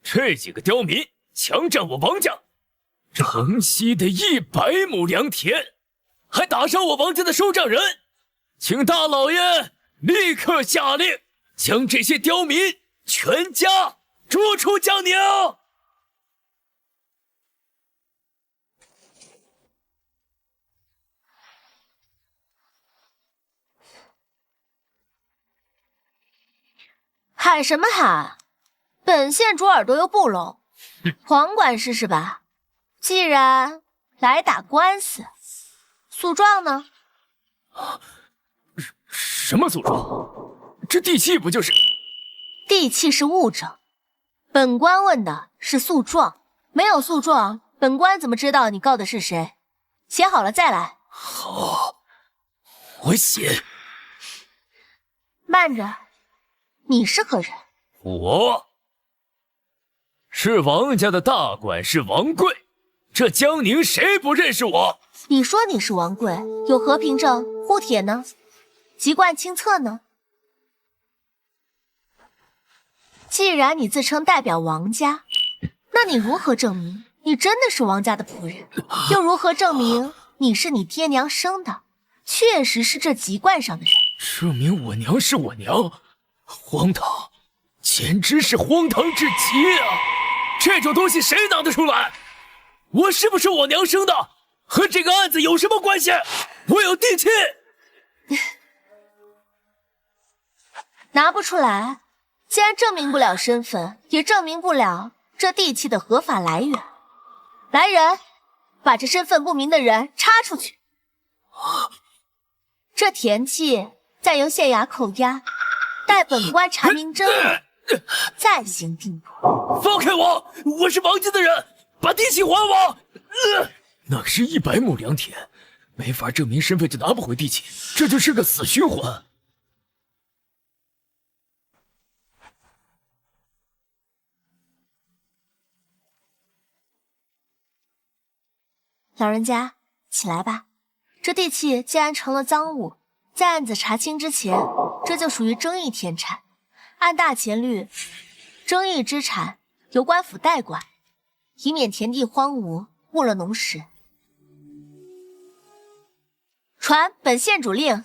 这几个刁民强占我王家城西的100亩良田，还打伤我王家的收账人，请大老爷立刻下令将这些刁民全家逐出江宁。喊什么喊？本县主耳朵又不聋，黄管事是吧？既然来打官司，诉状呢？什么诉状？这地契不就是？地契是物证，本官问的是诉状，没有诉状，本官怎么知道你告的是谁？写好了再来。好，我写。慢着，你是何人？我是王家的大管事王贵，这江宁谁不认识我？你说你是王贵，有何凭证？户帖呢？籍贯清册呢？既然你自称代表王家，那你如何证明你真的是王家的仆人？又如何证明你是你爹娘生的，确实是这籍贯上的人？证明我娘是我娘，荒唐，简直是荒唐至极啊！这种东西谁拿得出来？我是不是我娘生的，和这个案子有什么关系？我有地契。拿不出来，既然证明不了身份，也证明不了这地契的合法来源。来人，把这身份不明的人插出去。这田契再由县衙扣押，待本官查明真伪，再行定夺。放开我！我是王家的人，把地契还我！那可是100亩良田，没法证明身份就拿不回地契，这就是个死循环。老人家，起来吧。这地契既然成了赃物，在案子查清之前，这就属于争议田产。按大钱律，争议之产由官府代管，以免田地荒芜，误了农时。传本县主令，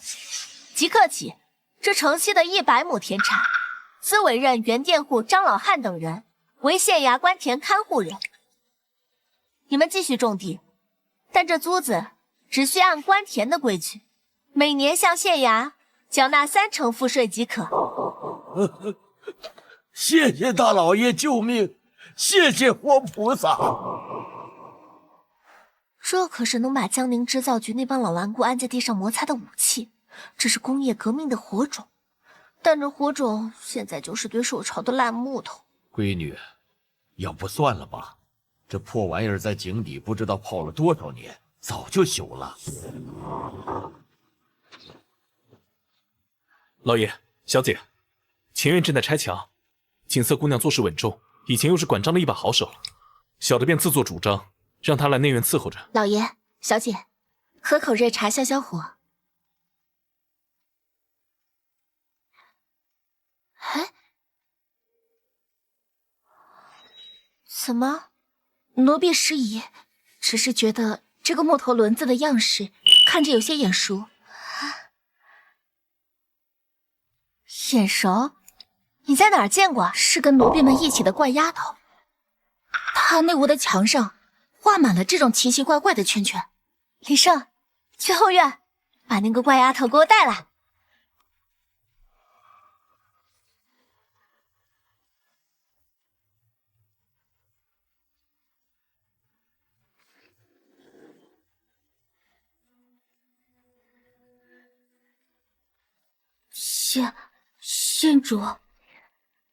即刻起，这城西的100亩田产，兹委任原佃户张老汉等人为县衙官田看护人。你们继续种地，但这租子只需按官田的规矩，每年向县衙缴纳30%赋税即可。谢谢大老爷救命，谢谢活菩萨。这可是能把江宁织造局那帮老顽固按在地上摩擦的武器，这是工业革命的火种。但这火种现在就是堆受潮的烂木头。闺女，要不算了吧，这破玩意儿在井底不知道泡了多少年，早就朽了。老爷、小姐，前院正在拆墙，锦瑟姑娘做事稳重，以前又是管账的一把好手，小的便自作主张，让她来内院伺候着。老爷、小姐，喝口热茶消消火。哎，怎么？奴婢失仪，只是觉得这个木头轮子的样式看着有些眼熟。眼熟？你在哪儿见过？是跟奴婢们一起的怪丫头。她内屋的墙上画满了这种奇奇怪怪的圈圈。李胜，去后院把那个怪丫头给我带来。县主，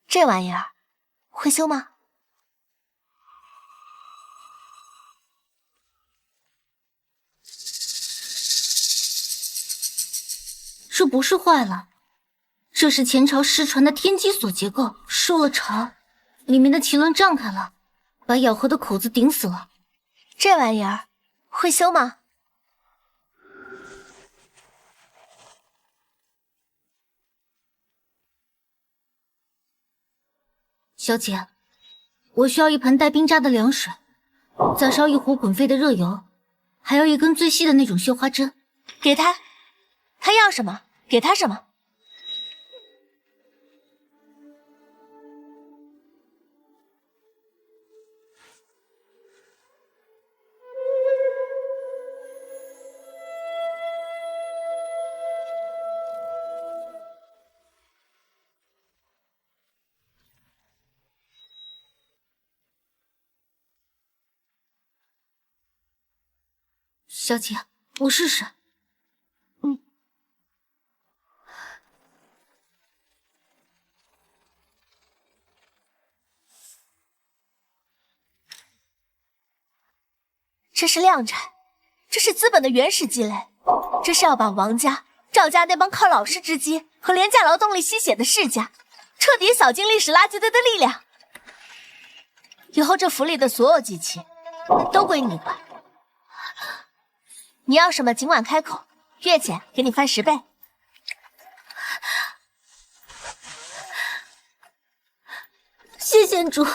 这玩意儿会修吗？这不是坏了，这是前朝失传的天机锁结构，受了潮，里面的脐轮胀开了，把咬合的口子顶死了。这玩意儿会修吗？小姐，我需要一盆带冰渣的凉水，再烧一壶滚沸的热油，还要一根最细的那种绣花针。给他，他要什么给他什么。小姐，我试试。这是量产，这是资本的原始积累，这是要把王家、赵家那帮靠老师之基和廉价劳动力吸血的世家，彻底扫进历史垃圾堆的力量。以后这府里的所有机器都归你管。你要什么尽管开口，月钱给你翻10倍。谢县主，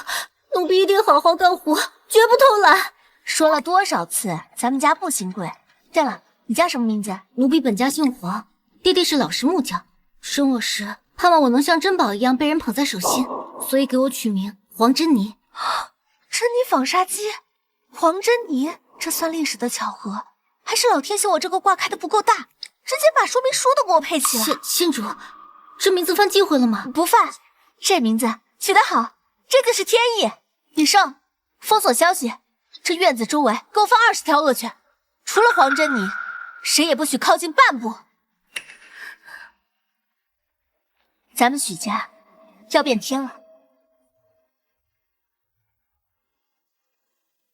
奴婢一定好好干活，绝不偷懒。说了多少次，咱们家不兴贵。对了，你叫什么名字？奴婢本家姓黄，爹爹是老实木匠，生我时盼望我能像珍宝一样被人捧在手心，所以给我取名黄珍妮。珍妮纺纱机，黄珍妮，这算历史的巧合，还是老天嫌我这个卦开的不够大，直接把说明书都给我配齐了。县主，这名字犯忌讳了吗？不犯，这名字取得好，这就是天意。李胜，封锁消息，这院子周围给我放20条恶犬，除了黄珍妮，谁也不许靠近半步。咱们许家要变天了。